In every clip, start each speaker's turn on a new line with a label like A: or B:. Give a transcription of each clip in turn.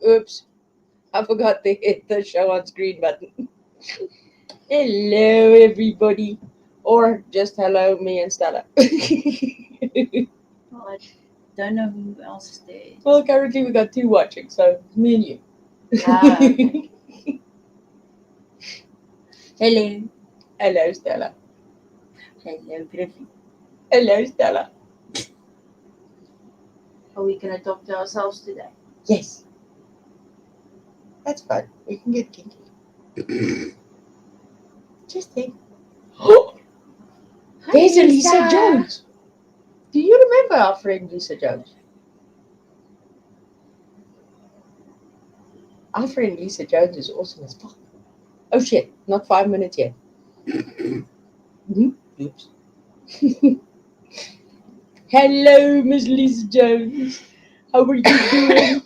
A: Oops, I forgot to hit the show on screen button. Hello, everybody. Or just hello, me and Stella.
B: Well, I don't know who else is there.
A: Well, currently we got two watching, so me and you.
B: Okay. Hello.
A: Hello, Stella.
B: Hello, Griffy.
A: Hello, Stella.
B: Are we going to talk to ourselves today?
A: Yes. That's fun. We can get kinky. Just think. There's a Lisa Jones. Do you remember our friend Lisa Jones? Our friend Lisa Jones is awesome as fuck. Oh shit, not 5 minutes yet. Oops. Hello, Miss Lisa Jones. How are you doing?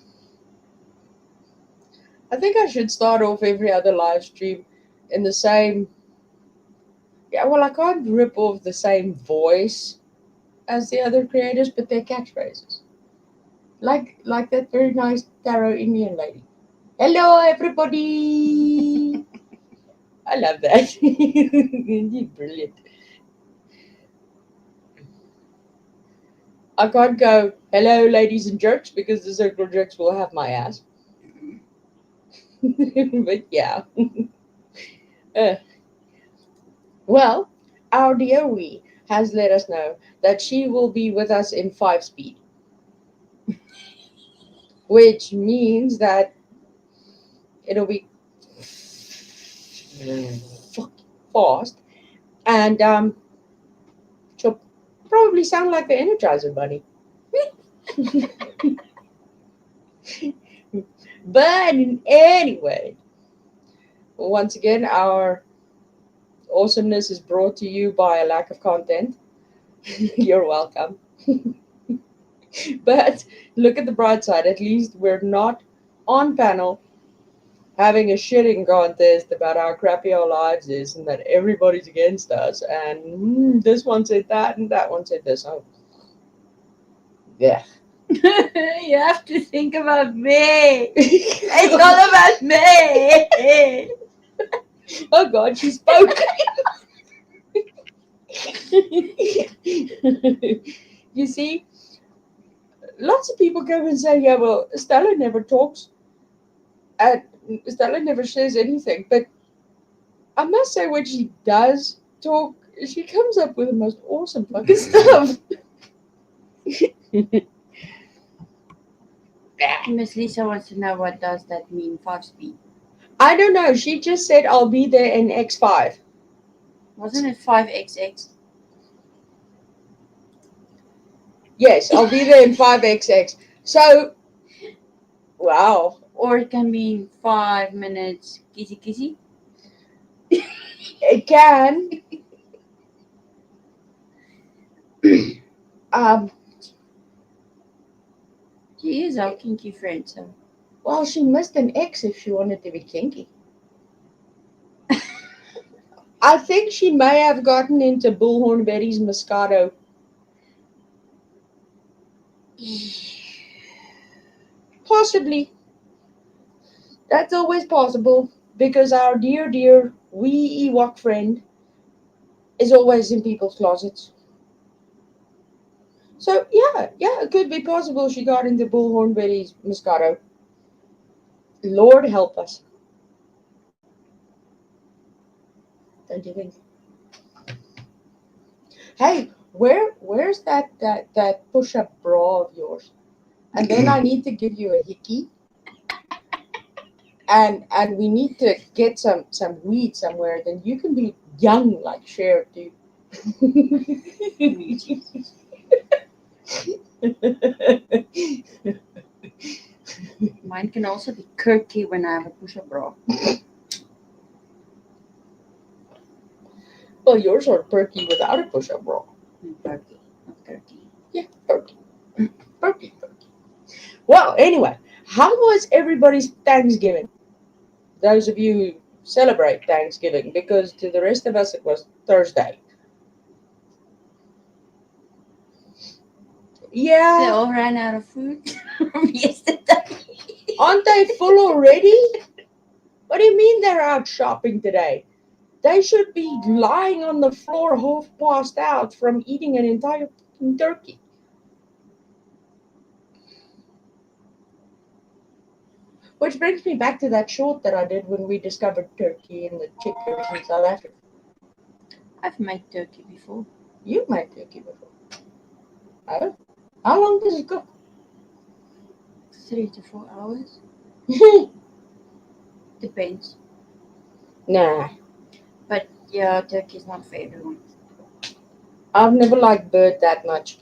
A: I think I should start off every other live stream in the same. Yeah, well, I can't rip off the same voice as the other creators, but their catchphrases. Like that very nice tarot Indian lady. Hello, everybody. I love that. You're brilliant. I can't go, hello, ladies and jerks, because the circle jerks will have my ass. But yeah. Uh, well, our dear Wee has let us know that she will be with us in 5 speed, which means that it'll be fucking fast, and she'll probably sound like the Energizer Bunny. But anyway, once again, our awesomeness is brought to you by a lack of content. You're welcome. But look at the bright side. At least we're not on panel having a shitting contest about how crappy our lives is and that everybody's against us. And this one said that and that one said this. Oh, yeah.
B: You have to think about me. It's all about me.
A: Oh God, she spoke. You see, lots of people come and say, yeah, well, Stella never talks and Stella never says anything. But I must say, when she does talk, she comes up with the most awesome fucking stuff.
B: Miss Lisa wants to know what does that mean, 5-speed.
A: I don't know. She just said, I'll be there in X5.
B: Wasn't it 5XX?
A: Yes, I'll be there in 5XX. So, wow.
B: Or it can mean 5 minutes kissy kissy.
A: It can. um,
B: She is our kinky friend, so.
A: well, she missed an X if she wanted to be kinky. I think she may have gotten into Bullhorn Betty's Moscato. Possibly. That's always possible because our dear, dear wee Ewok friend is always in people's closets. So, yeah, it could be possible she got into Bullhorn Betty's Moscato. Lord help us. Don't you think? Hey, where's that push-up bra of yours? And then I need to give you a hickey, and we need to get some weed somewhere. Then you can be young like Cher too.
B: Mine can also be Kirky when I have a push-up bra.
A: Well, yours are perky without a push-up bra.
B: Kirky, not Kirky.
A: Yeah, perky. Perky. Well, anyway, how was everybody's Thanksgiving? Those of you who celebrate Thanksgiving, because to the rest of us it was Thursday.
B: They
A: Yeah,
B: all ran out of food from yesterday.
A: Aren't they full already? What do you mean they're out shopping today? They should be lying on the floor half passed out from eating an entire fucking turkey. Which brings me back to that short that I did when we discovered turkey and the chickens in South Africa.
B: I've made turkey before.
A: You've made turkey before. Oh? How long does it cook?
B: 3 to 4 hours. Depends.
A: Nah.
B: But yeah, turkey's not for everyone.
A: I've never liked bird that much.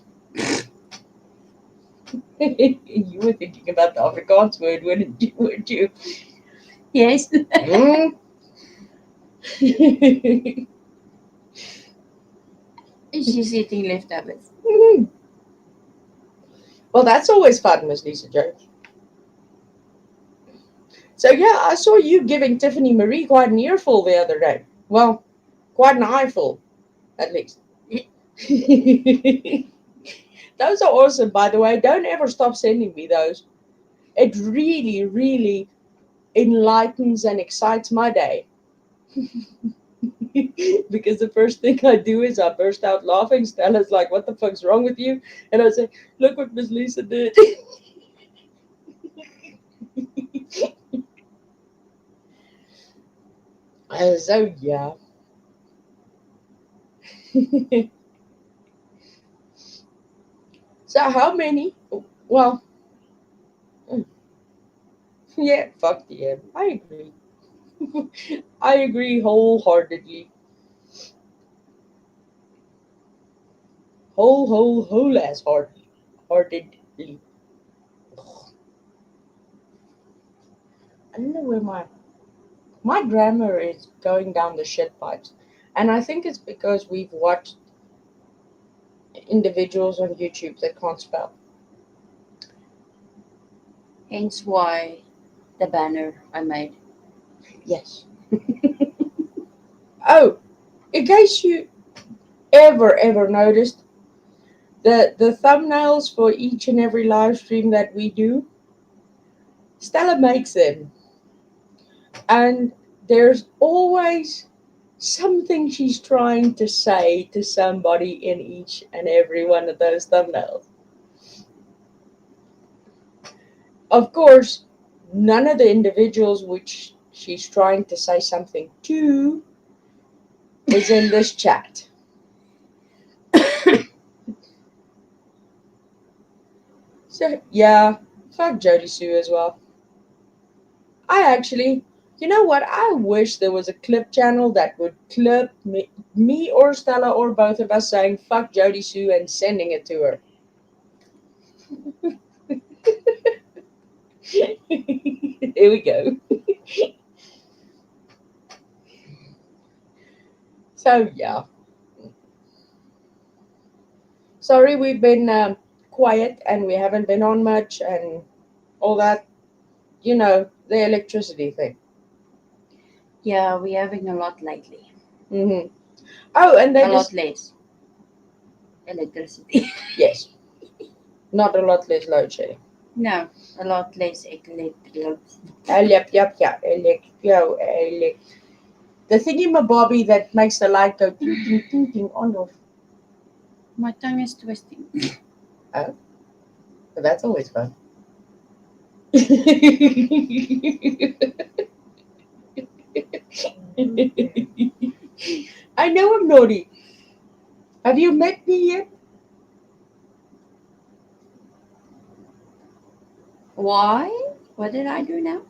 A: You were thinking about the Afrikaans word, weren't you?
B: Yes.
A: Mm.
B: She's eating leftovers.
A: Well, that's always fun, Miss Lisa Jones. So yeah, I saw you giving Tiffany Marie quite an earful the other day. Well, quite an eyeful, at least. Those are awesome, by the way. Don't ever stop sending me those. It really, really enlightens and excites my day. Because the first thing I do is I burst out laughing. Stella's like, "What the fuck's wrong with you?" And I say, "Look what Miss Lisa did." So yeah. So how many? Well, yeah, fuck the M. I agree. I agree wholeheartedly. Whole ass heartedly. I don't know where my grammar is going down the shit pipes, and I think it's because we've watched individuals on YouTube that can't spell.
B: Hence why the banner I made.
A: Yes. Oh, in case you ever noticed, the thumbnails for each and every live stream that we do, Stella makes them. And there's always something she's trying to say to somebody in each and every one of those thumbnails. Of course, none of the individuals which she's trying to say something to is in this chat. So, yeah, fuck Jody Sue as well. I actually, you know what? I wish there was a clip channel that would clip me or Stella or both of us saying fuck Jody Sue and sending it to her. Here we go. So, yeah. Sorry, we've been quiet and we haven't been on much and all that. You know, the electricity thing.
B: Yeah, we're having a lot lately.
A: Mm-hmm. Oh, and
B: A
A: they
B: lot
A: just.
B: less electricity.
A: Yes. Not a lot less load shedding.
B: No, a lot less electricity.
A: Yep. The thingy-mabobby that makes the light go ting, ting, ting, ting, on off.
B: My tongue is twisting.
A: Oh, but that's always fun. I know I'm naughty. Have you met me yet?
B: Why? What did I do now?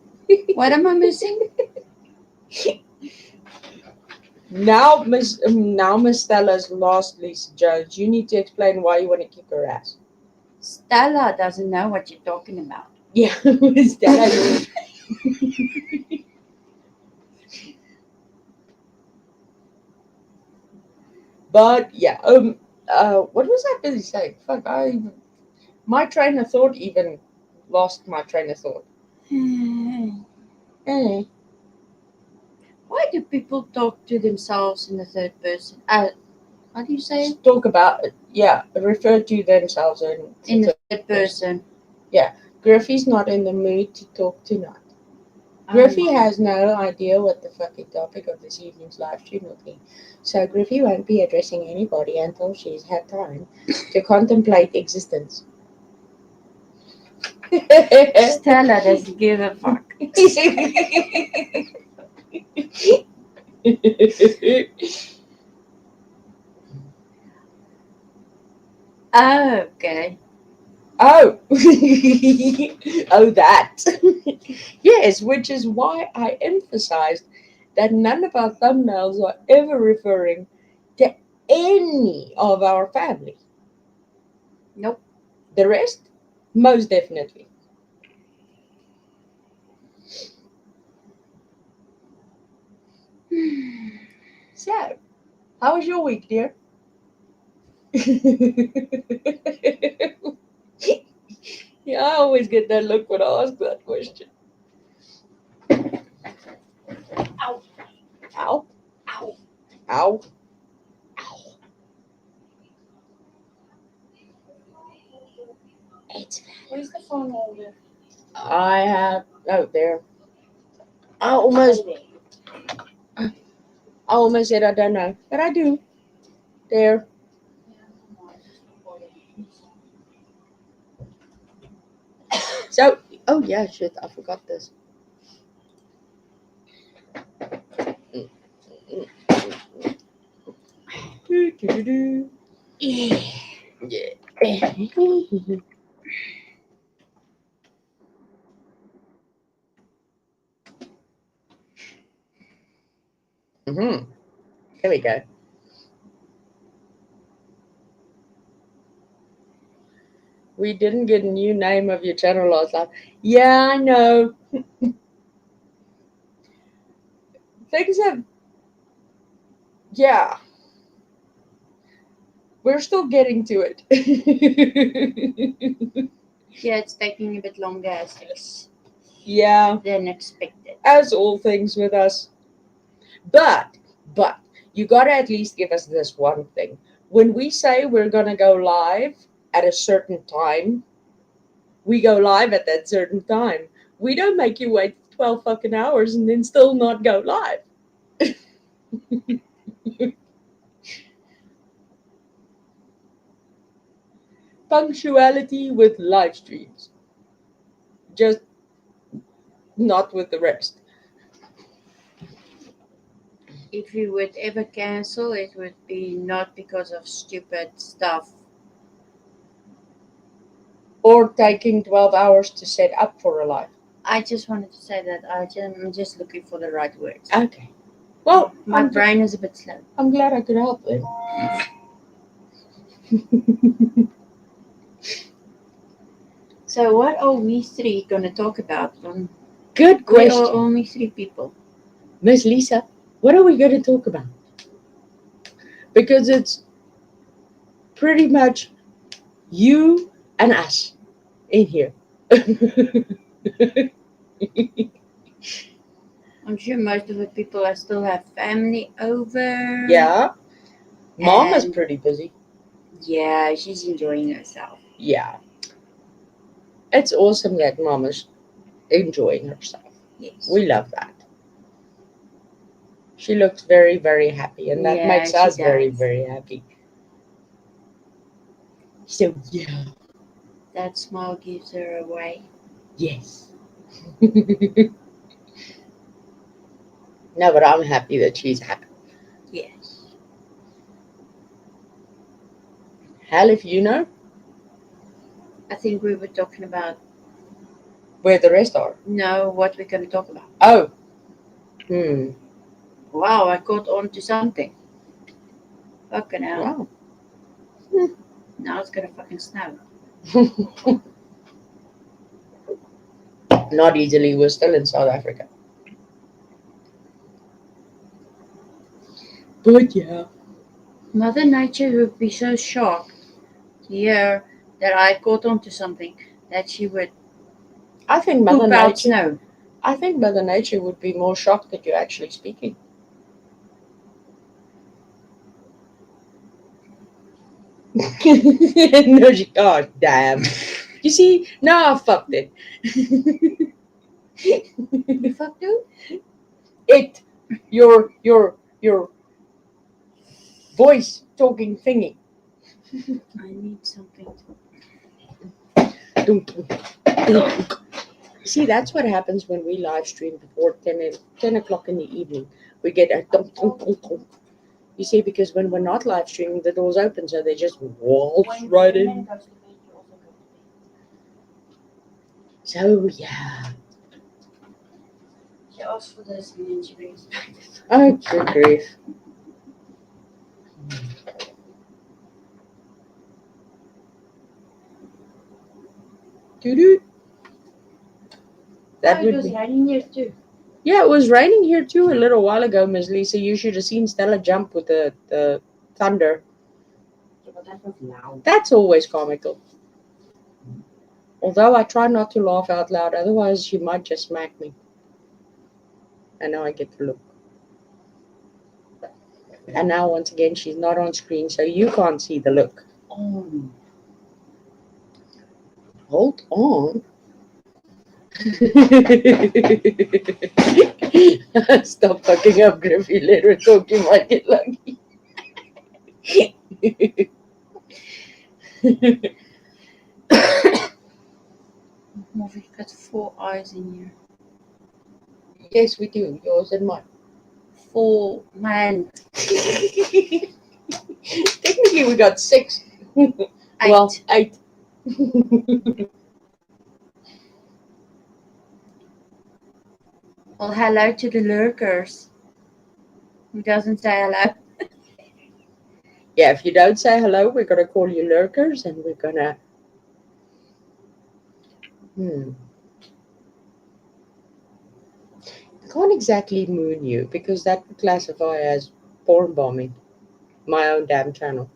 B: What am I missing?
A: Now, Miss Stella's lost Lisa Jones. You need to explain why you want to kick her ass.
B: Stella doesn't know what you're talking about.
A: Yeah, Miss Stella. But yeah, what was I busy saying? Fuck, my train of thought even lost my train of thought. Eh.
B: Why do people talk to themselves in the third person? How do you say it?
A: Talk about, yeah, refer to themselves in
B: In the third person.
A: Griffey's not in the mood to talk tonight.
B: Oh
A: Griffey
B: my.
A: has no idea what the fucking topic of this evening's live stream will be. So Griffey won't be addressing anybody until she's had time to contemplate existence.
B: Stella doesn't give a fuck. Okay.
A: Oh, oh, that. Yes, which is why I emphasized that none of our thumbnails are ever referring to any of our family.
B: Nope.
A: The rest, most definitely. So, how was your week, dear? Yeah, I always get that look when I ask that question.
B: Ow.
A: Ow,
B: Ow.
A: ow, ow. It's
B: Where's the phone holder?
A: I have oh there. I almost said I don't know, but I do. There. So oh yeah, shit, I forgot this. Do.
B: Yeah.
A: Yeah. Mm-hmm. There we go. We didn't get a new name of your channel last time. Yeah, I know. Things have. Yeah, we're still getting to it.
B: Yeah, it's taking a bit longer
A: Yeah,
B: than expected.
A: as all things with us. But you gotta at least give us this one thing. When we say we're gonna go live at a certain time, we go live at that certain time. We don't make you wait 12 fucking hours and then still not go live. Punctuality with live streams, just not with the rest.
B: If we would ever cancel, it would be not because of stupid stuff.
A: Or taking 12 hours to set up for a live.
B: I just wanted to say that I'm just looking for the right words.
A: Okay. Well,
B: My brain is a bit slow.
A: I'm glad I could help then.
B: So what are we three gonna talk about?
A: Good
B: We are
A: question.
B: only three people.
A: Miss Lisa, what are we going to talk about? Because it's pretty much you and us in here.
B: I'm sure most of the people still have family over.
A: Yeah. Mama's
B: And-
A: pretty busy.
B: Yeah, she's enjoying herself.
A: Yeah. It's awesome that Mama's enjoying herself.
B: Yes.
A: We love that. She looks very, very happy, and that
B: Yeah,
A: makes
B: she
A: us very,
B: does.
A: very happy. So, yeah.
B: That smile gives her away.
A: Yes. No, but I'm happy that she's happy.
B: Yes.
A: Hell, if you know
B: I think we were talking about
A: where the rest are.
B: what we're gonna talk about.
A: Oh.
B: Wow, I caught on to something. Fucking hell.
A: Wow.
B: Now it's gonna fucking snow.
A: Not easily. We're still in South Africa. But yeah.
B: Mother Nature would be so shocked to hear that I caught on to something that she would
A: I think Mother
B: poop out
A: Nature.
B: snow.
A: I think Mother Nature would be more shocked that you're actually speaking. No, she can't. Damn. You see, now I fucked it.
B: You fucked who?
A: It, your voice talking thingy.
B: I need something.
A: See, that's what happens when we live stream before 10 o'clock in the evening. We get a thump, thump, thump, thump. You see, because when we're not live streaming, the doors open, so they just waltz right in. So, yeah.
B: She asked for this and then she brings it back.
A: Oh, good grief. Doo-doo. That
B: It
A: would
B: was
A: be.
B: raining here too.
A: Yeah, it was raining here too a little while ago, Miss Lisa. You should have seen Stella jump with the thunder.
B: Yeah, but that was loud.
A: That's always comical. Although I try not to laugh out loud, otherwise she might just smack me. And now I get the look. And now once again she's not on screen, so you can't see the look.
B: Oh.
A: Hold on. Stop fucking up, Griffy. Let her talk, you might get lucky.
B: We've got 4 eyes in here.
A: Yes, we do. Yours and mine.
B: 4 man.
A: Technically, we got 6.
B: 8.
A: Well, 8.
B: Well, hello to the lurkers. Who doesn't say hello?
A: Yeah, if you don't say hello, we're gonna call you lurkers, and we're gonna. I can't exactly moon you because that would classify as porn bombing. My own damn channel.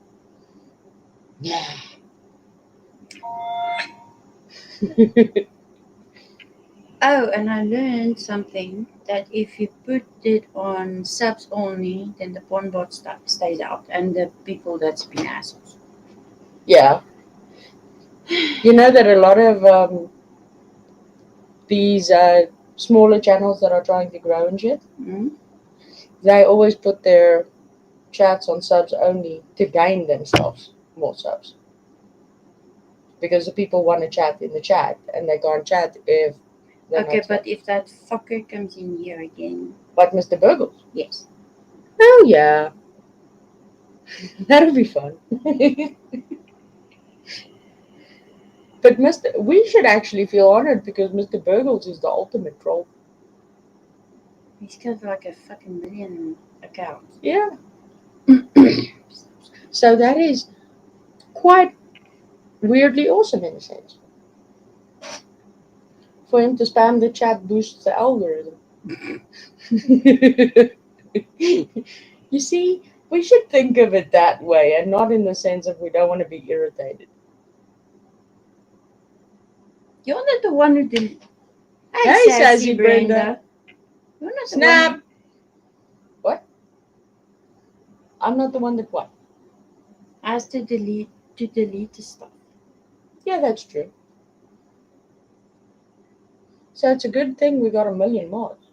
A: Yeah.
B: Oh, and I learned something that if you put it on subs only, then the porn bot stays out and the people that's been assholes.
A: Yeah. You know that a lot of these smaller channels that are trying to grow and shit, they always put their chats on subs only to gain themselves more subs. Because the people want to chat in the chat and they can't chat if they're
B: Okay,
A: not
B: but if that fucker comes in here again.
A: Like Mr. Burgles.
B: Yes.
A: Oh yeah. That'll be fun. But we should actually feel honored because Mr. Burgles is the ultimate troll.
B: He's got like a fucking million accounts.
A: Yeah. So that is quite weirdly awesome in a sense. For him to spam the chat boosts the algorithm. You see, we should think of it that way and not in the sense of we don't want to be irritated.
B: You're not the one who did.
A: Hey, Sassy Brenda.
B: You're not
A: Snap.
B: the one.
A: What? I'm not the one that what?
B: Has to delete the stuff.
A: Yeah, that's true. So it's a good thing we got a million mods.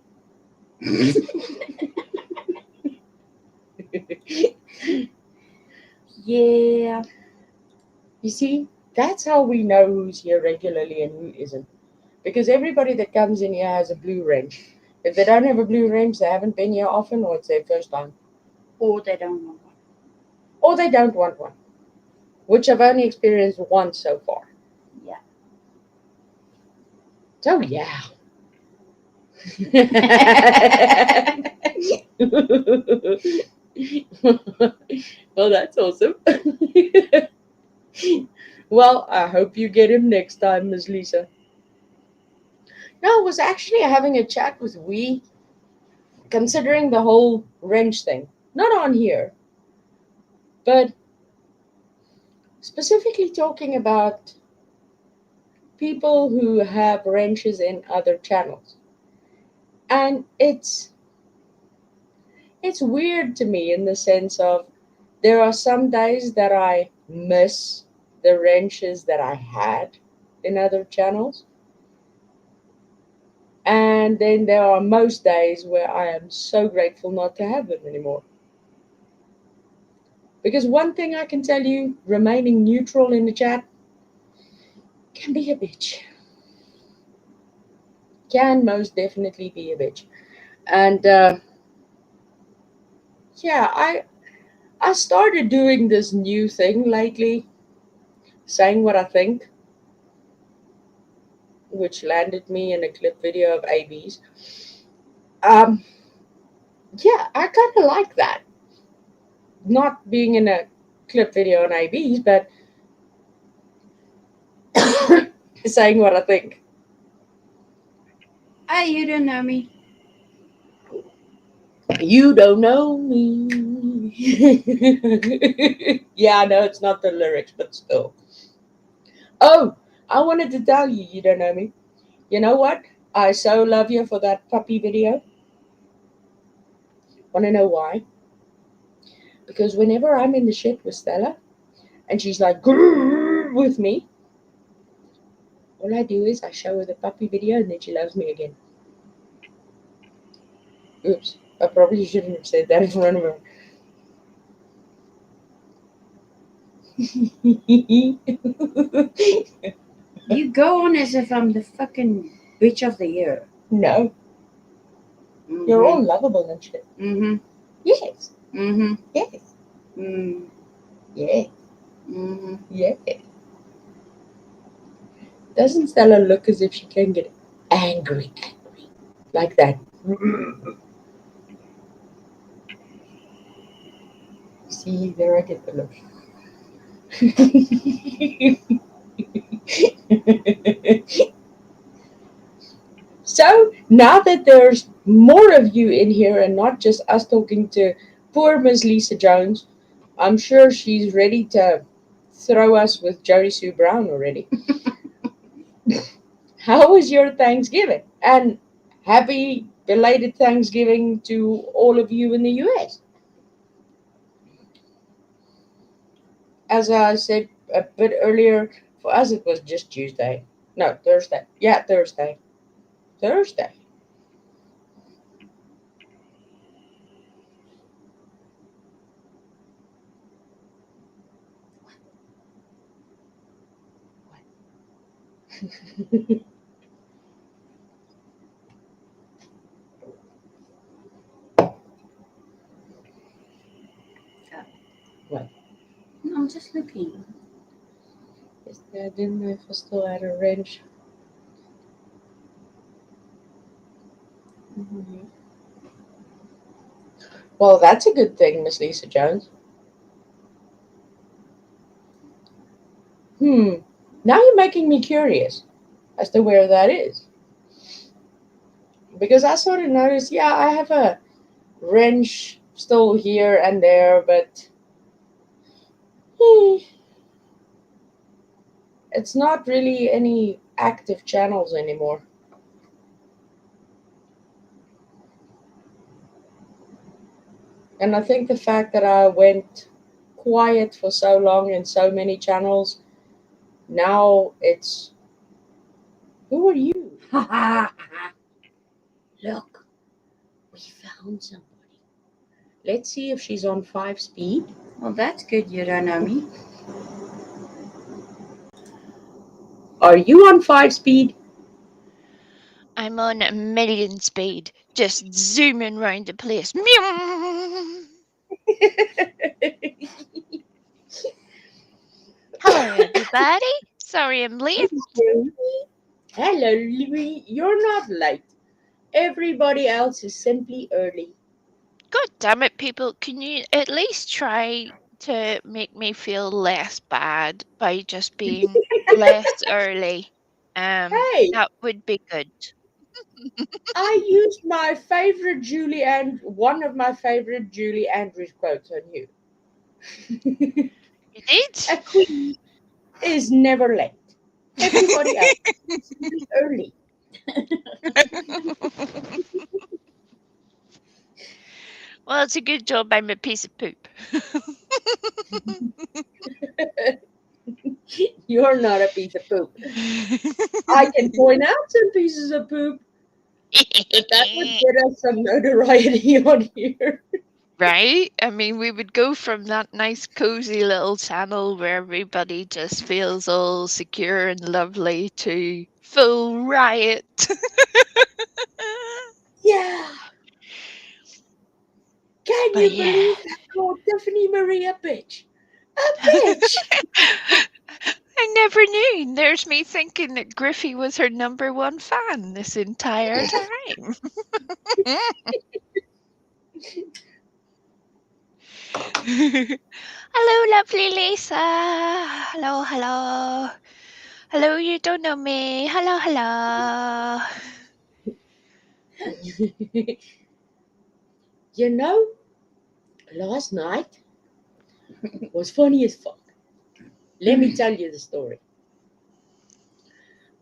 B: Yeah.
A: You see, that's how we know who's here regularly and who isn't. Because everybody that comes in here has a blue wrench. If they don't have a blue wrench, they haven't been here often or it's their first time.
B: Or they don't want one.
A: Or they don't want one. Which I've only experienced once so far.
B: Yeah.
A: So yeah. Well, that's awesome. Well, I hope you get him next time, Miss Lisa. No, I was actually having a chat with Wee, considering the whole wrench thing. Not on here, but specifically talking about people who have wrenches in other channels. And it's weird to me in the sense of there are some days that I miss the wrenches that I had in other channels. And then there are most days where I am so grateful not to have them anymore. Because one thing I can tell you, remaining neutral in the chat can be a bitch. Can most definitely be a bitch. And yeah, I started doing this new thing lately, saying what I think, which landed me in a clip video of ABs. Um, yeah, I kind of like that. Not being in a clip video on ABs, but saying what I think.
B: You don't know me.
A: You don't know me. Yeah, I know it's not the lyrics, but still. Oh, I wanted to tell you, you don't know me. You know what? I so love you for that puppy video. Want to know why? Because whenever I'm in the shit with Stella and she's like "Grrr" with me, all I do is I show her the puppy video and then she loves me again. Oops, I probably shouldn't have said that in front of her.
B: You go on as if I'm the fucking bitch of the year.
A: No, you're all lovable and shit.
B: Mm-hmm.
A: Yes,
B: Mm-hmm.
A: yes,
B: Mm.
A: yes,
B: Mm-hmm.
A: yes. Doesn't Stella look as if she can get angry like that? See, there I get the look. So now that there's more of you in here and not just us talking to poor Miss Lisa Jones, I'm sure she's ready to throw us with Jody Sue Brown already. How was your Thanksgiving? And happy belated Thanksgiving to all of you in the US. As I said a bit earlier, for us it was just Tuesday. No, Thursday. Yeah, Thursday. Thursday. What?
B: No, I'm just looking.
A: I didn't know if I still had a wrench. Mm-hmm. Well, that's a good thing, Miss Lisa Jones. Now you're making me curious as to where that is. Because I sort of noticed, yeah, I have a wrench still here and there, but hmm, it's not really any active channels anymore. And I think the fact that I went quiet for so long in so many channels, now it's who are you? Look, we found somebody. Let's see if she's on 5 speed.
B: Well, that's good. You don't know me.
A: Are you on 5 speed?
C: I'm on a million speed, just zooming round the place. Meow. Hello, everybody. Sorry I'm late.
A: Hello, Louis. You're not late. Everybody else is simply early.
C: God damn it, people. Can you at least try to make me feel less bad by just being less early?
A: Hey,
C: That would be good.
A: I used my favorite one of my favorite Julie Andrews quotes on you.
C: You did?
A: A queen is never late. Everybody else is simply early.
C: Well, it's a good job I'm a piece of poop.
A: You're not a piece of poop. I can point out some pieces of poop, but that would get us some notoriety on here.
C: Right? I mean, we would go from that nice, cozy little channel where everybody just feels all secure and lovely to full riot.
A: Yeah. Can
C: But
A: you
C: yeah.
A: believe that called Tiffany Marie a bitch? A bitch.
C: I never knew. There's me thinking that Griffey was her number one fan this entire time. Hello, lovely Lisa. Hello, hello. Hello, you don't know me. Hello, hello.
A: You know, last night was funny as fuck. Let me tell you the story.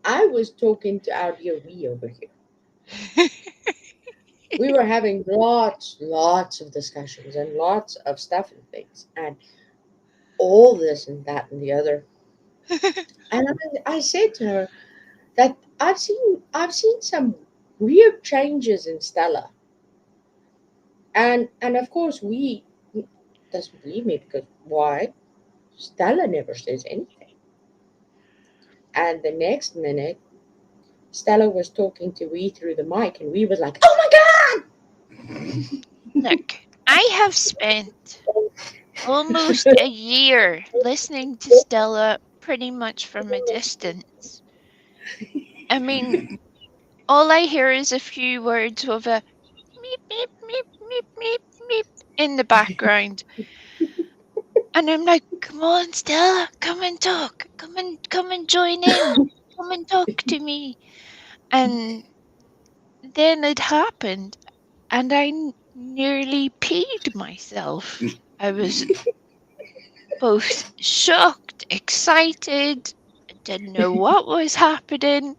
A: I was talking to our dear we over here. We were having lots of discussions and lots of stuff and things, and all this and that and the other. And I said to her that I've seen some weird changes in Stella, and of course we doesn't believe me because why? Stella never says anything. And the next minute, Stella was talking to we through the mic, and we was like, "Oh my god!"
C: Look, I have spent almost a year listening to Stella pretty much from a distance. I mean, all I hear is a few words of a meep, meep, meep, meep, meep, meep in the background. And I'm like, come on, Stella, come and talk. Come and join in. Come and talk to me. And then it happened, and I nearly peed myself. I was both shocked, excited, didn't know what was happening,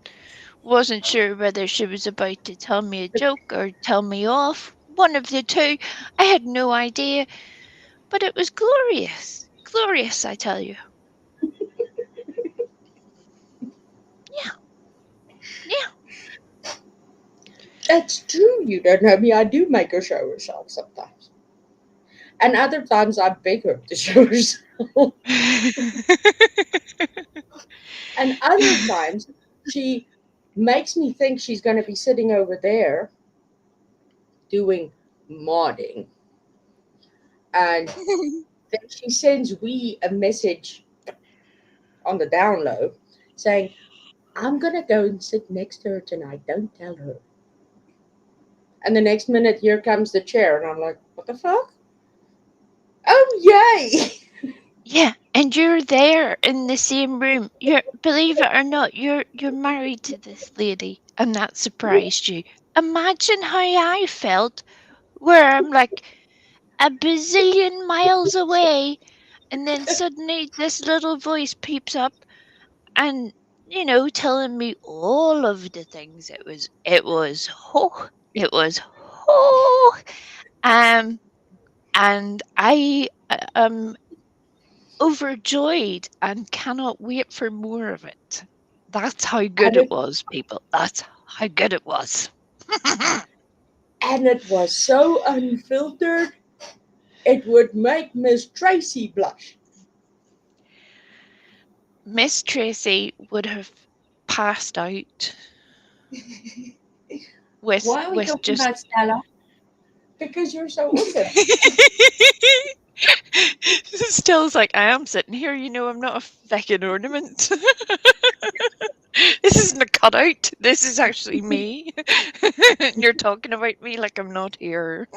C: wasn't sure whether she was about to tell me a joke or tell me off. One of the two. I had no idea, but it was glorious. Glorious, I tell you. Yeah. Yeah.
A: That's true. You don't know me. I do make her show herself sometimes, and other times I beg her to show herself, and other times she makes me think she's going to be sitting over there doing modding, and then she sends we a message on the down low saying, "I'm gonna go and sit next to her tonight. Don't tell her." And the next minute, here comes the chair, and I'm like, "What the fuck? Oh yay!"
C: Yeah, and you're there in the same room. You're, believe it or not, you're married to this lady, and that surprised you. Imagine how I felt, where I'm like a bazillion miles away, and then suddenly this little voice peeps up, and telling me all of the things. It was and I am overjoyed and cannot wait for more of it. That's how good
A: and
C: it
A: it
C: was, people. That's how good it was.
A: and it was so unfiltered, it would make Miss Tracy blush.
C: Miss Tracy would have passed out with
B: Why are we
C: with
B: talking
C: just
B: about Stella?
A: Because you're so awesome.
C: Still's like, I am sitting here, I'm not a fucking ornament. This isn't a cutout. This is actually me. And you're talking about me like I'm not here.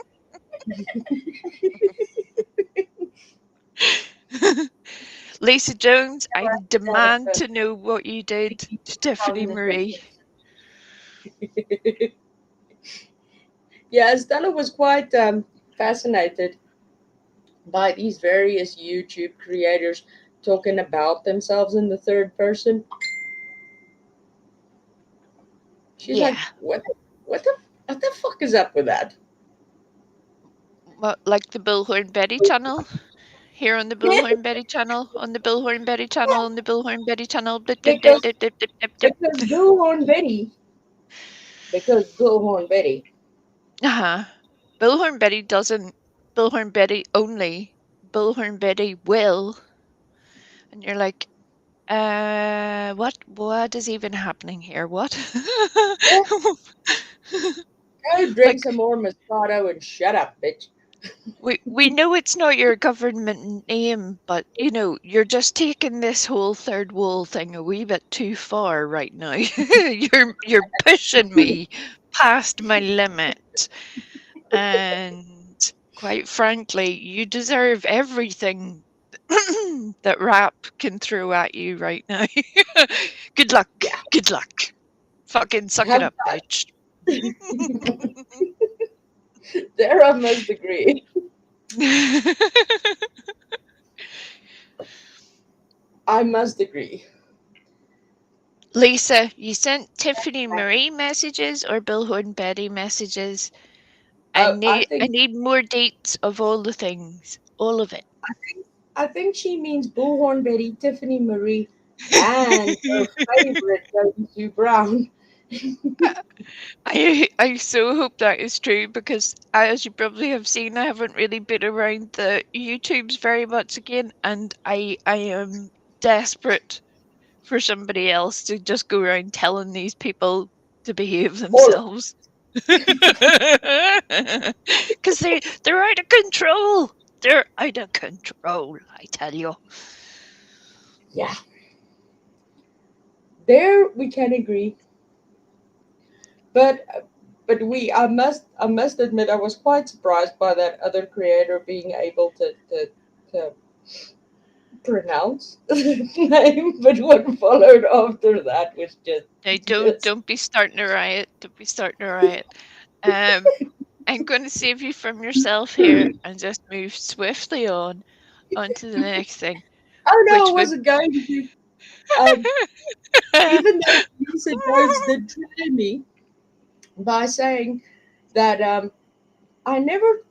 C: Lisa Jones, I demand to know what you did to Tiffany Marie.
A: Yeah, Stella was quite fascinated by these various YouTube creators talking about themselves in the third person. She's
C: Yeah.
A: like, what the fuck is up with that?
C: What, like the Bullhorn Betty channel? here on the Bullhorn Betty channel, on the Bullhorn Betty channel, on the Bullhorn Betty channel. Blip, blip, blip,
A: Because
C: blip, blip, blip, blip, blip.
A: because Bullhorn Betty. Because Bullhorn Betty.
C: Uh-huh. Bullhorn Betty doesn't. Bullhorn Betty only. Bullhorn Betty will. And you're like, what is even happening here? What?
A: Go drink
C: Like,
A: some more Moscato and shut up, bitch.
C: we know it's not your government name, but you know, you're just taking this whole third wall thing a wee bit too far right now. You're pushing me past my limit. And quite frankly, you deserve everything that rap can throw at you right now. Good luck.
A: Yeah.
C: Good luck. Fucking suck it
A: Have
C: up, bitch.
A: There I must agree. I must agree.
C: Lisa, you sent Tiffany Marie messages or Bullhorn Betty messages? I need more dates of all the things. All of it.
A: I think she means Bullhorn Betty, Tiffany Marie, and her favorite, Jodie Sue Brown.
C: I so hope that is true because, as you probably have seen, I haven't really been around the YouTubes very much again, and I am desperate for somebody else to just go around telling these people to behave themselves. Because they're out of control. They're out of control, I tell you.
A: Yeah. There we can agree. But I must admit I was quite surprised by that other creator being able to pronounce the name, but what followed after that was just
C: Now don't be starting a riot. Don't be starting a riot. I'm going to save you from yourself here and just move swiftly on to the next thing.
A: Oh no, I
C: Which
A: wasn't going to. Even though Lisa Jones did try me by saying that I never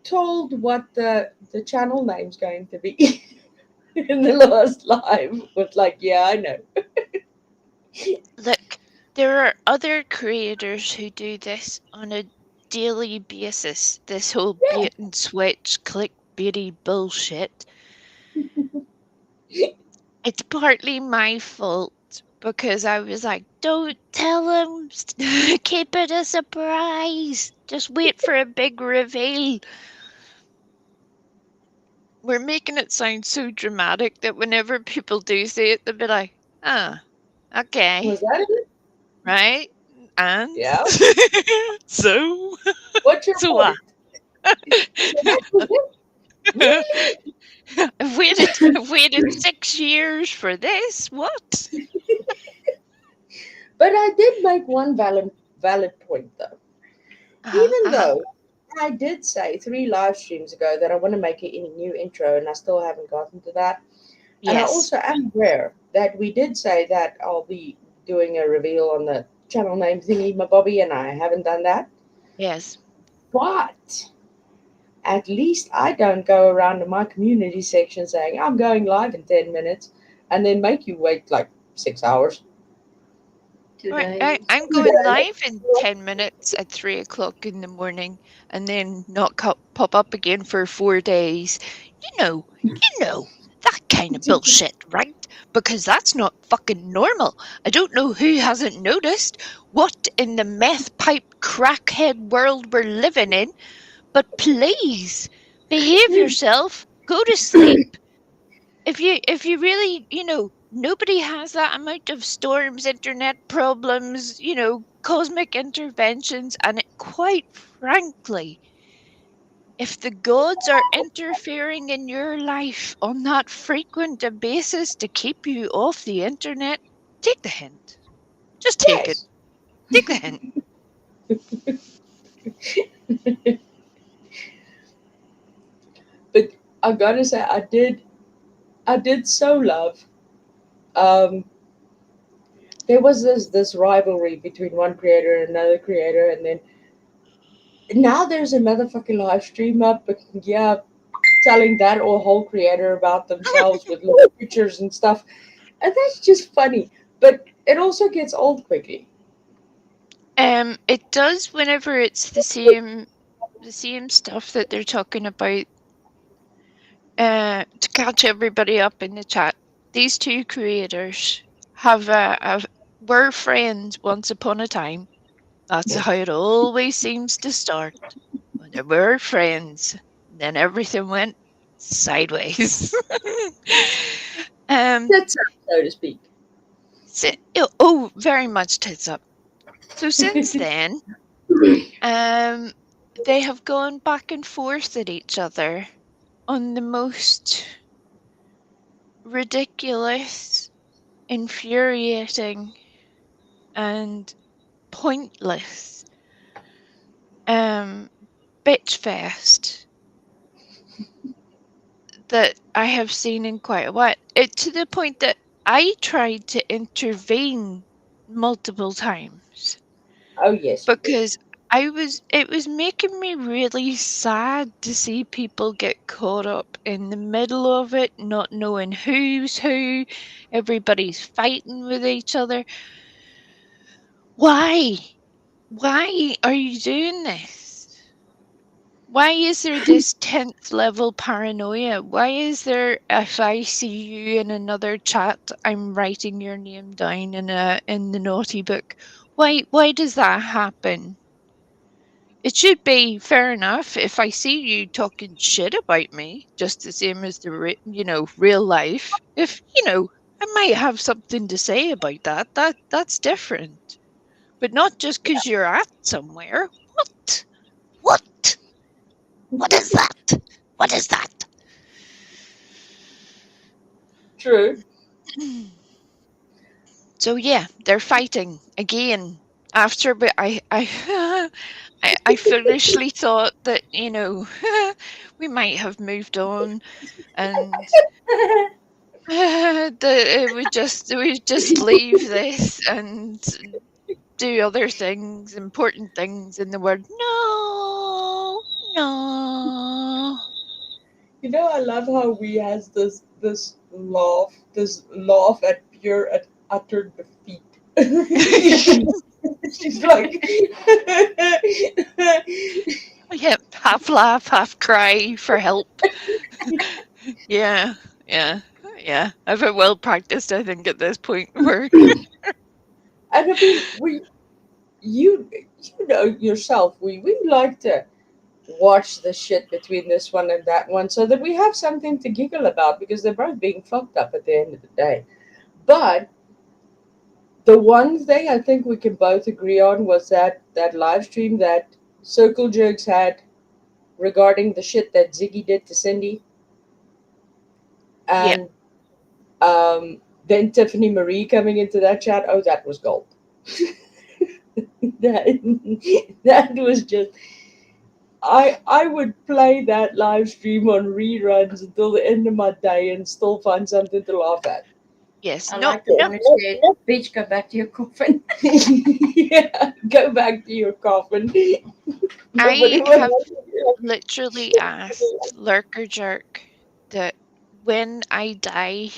A: told what the channel name's going to be in the last live. Was like, yeah, I know.
C: Look, there are other creators who do this on a daily basis. This whole bait and switch clickbaity bullshit. It's partly my fault because I was like, don't tell him, keep it a surprise. Just wait for a big reveal. We're making it sound so dramatic that whenever people do say it, they'll be like, okay.
A: Was that it?
C: Right? And?
A: Yeah.
C: So?
A: What's your
C: So
A: point?
C: Really? I've waited 6 years for this. What?
A: But I did make one valid point though. Even though I did say 3 live streams ago that I want to make a new intro, and I still haven't gotten to that.
C: Yes.
A: And I also am aware that we did say that I'll be doing a reveal on the channel name thingy, my Bobby, and I haven't done that.
C: Yes.
A: But at least I don't go around to my community section saying I'm going live in 10 minutes and then make you wait like 6 hours.
C: Right. I'm going live in 10 minutes at 3 o'clock in the morning and then not pop up again for 4 days. You know, that kind of bullshit, right? Because that's not fucking normal. I don't know who hasn't noticed what in the meth pipe crackhead world we're living in, but please behave yourself. Go to sleep. If you really, nobody has that amount of storms, internet problems, cosmic interventions, and quite frankly, if the gods are interfering in your life on that frequent a basis to keep you off the internet, take the hint. Just take it. Take the hint.
A: But I gotta say, I did so love. There was this rivalry between one creator and another creator, and then now there's another fucking live stream up. But yeah, telling that or whole creator about themselves with little pictures and stuff. And that's just funny. But it also gets old quickly.
C: It does whenever it's the same stuff that they're talking about. To catch everybody up in the chat, these two creators were friends once upon a time. That's how it always seems to start. When they were friends, then everything went sideways.
A: That's so to speak.
C: Very much tits up. So since then, they have gone back and forth at each other on the most ridiculous, infuriating, and pointless bitch fest that I have seen in quite a while. To the point that I tried to intervene multiple times
A: Oh yes. you did.
C: because it was making me really sad to see people get caught up in the middle of it, not knowing who's who, everybody's fighting with each other. Why? Why are you doing this? Why is there this 10th level paranoia? Why is there, if I see you in another chat, I'm writing your name down in the naughty book? Why does that happen? It should be fair enough if I see you talking shit about me, just the same as real life. If I might have something to say about that. That's different. But not just because you're at somewhere. What? What? What is that? What is that?
A: True.
C: So yeah, they're fighting again. After, but I foolishly thought that we might have moved on, and that we just leave this and do other things, important things in the world. No.
A: I love how we has this laugh at pure at utter defeat. She's like,
C: Yeah, half laugh, half cry for help. Yeah. I've been well practiced, I think, at this point. Where
A: and I mean, you know yourself, we like to watch the shit between this one and that one so that we have something to giggle about because they're both being fucked up at the end of the day. But the one thing I think we can both agree on was that live stream that Circle Jerks had regarding the shit that Ziggy did to Cindy,
C: yeah,
A: and then Tiffany Marie coming into that chat. Oh, that was gold. that was just. I would play that live stream on reruns until the end of my day and still find something to laugh at.
C: yes,
B: I
C: no,
B: like the one which said, "Bitch, go back to your coffin."
A: Yeah, go back to your coffin. Nobody
C: I have
A: wants-
C: literally asked Lurker Jerk that when I die,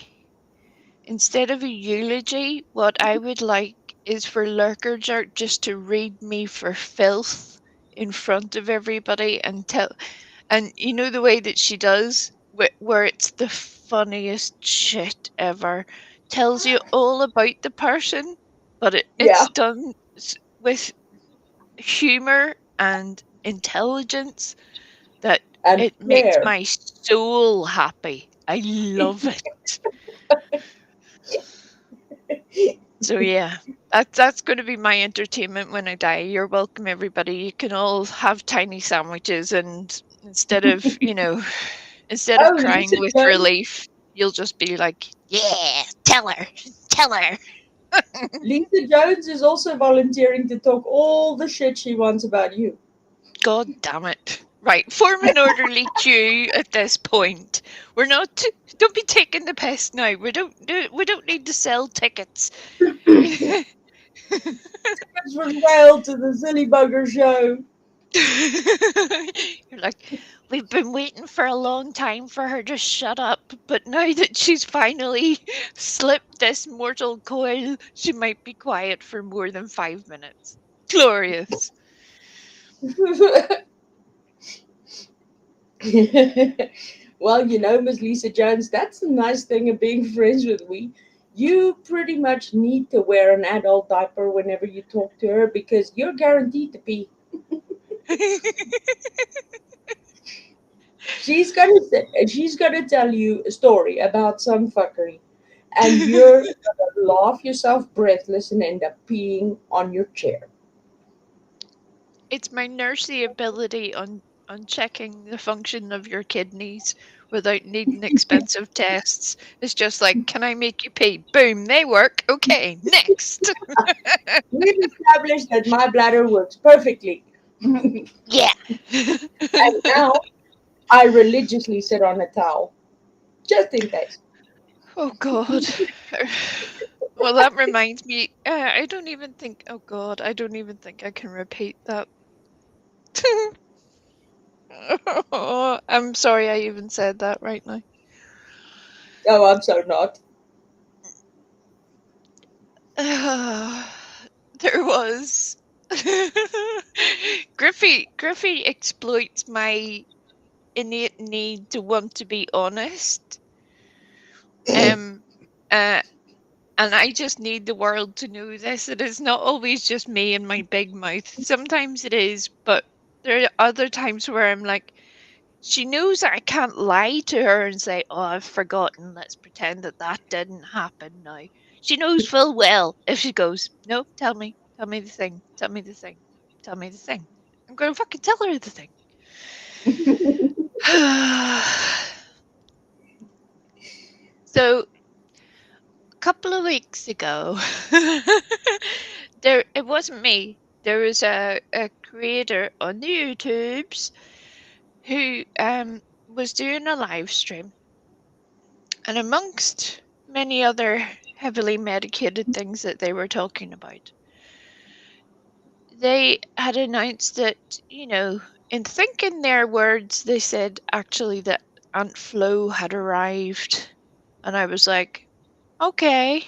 C: instead of a eulogy, what I would like is for Lurker Jerk just to read me for filth in front of everybody and tell. And you know the way that she does, where it's the funniest shit ever, tells you all about the person, but
A: Yeah,
C: it's done with humor and intelligence that
A: and
C: it makes
A: fair.
C: my soul happy. I love it. So yeah, that's going to be my entertainment when I die. You're welcome, everybody. You can all have tiny sandwiches, and instead of
A: Oh,
C: crying
A: Lisa
C: with
A: Jones.
C: relief, you'll just be like, "Yeah, tell her."
A: Lisa Jones is also volunteering to talk all the shit she wants about you.
C: God damn it! Right, form an orderly queue at this point. We're not. Don't be taking the piss now. We don't need to sell tickets.
A: Tickets for sale to the Silly Bugger show.
C: You're like, We've been waiting for a long time for her to shut up, but now that she's finally slipped this mortal coil, she might be quiet for more than 5 minutes. Glorious.
A: Well, Miss Lisa Jones, that's the nice thing of being friends with we. You pretty much need to wear an adult diaper whenever you talk to her because you're guaranteed to pee. She's gonna tell you a story about some fuckery, and you're gonna laugh yourself breathless and end up peeing on your chair.
C: It's my nursey ability on checking the function of your kidneys without needing expensive tests. It's just like, can I make you pee? Boom, they work. Okay, next.
A: We've established that my bladder works perfectly. And
C: Yeah.
A: now I religiously sit on a towel, just in case.
C: Oh God. Well, that reminds me. I don't even think. Oh God, I don't even think I can repeat that. Oh, I'm sorry I even said that right now.
A: Oh, I'm so not.
C: There was Griffey exploits my innate need to want to be honest. Um uh and I just need the world to know this. It is not always just me and my big mouth. Sometimes it is, but there are other times where I'm like, she knows that I can't lie to her and say, "Oh, I've forgotten. Let's pretend that that didn't happen now." She knows full well if she goes, "No, tell me the thing, tell me the thing, tell me the thing." I'm going to fucking tell her the thing. So a couple of weeks ago, it wasn't me. There was a creator on the YouTubes who was doing a live stream, and amongst many other heavily medicated things that they were talking about, they had announced that, in thinking their words, they said actually that Aunt Flo had arrived. And I was like, okay,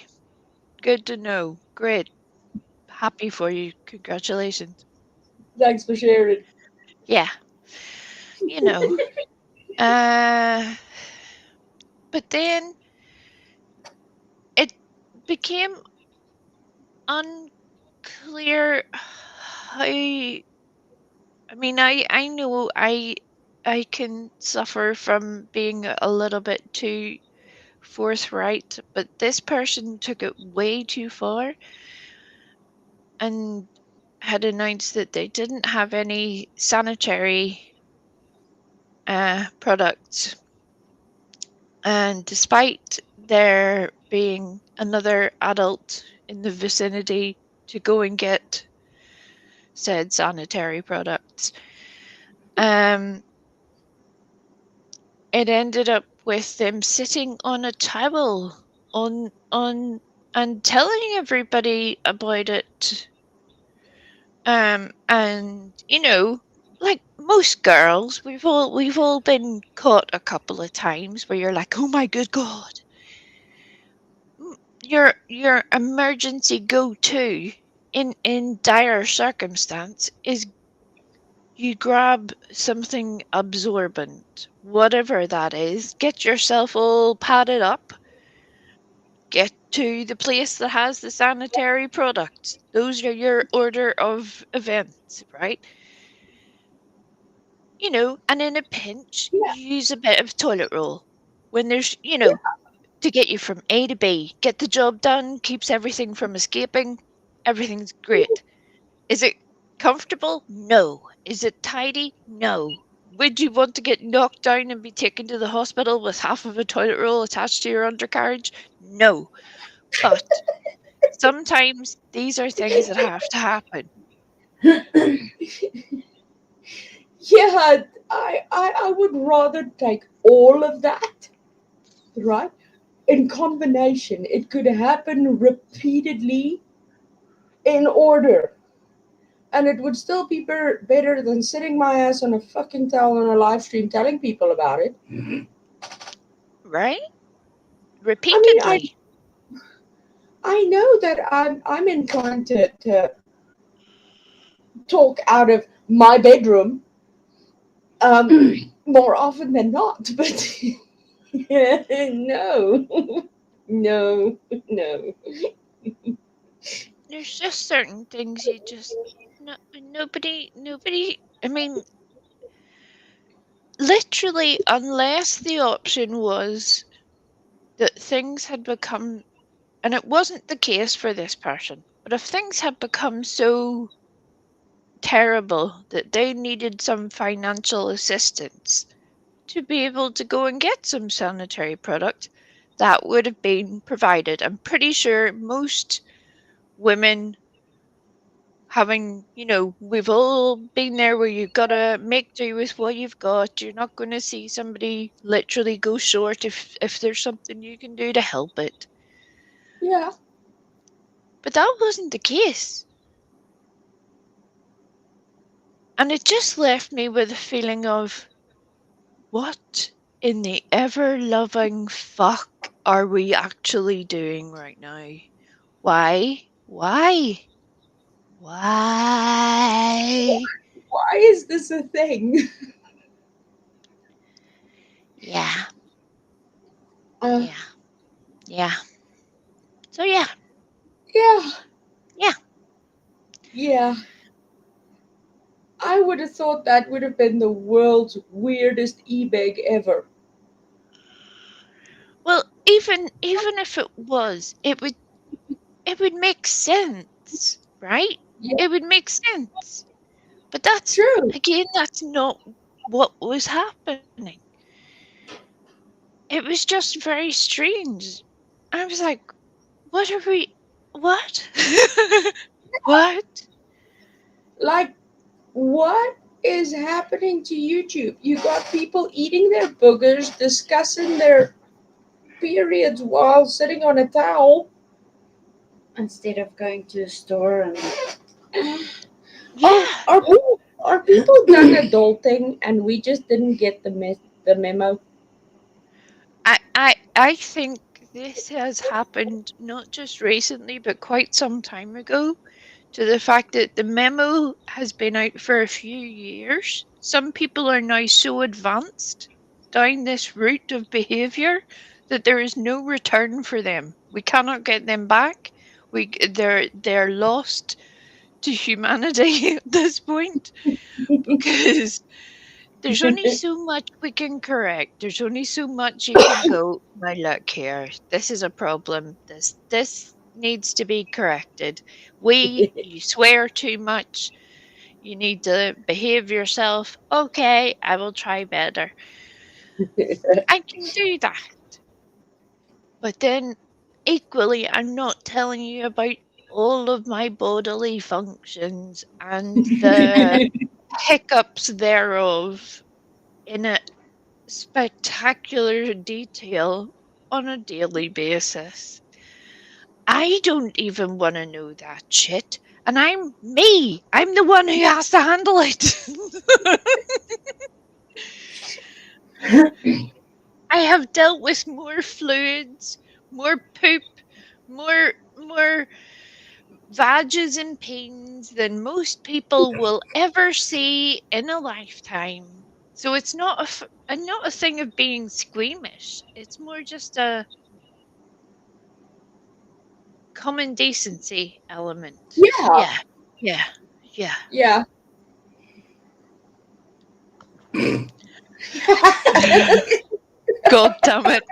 C: good to know. Great. Happy for you. Congratulations.
A: Thanks for sharing.
C: Yeah, you know. Uh, but then it became unclear how. I mean, I know I can suffer from being a little bit too forthright, but this person took it way too far and had announced that they didn't have any sanitary products. And despite there being another adult in the vicinity to go and get said sanitary products, um, it ended up with them sitting on a towel on and telling everybody about it. And like most girls, we've all been caught a couple of times where you're like, oh my good God, your emergency go-to in dire circumstance is you grab something absorbent, whatever that is, get yourself all padded up, get to the place that has the sanitary products. Those are your order of events, right? And in a pinch,
A: Yeah,
C: you use a bit of toilet roll when there's, to get you from A to B, get the job done, keeps everything from escaping. Everything's great. Is it comfortable? No. Is it tidy? No. Would you want to get knocked down and be taken to the hospital with half of a toilet roll attached to your undercarriage? No. But sometimes these are things that have to happen.
A: yeah. I would rather take all of that, right? In combination, it could happen repeatedly in order. And it would still be better than sitting my ass on a fucking towel on a live stream telling people about it.
C: Right?
A: I mean, I
C: Repeatedly.
A: I know that I'm inclined to talk out of my bedroom more often than not, but no, no, no.
C: There's just certain things you just nobody. I mean, literally, unless the option was that things had become, and it wasn't the case for this person, but if things had become so terrible that they needed some financial assistance to be able to go and get some sanitary product, that would have been provided. I'm pretty sure most women having, we've all been there where you've got to make do with what you've got. You're not going to see somebody literally go short if there's something you can do to help it.
A: Yeah.
C: But that wasn't the case. And it just left me with a feeling of, what in the ever-loving fuck are we actually doing right now? Why? Why? Why?
A: Why is this a thing?
C: Yeah,
A: Uh,
C: yeah, yeah. So yeah,
A: yeah,
C: yeah.
A: yeah. I would have thought that would have been the world's weirdest e-bag ever.
C: Well, even if it was, it would make sense, right?
A: Yeah,
C: It would make sense. But that's
A: true.
C: again, that's not what was happening. It was just very strange. I was like, what are we what? What?
A: Like, what is happening to YouTube? You got people eating their boogers, discussing their periods while sitting on a towel.
B: Instead of going to a store and
C: Yeah.
A: Are people done adulting and we just didn't get the memo?
C: I think this has happened not just recently but quite some time ago, to the fact that the memo has been out for a few years. Some people are now so advanced down this route of behavior that there is no return for them. We cannot get them back. They're lost to humanity at this point, because there's only so much we can correct. There's only so much you can go, now look here, this is a problem. This needs to be corrected. You swear too much. You need to behave yourself. Okay, I will try better. I can do that. But then equally, I'm not telling you about all of my bodily functions and the hiccups thereof in a spectacular detail on a daily basis. I don't even want to know that shit. And I'm me. I'm the one who has to handle it. I have dealt with more fluids, more poop, more vages and pains than most people will ever see in a lifetime. So it's not a thing of being squeamish. It's more just a common decency element.
A: Yeah,
C: Yeah, yeah, yeah.
A: yeah.
C: God damn it.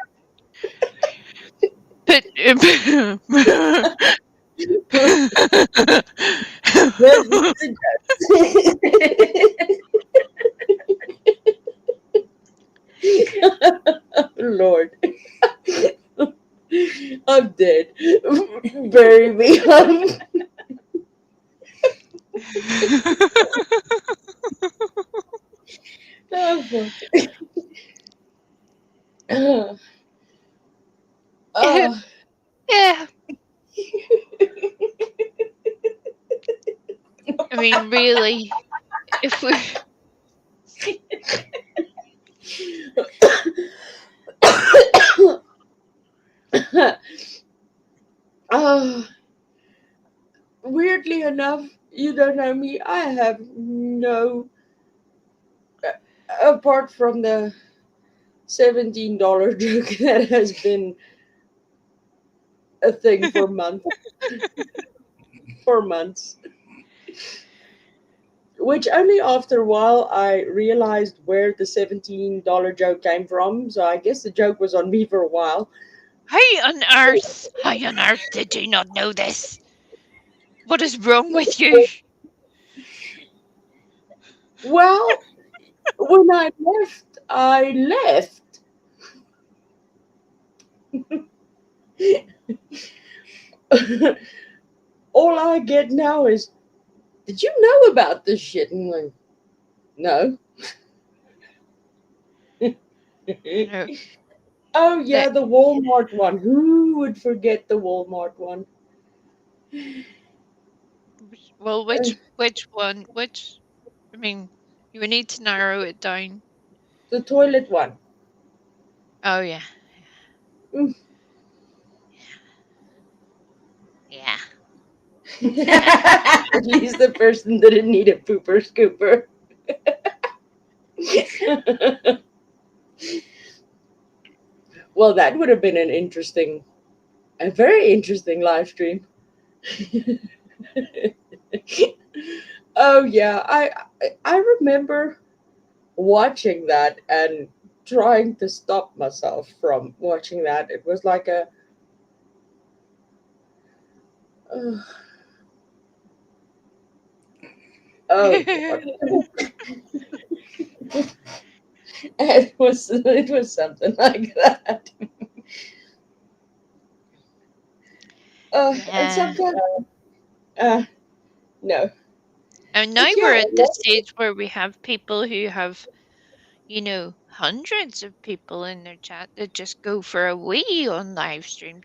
C: But
A: Lord, I'm dead. Bury me. Oh, fuck. Oh,
C: yeah. I mean, really, if we
A: uh, weirdly enough, you don't know me. I have no, apart from the $17 joke that has been a thing for months, for months. Which only after a while I realized where the $17 joke came from. So I guess the joke was on me for a while.
C: how on earth did you not know this? What is wrong with you?
A: Well, when I left. All I get now is, did you know about this shit? And I'm like, no.
C: No,
A: Oh yeah,
C: that
A: the Walmart one. Who would forget the Walmart one?
C: well,
A: Uh,
C: which one? Which I mean, you would need to narrow it down.
A: the toilet one.
C: Oh yeah,
A: Mm.
C: yeah.
A: At least the person didn't need a pooper scooper. Well, that would have been a very interesting live stream. Oh yeah, I remember watching that and trying to stop myself from watching that. It was like a uh, oh god. It was something like that. And
C: Yeah.
A: sometimes uh no.
C: And now
A: But
C: we're
A: yeah,
C: at the stage where we have people who have, hundreds of people in their chat that just go for a wee on live stream.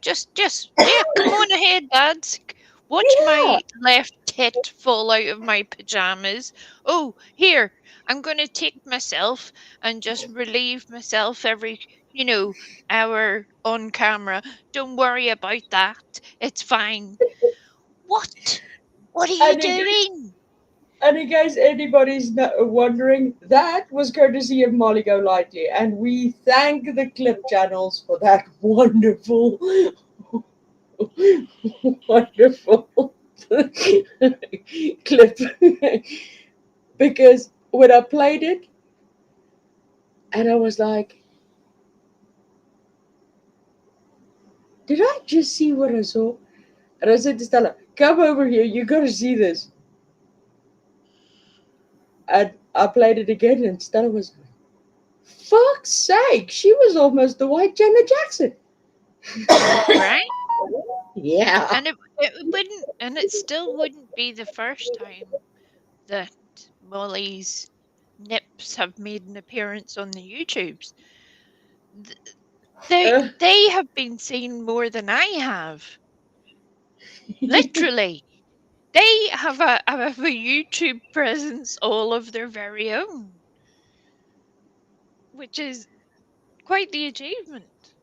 C: Yeah, come on ahead, dads. Watch
A: yeah.
C: my left tit fall out of my pajamas. Oh, here, I'm going to take myself and just relieve myself every, hour on camera. Don't worry about that. It's fine. What? What are you
A: And in,
C: doing?
A: and in case anybody's wondering, that was courtesy of Molly Golightly, and we thank the clip channels for that wonderful, wonderful clip. Because when I played it, and I was like, did I just see what I saw? And I said to Stella, come over here, you gotta see this. And I played it again, and Stella was like, fuck's sake, she was almost the white Janet Jackson.
C: Right?
A: Yeah.
C: And it still wouldn't be the first time that Molly's nips have made an appearance on the YouTubes. Th-
A: Uh,
C: they have been seen more than I have. Literally. They have a YouTube presence all of their very own, which is quite the achievement.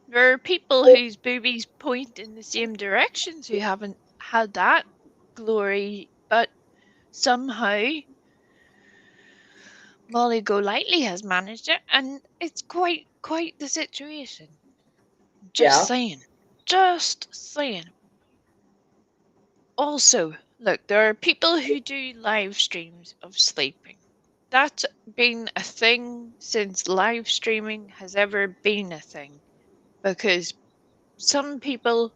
C: There are people whose boobies point in the same directions who haven't had that glory, but somehow Molly Golightly has managed it, and it's quite the situation. Just
A: yeah.
C: saying. Just saying. Also, look, there are people who do live streams of sleeping. That's been a thing since live streaming has ever been a thing. Because some people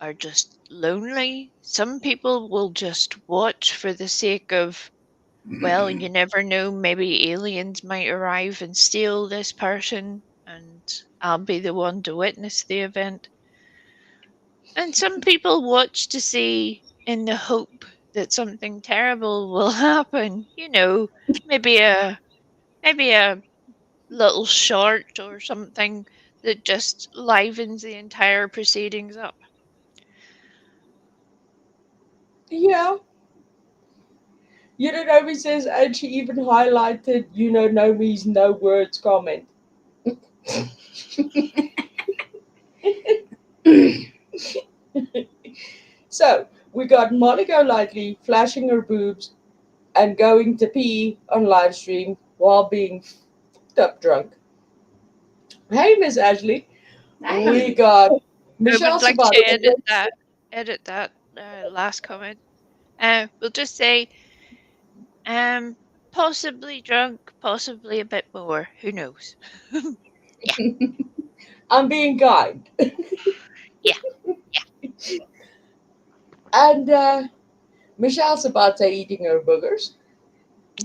C: are just lonely. Some people will just watch for the sake of, well, you never know, maybe aliens might arrive and steal this person, and I'll be the one to witness the event. And some people watch to see in the hope that something terrible will happen. Maybe a little short or something that just livens the entire proceedings up.
A: Yeah. You know, Naomi says, and she even highlighted, Naomi's no words comment. So we got Molly Golightly flashing her boobs and going to pee on live stream while being fucked up drunk. Hey, Miss Ashley. We
B: Hey.
A: got
C: I
A: Michelle
C: would like to
A: Sabat.
C: edit that last comment. We'll just say, possibly drunk, possibly a bit more. Who knows?
A: I'm being kind.
C: Yeah.
A: And Michelle Sabate eating her boogers.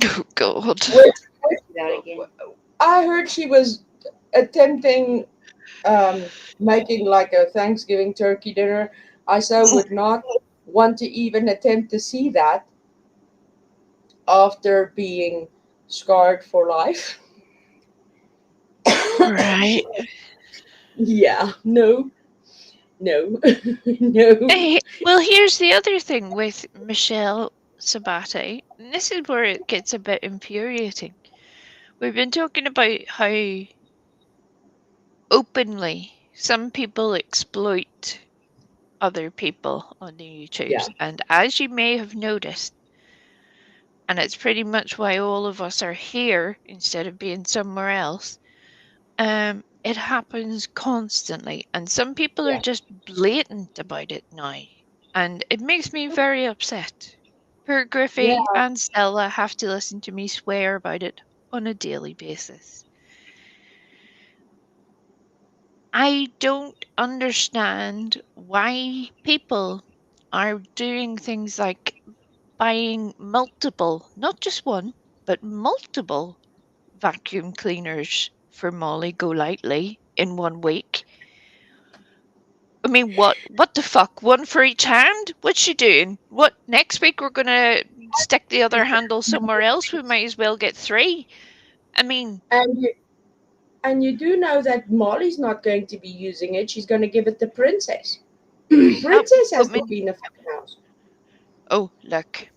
C: Oh God.
A: Which,
B: That again.
A: I heard she was attempting making like a Thanksgiving turkey dinner. I so would not want to even attempt to see that after being scarred for life.
C: Right.
A: Yeah, no, no, no.
C: Well, here's the other thing with Michelle Sabate, and this is where it gets a bit infuriating. We've been talking about how openly some people exploit other people on the
A: Yeah,
C: YouTubes, and as you may have noticed, and it's pretty much why all of us are here instead of being somewhere else. It happens constantly, and some people are
A: yeah,
C: just blatant about it now, and it makes me very upset. Poor
A: yeah.
C: Griffey and Stella have to listen to me swear about it on a daily basis. I don't understand why people are doing things like buying multiple, not just one, but multiple vacuum cleaners for Molly Golightly in 1 week. I mean, what the fuck? One for each hand? What's she doing? What, next week we're gonna stick the other handle somewhere else? We might as well get 3. I mean,
A: And you do know that Molly's not going to be using it. She's going to give it to Princess. Princess
C: but
A: has to be in the fucking house.
C: oh look,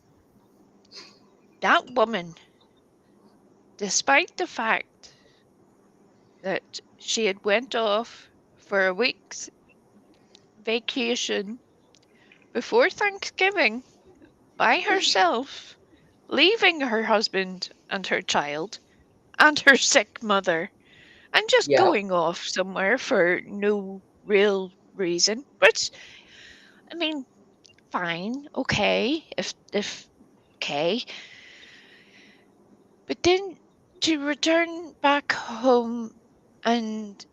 C: that woman, despite the fact that she had went off for a week's vacation before Thanksgiving by herself, leaving her husband and her child and her sick mother, and just
A: Yeah,
C: going off somewhere for no real reason. But I mean, fine, okay, if okay. But then to return back home and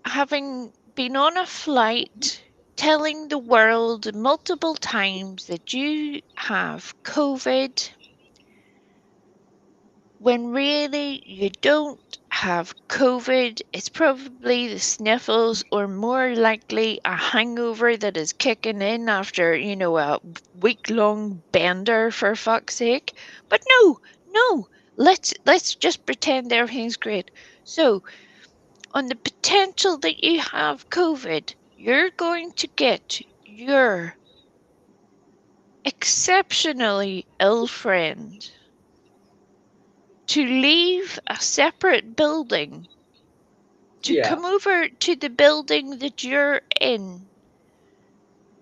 C: having been on a flight telling the world multiple times that you have COVID when really you don't have COVID, it's probably the sniffles or more likely a hangover that is kicking in after, a week-long bender for fuck's sake. But no, let's just pretend everything's great. So, on the potential that you have COVID, you're going to get your exceptionally ill friend to leave a separate building to
A: yeah,
C: come over to the building that you're in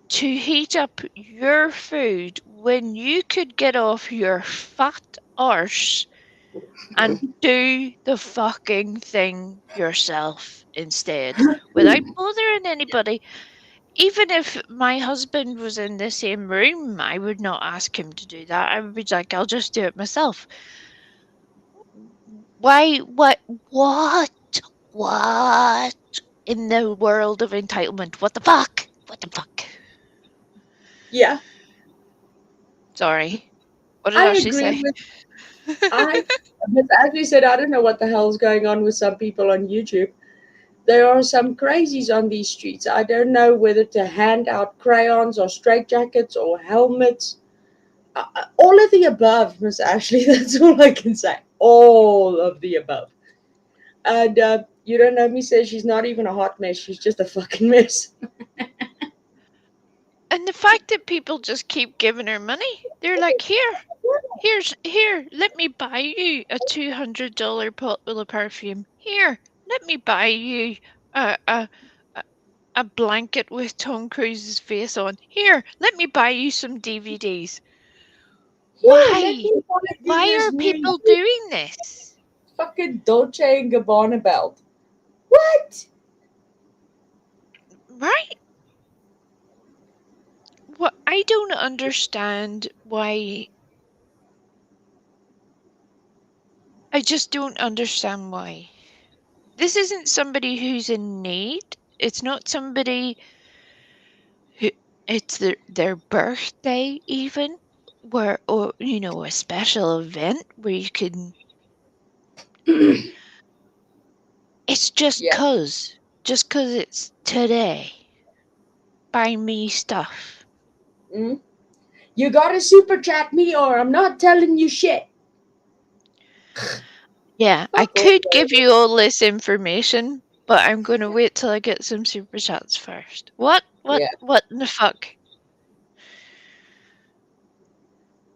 C: to heat up your food when you could get off your fat arse and do the fucking thing yourself instead without bothering anybody. Even if my husband was in the same room, I would not ask him to do that. I would be like, I'll just do it myself. Why? What in the world of entitlement? What the fuck? What the fuck?
A: yeah.
C: Sorry. What did
A: I
C: Ashley
A: agree
C: say?
A: with I. But as we said, I don't know what the hell's going on with some people on YouTube. There are some crazies on these streets. I don't know whether to hand out crayons or straitjackets or helmets. All of the above, Miss Ashley. That's all I can say. All of the above. And You Don't Know Me says she's not even a hot mess. She's just a fucking mess.
C: And the fact that people just keep giving her money, they're like, here, let me buy you a $200 bottle of perfume. Here, let me buy you a, a, a a blanket with Tom Cruise's face on. Here, let me buy you some DVDs.
A: Here, let
C: Why?
A: me buy you
C: Why
A: this
C: are
A: new
C: people doing this?
A: fucking Dolce and Gabbana belt. What?
C: Right? What I don't understand why. I just don't understand why. This isn't somebody who's in need. It's not somebody who it's their birthday even, where or a special event where you can. It's just
A: Yeah.
C: 'cause it's today. Buy me stuff.
A: Mm? You gotta super chat me or I'm not telling you shit.
C: Yeah, I
A: Fuck off,
C: could give you all this information, but I'm going to wait till I get some super chats first. What?
A: Yeah.
C: What in the fuck?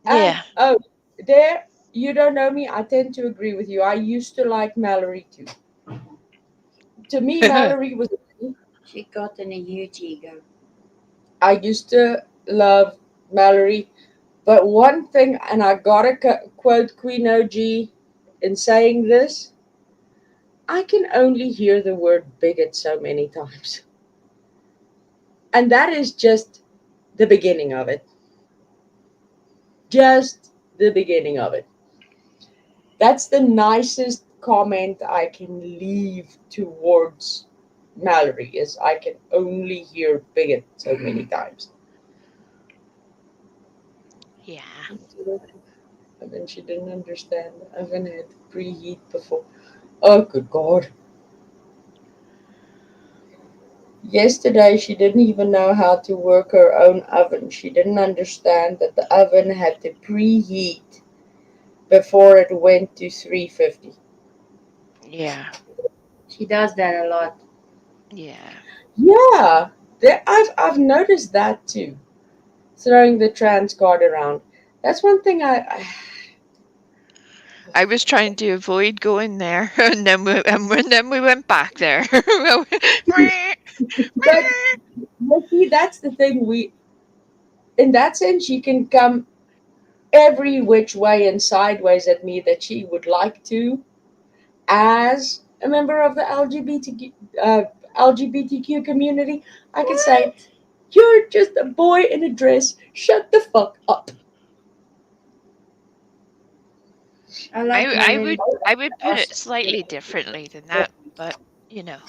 A: And
C: Yeah.
A: oh, there, You Don't Know Me. I tend to agree with you. I used to like Mallory too. To me, Mallory was.
B: She got in a huge ego.
A: I used to love Mallory, but one thing, and I gotta quote Queen OG in saying this, I can only hear the word bigot so many times. And that is just the beginning of it. Just the beginning of it. That's the nicest comment I can leave towards Mallory is I can only hear bigot so many times.
C: Yeah.
A: And then she didn't understand the oven had preheat before. Oh, good God. Yesterday, she didn't even know how to work her own oven. She didn't understand that the oven had to preheat before it went to 350.
C: Yeah.
B: She does that a lot.
C: Yeah.
A: Yeah, I've noticed that too. Throwing the trans card around. That's one thing
C: I was trying to avoid going there, and then we went back there.
A: but see, that's the thing. In that sense, she can come every which way and sideways at me that she would like to, as a member of the LGBTQ community. I can say, "You're just a boy in a dress. Shut the fuck up."
B: I like
C: I
B: Mallory.
C: would put it slightly differently than that, but you know.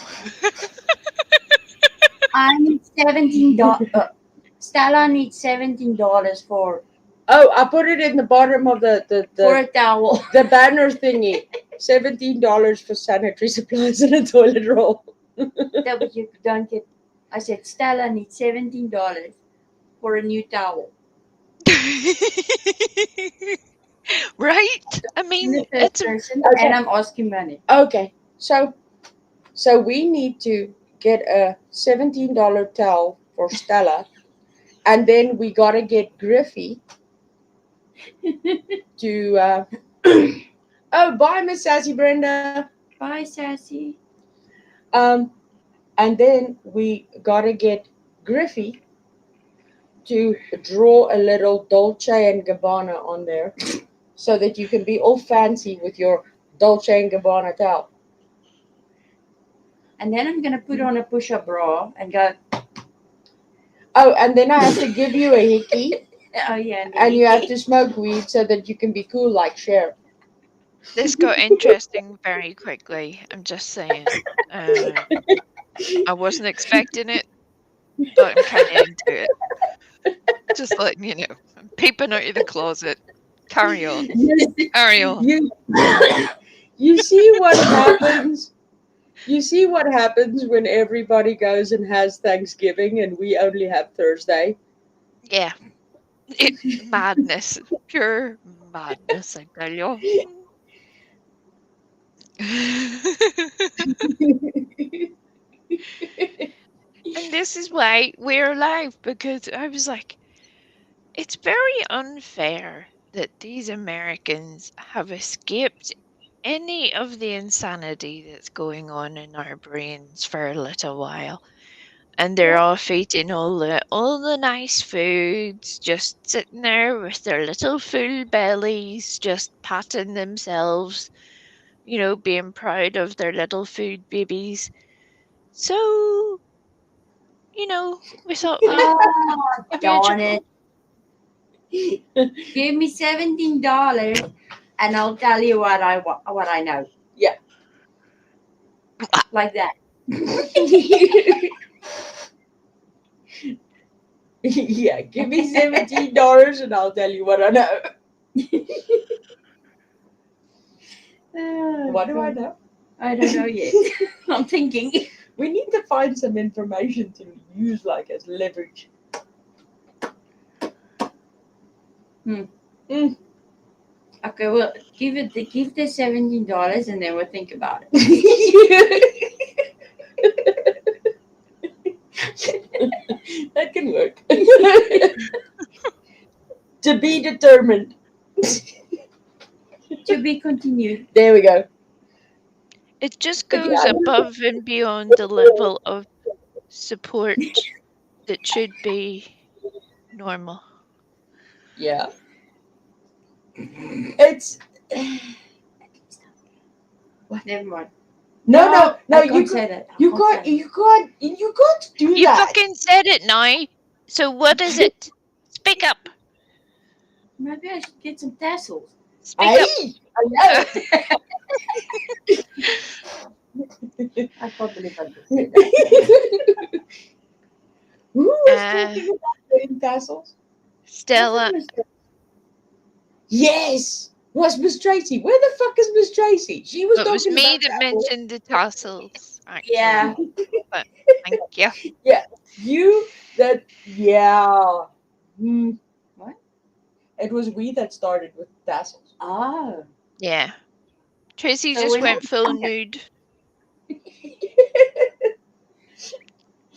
B: I need $17. Stella needs $17
A: Oh, I put it in the bottom of
B: for a towel.
A: the banner thingy. $17 for sanitary supplies and a toilet roll.
B: That but you don't get. I said Stella needs $17 for a new towel.
C: Right? I
B: In the
C: mean,
B: third
C: it's a
B: person,
A: Okay.
B: and I'm asking money.
A: Okay, so we need to get a $17 towel for Stella, and then we gotta get Griffey to. Oh, bye, Miss Sassy Brenda.
B: Bye, Sassy.
A: Um, and then we gotta get Griffey to draw a little Dolce and Gabbana on there, so that you can be all fancy with your Dolce and Gabbana towel.
B: And then I'm gonna put on a push-up bra and go.
A: Oh, and then I have to give you a hickey,
B: Oh yeah,
A: and you have to smoke weed so that you can be cool like Cher.
C: this got interesting very quickly. I'm just saying. Uh, I wasn't expecting it, but I'm kind of into it. Just letting you know. I'm peeping out of the closet. Carry on.
A: You,
C: Carry on.
A: you, you see what happens. You see what happens when everybody goes and has Thanksgiving and we only have Thursday.
C: Yeah. Madness. Pure madness, I tell you. And this is why we're alive, because I was like, it's very unfair that these Americans have escaped any of the insanity that's going on in our brains for a little while. And they're off eating all the nice foods, just sitting there with their little full bellies, just patting themselves, being proud of their little food babies. So, we thought we'd
B: Oh,
C: give you a
B: darn
C: chuckle.
B: it. Give me $17 and I'll tell you what I know.
A: Yeah.
B: Like that.
A: Yeah, give me $17 and I'll tell you what I know.
B: Oh,
A: What do I
B: God.
A: know?
B: I don't know yet. I'm thinking.
A: We need to find some information to use like as leverage.
B: Okay, well, give the $17 and then we'll think about it.
A: That can work. To be determined.
B: To be continued.
A: There we go.
C: It just
A: But
C: goes
A: yeah.
C: above and beyond the level of support that should be normal.
A: Yeah. It's
B: Never mind.
A: no.
B: I
A: You
B: can't say that.
A: you can't do
C: You
A: that.
C: fucking said it now. So what is it? Speak up.
B: Maybe I should get some tassels.
C: Speak up.
A: I know.
B: I can't believe I just said that.
A: Who was talking about getting tassels?
C: Stella,
A: Yes, was Miss Tracy. Where the fuck is Miss Tracy? She was
C: it was
A: talking
C: me
A: about
C: that
A: tassels.
C: mentioned the tassels. Actually.
B: Yeah.
C: But thank you.
A: You that
B: What?
A: It was we that started with tassels.
B: Oh.
C: Yeah. Tracy
B: So
C: just
B: we're
C: went
B: not-
C: full nude.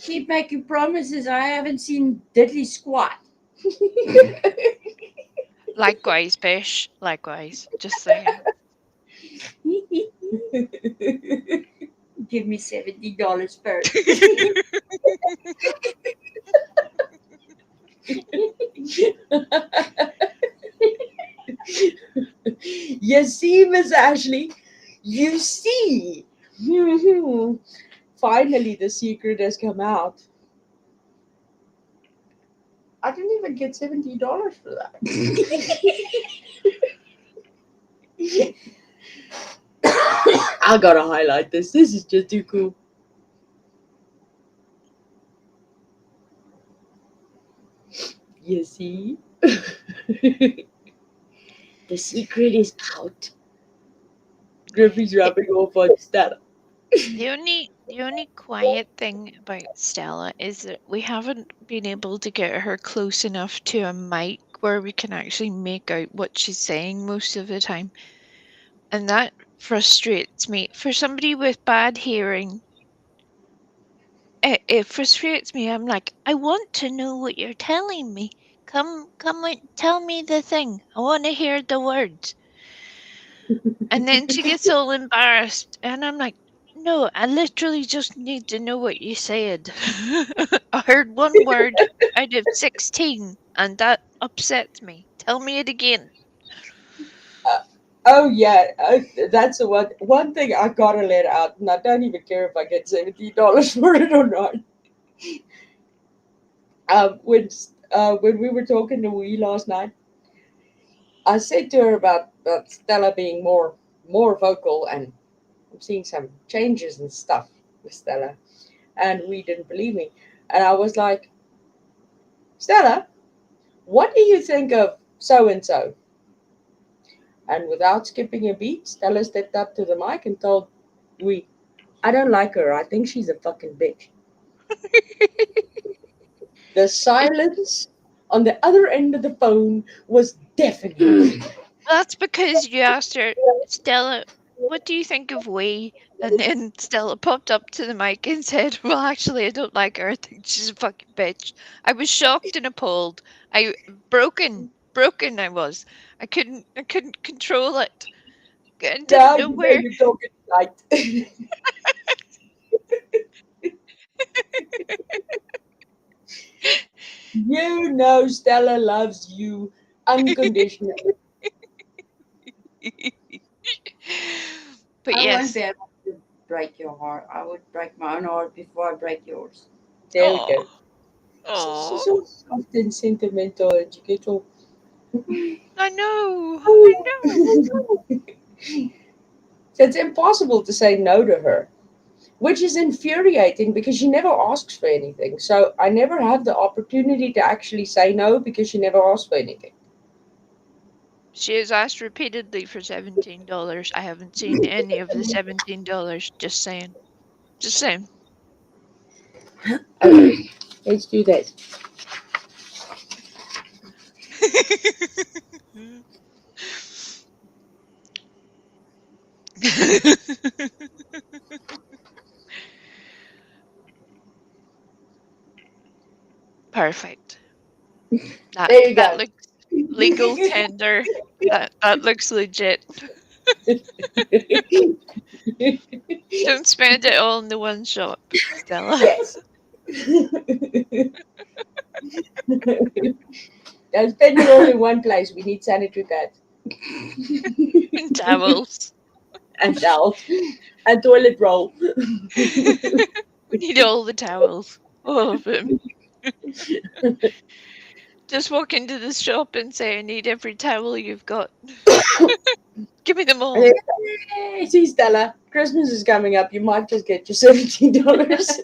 B: Keep making promises. I haven't seen diddly squat.
C: Likewise, Bish. Likewise. Just saying.
B: Give me $70 first.
A: You see, Miss Ashley, you see. Finally, the secret has come out. I didn't even get $70 for that. I gotta highlight this. This is just too cool. You see? The secret is out. Griffey's rubbing off on Stella.
C: The only quiet thing about Stella is that we haven't been able to get her close enough to a mic where we can actually make out what she's saying most of the time. And that frustrates me. For somebody with bad hearing, it frustrates me. I'm like, I want to know what you're telling me. Come and tell me the thing. I want to hear the words. And then she gets all embarrassed, and I'm like, no, I literally just need to know what you said. I heard one word out of 16, and that upsets me. Tell me it again.
A: Oh yeah, that's the one thing I gotta let out, and I don't even care if I get $70 for it or not. When we were talking to Wee last night, I said to her about Stella being more vocal, and I'm seeing some changes and stuff with Stella, and we didn't believe me, and I was like, Stella, what do you think of so and so? And without skipping a beat, Stella stepped up to the mic and told Wee, I don't like her. I think she's a fucking bitch. The silence on the other end of the phone was deafening.
C: That's because you asked her, Stella, what do you think of Wei? And then Stella popped up to the mic and said, well, actually, I don't like her. I think she's a fucking bitch. I was shocked and appalled. Broken I was. I couldn't control it. I didn't
A: Now
C: know
A: you know
C: where.
A: you're talking right. You know Stella loves you unconditionally.
C: But
B: I won't
C: yes.
B: be able to break your heart. I would break my own heart before I break yours.
A: There we go.
C: Oh,
A: She's all soft and sentimental, and you get all.
C: I know.
A: So it's impossible to say no to her, which is infuriating because she never asks for anything. So I never have the opportunity to actually say no because she never asks for anything.
C: She has asked repeatedly for $17. I haven't seen any of the $17. Just saying. Just saying.
A: Okay, let's do that.
C: Perfect.
A: There you
C: That
A: go.
C: looks legal tender. That looks legit. Don't spend it all in the one shop, Stella.
A: Yes. Don't spend it all in one place. We need sanitary pads.
C: And towels.
A: And towels. And toilet roll.
C: We need all the towels. All of them. Just walk into the shop and say, I need every towel you've got. Give me them all.
A: Hey, see, Stella, Christmas is coming up. You might just get your $17.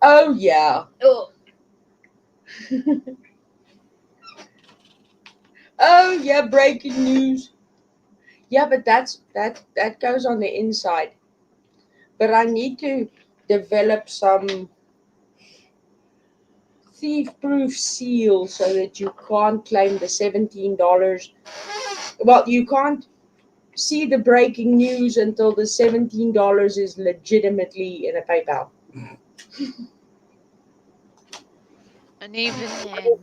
A: Oh, yeah.
B: Oh,
A: Oh, yeah, breaking news. Yeah, but that goes on the inside. But I need to develop some thief-proof seal so that you can't claim the $17. Well, you can't see the breaking news until the $17 is legitimately in a PayPal.
C: And even then,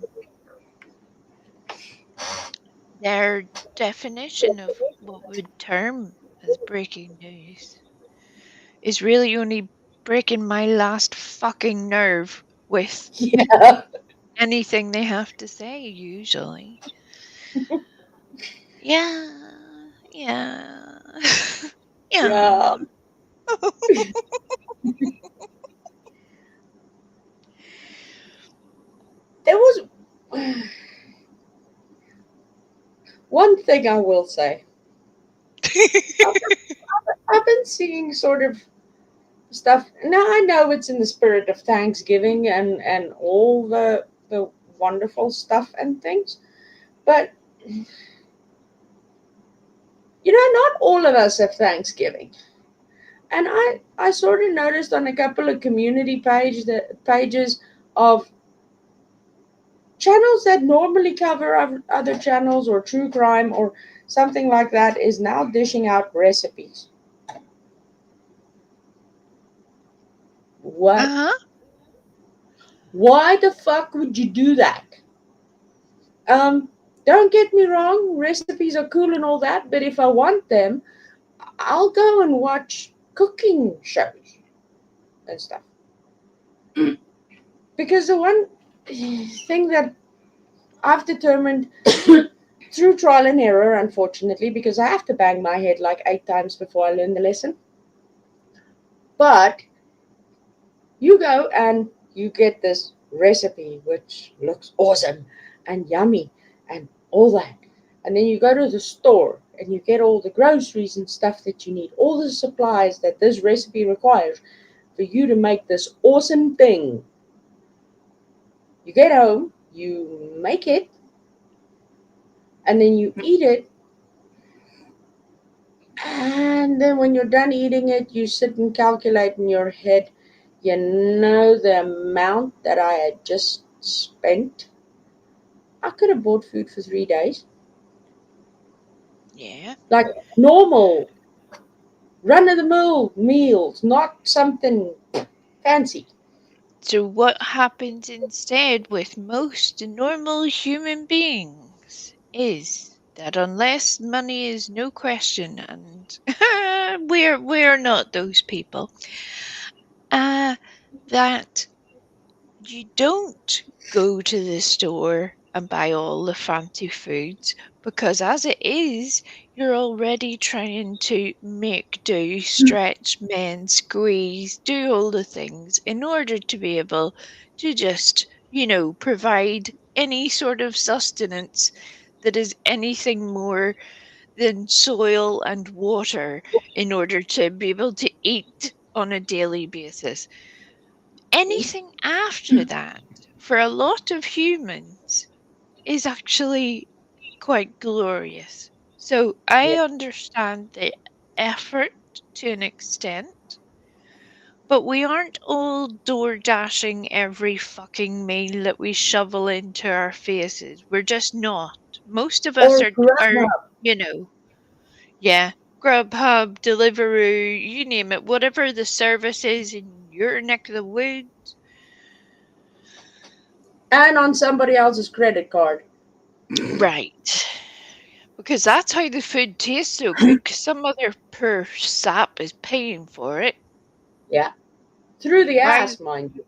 C: their definition of what would term as breaking news is really only breaking my last fucking nerve with
A: Yeah.
C: anything they have to say, usually. Yeah. Yeah.
A: Yeah.
C: Yeah.
A: There was one thing I will say. I've been seeing sort of stuff. Now I know it's in the spirit of Thanksgiving and all the wonderful stuff and things, but not all of us have Thanksgiving. And I sort of noticed on a couple of community pages of channels that normally cover other channels or true crime or something like that is now dishing out recipes. What?
C: Uh-huh.
A: Why the fuck would you do that? Um, don't get me wrong, recipes are cool and all that, but if I want them, I'll go and watch cooking shows and stuff. Because the one thing that I've determined through trial and error, unfortunately, because I have to bang my head like 8 times before I learn the lesson. But you go and you get this recipe which looks awesome and yummy and all that. And then you go to the store and you get all the groceries and stuff that you need, all the supplies that this recipe requires for you to make this awesome thing. You get home, you make it, and then you eat it. And then when you're done eating it, you sit and calculate in your head, the amount that I had just spent I could have bought food for 3 days.
C: Yeah.
A: Like normal, run of the mill meals, not something fancy.
C: So what happens instead with most normal human beings is that unless money is no question, and we're not those people, that you don't go to the store and buy all the fancy foods, because as it is, you're already trying to make do, stretch, mend, squeeze, do all the things in order to be able to just, provide any sort of sustenance that is anything more than soil and water in order to be able to eat on a daily basis. Anything after that, for a lot of humans, is actually quite glorious. So I
A: Yeah.
C: understand the effort to an extent, but we aren't all door dashing every fucking meal that we shovel into our faces. We're just not. Most of us
A: Or
C: are,
A: Grubhub.
C: you know, yeah, Grubhub, Deliveroo, you name it, whatever the service is in your neck of the woods.
A: And on somebody else's credit card.
C: Right. Because that's how the food tastes so good, because some other poor sap is paying for it.
A: Yeah. Through the
C: Why,
A: ass, mind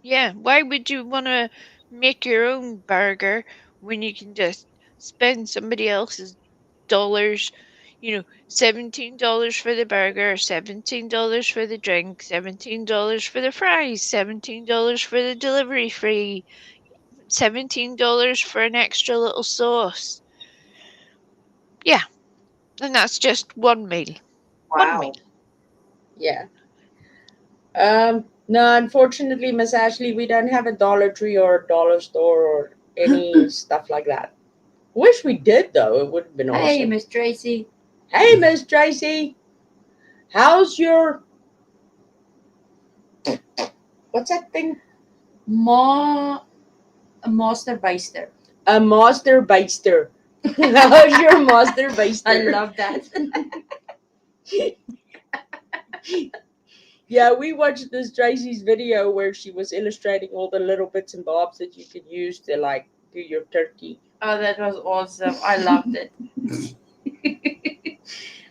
A: you.
C: why would you want to make your own burger when you can just spend somebody else's dollars, $17 for the burger, $17 for the drink, $17 for the fries, $17 for the delivery fee, $17 for an extra little sauce. Yeah, and that's just one meal. One meal.
B: Wow.
A: Yeah. No, unfortunately, Miss Ashley, we don't have a Dollar Tree or a dollar store or any stuff like that. Wish we did though. It would have been
B: Hey,
A: awesome.
B: Miss Tracy.
A: Hey, Miss Tracy, how's your what's that thing?
B: A master baster.
A: A master baster. How's your master baster?
B: I love that.
A: Yeah, we watched this Tracy's video where she was illustrating all the little bits and bobs that you could use to like do your turkey.
B: Oh, that was awesome. I loved it.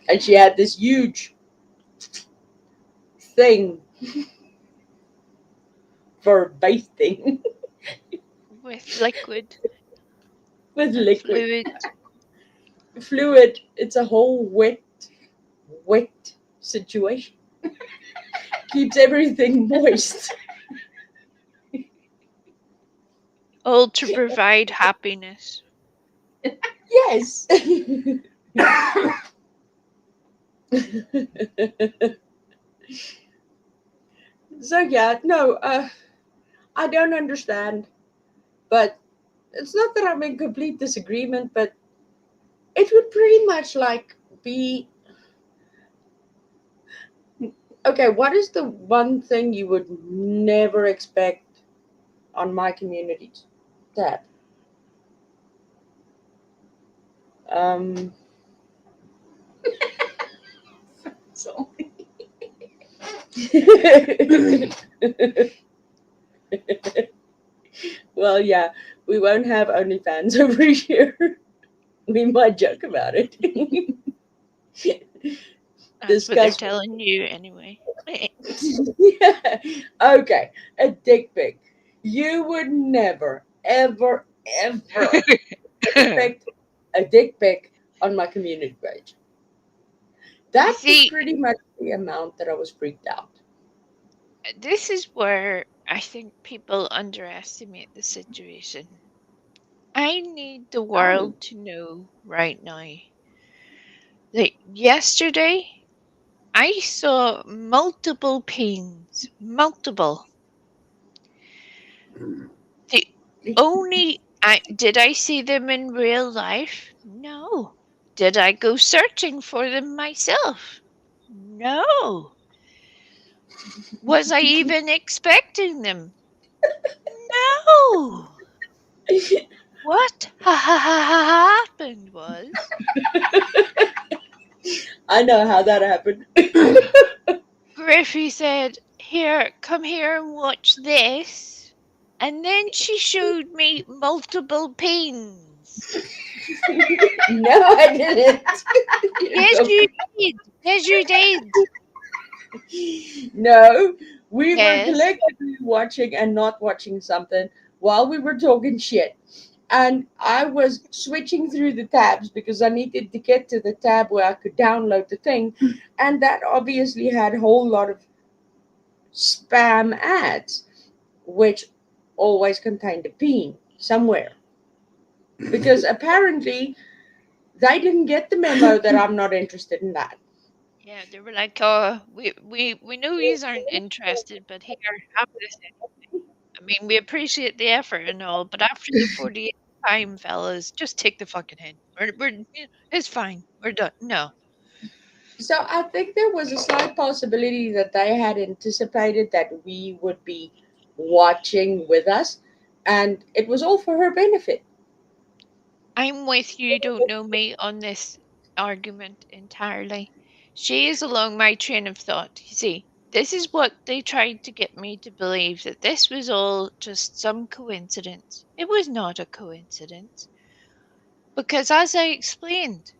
A: And she had this huge thing for basting
C: With liquid
A: with
C: and
A: liquid.
C: fluid.
A: Fluid. It's a whole wet situation. Keeps everything moist.
C: All to provide happiness.
A: Yes. So yeah, no, I don't understand, but it's not that I'm in complete disagreement, but it would pretty much like be okay. What is the one thing you would never expect on my communities? That um.
B: So,
A: Well, yeah, we won't have OnlyFans over here. We might joke about it.
C: That's what they're
A: Discuss.
C: telling you anyway.
A: Yeah. Okay, a dick pic. You would never, ever, ever expect a dick pic on my community page. That was
C: See,
A: pretty much the amount that I was freaked out.
C: this is where I think people underestimate the situation. I need the world to know right now. Like yesterday, I saw multiple peens. Multiple. The only did I see them in real life? No. Did I go searching for them myself? No. Was I even expecting them? No. what happened was
A: I know how that happened.
C: Griffey said, "Here, come here and watch this." And then she showed me multiple pains.
A: No, I didn't.
C: Yes, you did. Yes, you did.
A: No, we were
C: Yes.
A: collectively watching and not watching something while we were talking shit. And I was switching through the tabs because I needed to get to the tab where I could download the thing. And that obviously had a whole lot of spam ads, which always contained a peen somewhere. Because apparently they didn't get the memo that I'm not interested in that.
C: Yeah, they were like, "Oh, we know you aren't interested, but here, have this anyway. I mean, we appreciate the effort and all, but after the 48th time, fellas, just take the fucking hint. It's fine. We're done. No,
A: So I think there was a slight possibility that they had anticipated that we would be watching with us, and it was all for her benefit.
C: I'm with you. Don't know me on this argument entirely. She is along my train of thought. You see, this is what they tried to get me to believe, that this was all just some coincidence. It was not a coincidence. Because as I explained,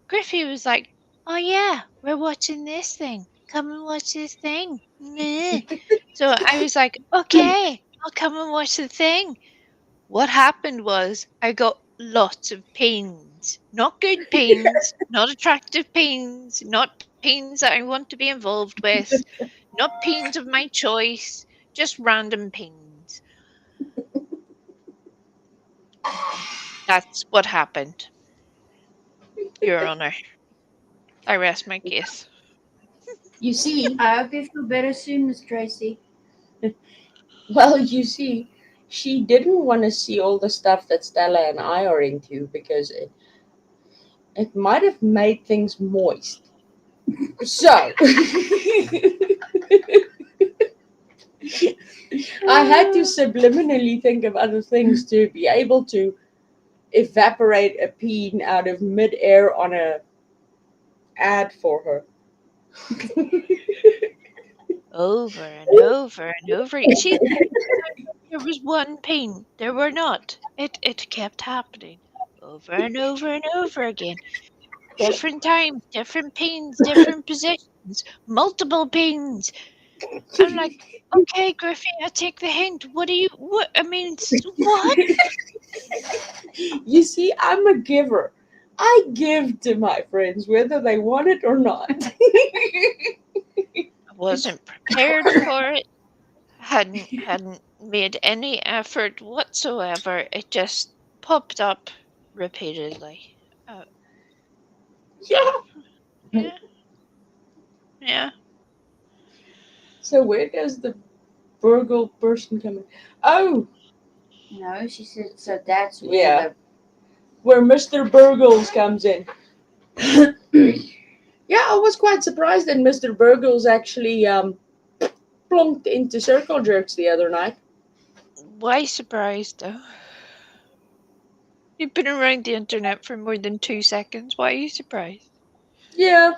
C: Griffey was like, "Oh yeah, we're watching this thing. Come and watch this thing." Meh. So I was like, "Okay, I'll come and watch the thing." What happened was I got lots of pains. Not good pains, not attractive pains, not pains that I want to be involved with, not pains of my choice, just random pains. That's what happened, Your Honor. I rest my case.
A: You see,
B: I hope you feel better soon, Miss Tracy.
A: well, you see, she didn't want to see all the stuff that Stella and I are into because it might have made things moist. So, I had to subliminally think of other things to be able to evaporate a peen out of midair on a ad for her.
C: Over and over and over. She there was one pain. There were not. It kept happening. Over and over and over again. Different times, different pains, different positions, multiple pains. I'm like, okay, Griffey, I take the hint. What do you what I mean what?
A: You see, I'm a giver. I give to my friends whether they want it or not.
C: I wasn't prepared for it. Hadn't made any effort whatsoever. It just popped up repeatedly. Uh,
A: Yeah.
C: yeah, yeah.
A: So where does the burgle person come in? Oh,
B: No, she said, so that's where
A: yeah, where Mr. Burgles comes in. Yeah, I was quite surprised that Mr. Burgles actually plonked into Circle Jerks the other night.
C: Why surprised though? You've been around the internet for more than 2 seconds. Why are you surprised?
A: Yeah,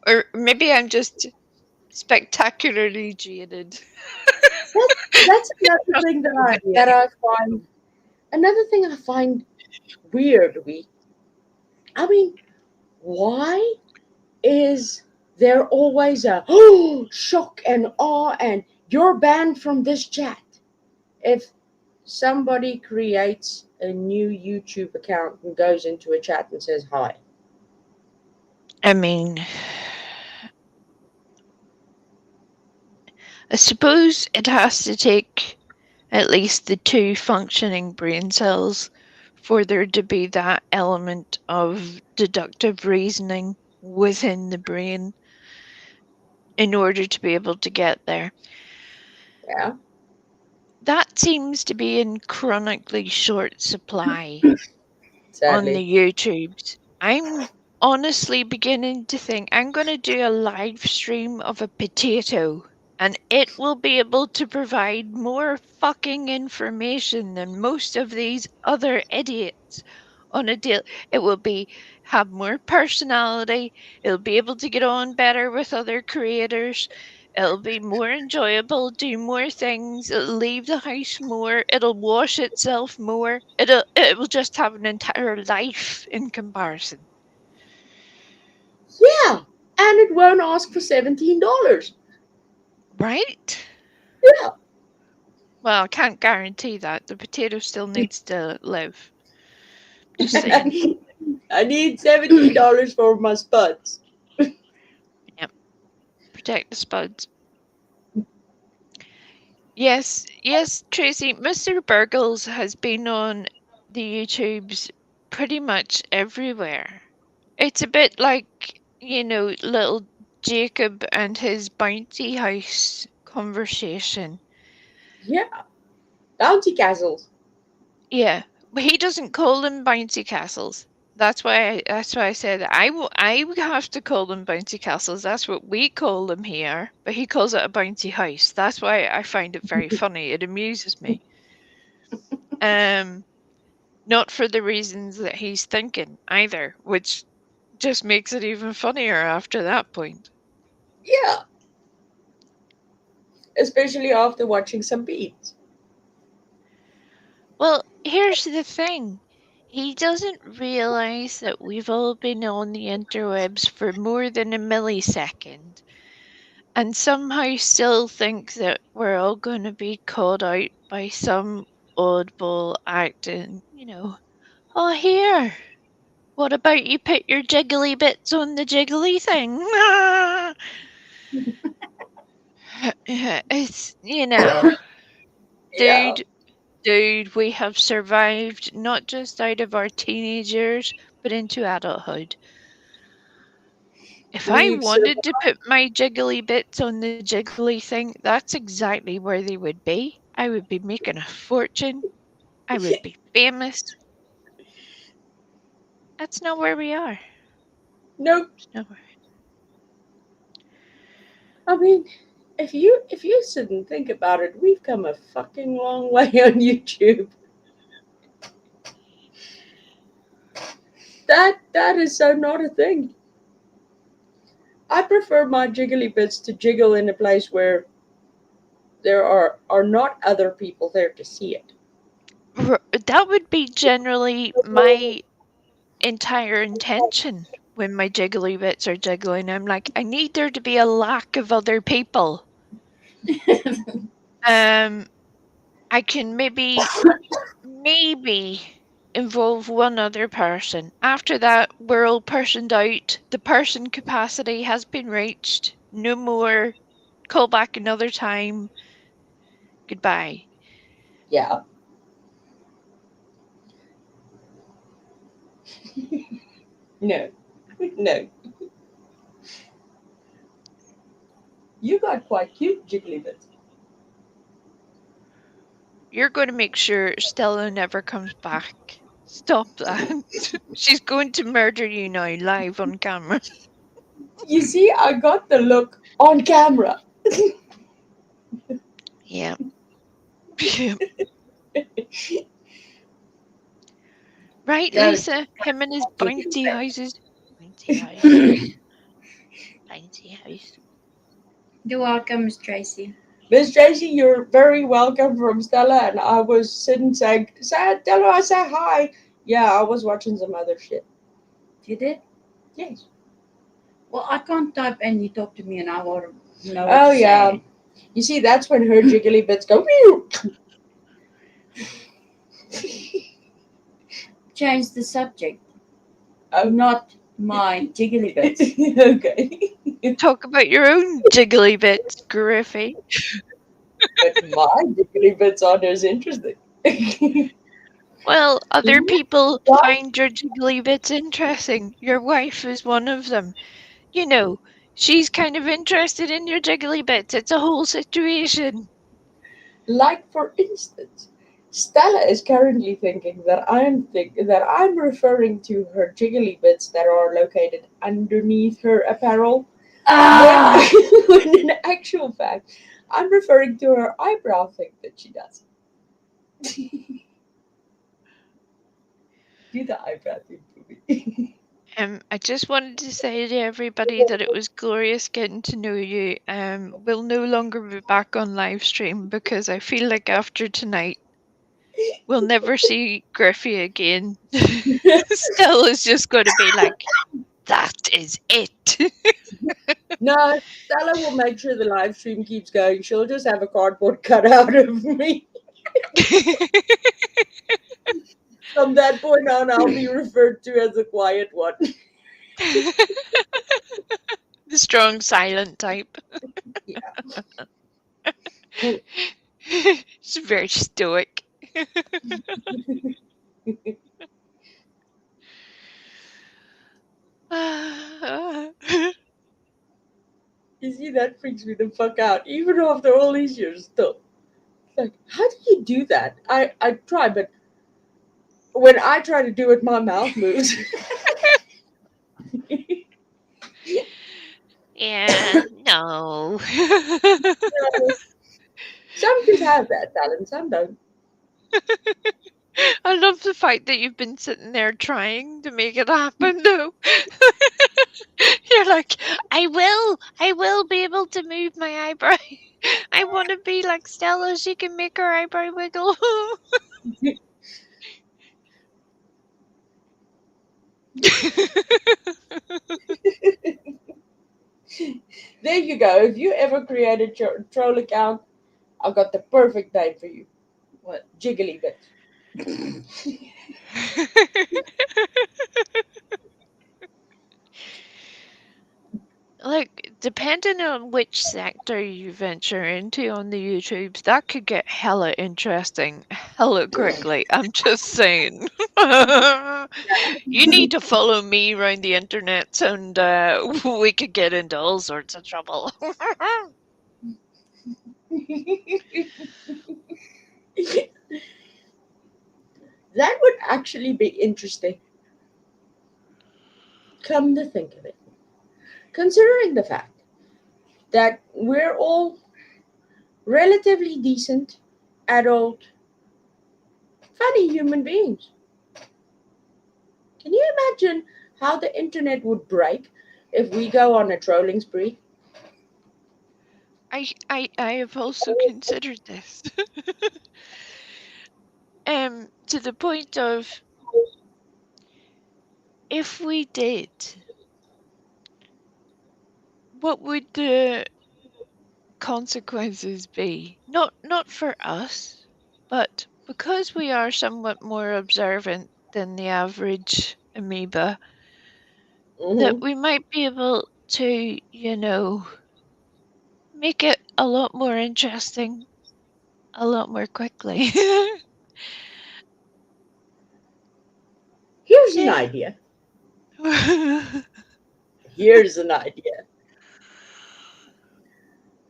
C: Or maybe I'm just spectacularly jaded.
A: that's another thing that I find. Another thing I find weird. I mean, why is there always a shock and awe and you're banned from this chat if somebody creates a new YouTube account and goes into a chat and says hi?
C: I mean, I suppose it has to take at least the 2 functioning brain cells for there to be that element of deductive reasoning within the brain in order to be able to get there.
A: Yeah.
C: That seems to be in chronically short supply on the
A: Sadly.
C: YouTubes. I'm honestly beginning to think I'm going to do a live stream of a potato and it will be able to provide more fucking information than most of these other idiots on a deal. It will have more personality. It'll be able to get on better with other creators. It'll be more enjoyable, do more things. It'll leave the house more. It'll wash itself more. It will just have an entire life in comparison.
A: Yeah, and it won't ask for $17.
C: Right?
A: Yeah.
C: Well, I can't guarantee that. The potato still needs to live. Just saying.
A: I need $17 for my spuds.
C: Protect the spuds. Yes, Tracy. Mr. Burgles has been on the YouTubes pretty much everywhere. It's a bit like, little Jacob and his bounty house conversation.
A: Yeah. Bounty castles.
C: Yeah, but he doesn't call them bouncy castles. That's why I said I would have to call them bouncy castles. That's what we call them here, but he calls it a bouncy house. That's why I find it very funny. It amuses me. Not for the reasons that he's thinking either, which just makes it even funnier after that point.
A: Yeah. Especially after watching some beats.
C: Well, here's the thing. He doesn't realize that we've all been on the interwebs for more than a millisecond and somehow still think that we're all going to be called out by some oddball acting, oh, here, what about you put your jiggly bits on the jiggly thing? It's,
A: Yeah.
C: dude, we have survived not just out of our teenage years, but into adulthood. If I
A: We've
C: wanted to put my jiggly bits on the jiggly thing, that's exactly where they would be. I would be making a fortune. I would be famous. That's not where we are.
A: Nope.
C: It's not where
A: I mean, if you sit and think about it, we've come a fucking long way on YouTube. That is so not a thing. I prefer my jiggly bits to jiggle in a place where there are not other people there to see it.
C: That would be generally my entire intention when my jiggly bits are jiggling. I'm like, I need there to be a lack of other people. I can maybe involve one other person. After that, we're all personed out. The person capacity has been reached. No more. Call back another time. Goodbye.
A: Yeah. No. No. You got quite cute jiggly bits.
C: You're going to make sure Stella never comes back. Stop that. She's going to murder you now, live on camera.
A: You see, I got the look on camera.
C: Yeah. Right,
A: No.
C: Lisa? Him and his bounty houses. Bounty house. Bounty house.
B: You're welcome, Miss Tracy.
A: Miss Tracy, you're very welcome from Stella, and I was sitting saying, tell her I say hi. Yeah, I was watching some other shit.
B: You did?
A: Yes.
B: Well, I can't type and you talk to me and I will know what
A: Oh,
B: to
A: yeah.
B: say.
A: You see, that's when her jiggly bits go.
B: Change the subject.
A: Oh.
B: Not my jiggly bits.
A: Okay.
C: Talk about your own jiggly bits, Griffey.
A: But my jiggly bits aren't as interesting.
C: Well, other people
A: What?
C: find your jiggly bits interesting. Your wife is one of them. She's kind of interested in your jiggly bits. It's a whole situation.
A: Like, for instance, Stella is currently thinking that I'm referring to her jiggly bits that are located underneath her apparel.
B: Ah!
A: when in actual fact, I'm referring to her eyebrow thing that she does. Do the eyebrow thing for me.
C: I just wanted to say to everybody that it was glorious getting to know you. We'll no longer be back on live stream because I feel like after tonight we'll never see Griffey again. Stella's just going to be like, that is it.
A: No, Stella will make sure the live stream keeps going. She'll just have a cardboard cutout of me. From that point on, I'll be referred to as a quiet one.
C: The strong silent type.
A: Yeah.
C: She's very stoic.
A: You see, that freaks me the fuck out. Even after all these years, still. Like, how do you do that? I try, but when I try to do it, my mouth moves.
C: Yeah, no.
A: Some kids have that talent, some don't.
C: I love the fact that you've been sitting there trying to make it happen, though. You're like, I will be able to move my eyebrow. I want to be like Stella. She can make her eyebrow wiggle.
A: There you go. If you ever create a troll account, I've got the perfect name for you.
B: What?
A: Jiggly bit.
C: Like, depending on which sector you venture into on the YouTubes, that could get hella interesting hella quickly. I'm just saying. You need to follow me around the internet and we could get into all sorts of trouble.
A: That would actually be interesting. Come to think of it. Considering the fact that we're all relatively decent, adult, funny human beings. Can you imagine how the internet would break if we go on a trolling spree?
C: I have also considered this. To the point of if we did, what would the consequences be? Not for us, but because we are somewhat more observant than the average amoeba, that
A: Mm-hmm.
C: we might be able to, make it a lot more interesting a lot more quickly.
A: Here's an
C: Yeah.
A: idea. Here's an idea.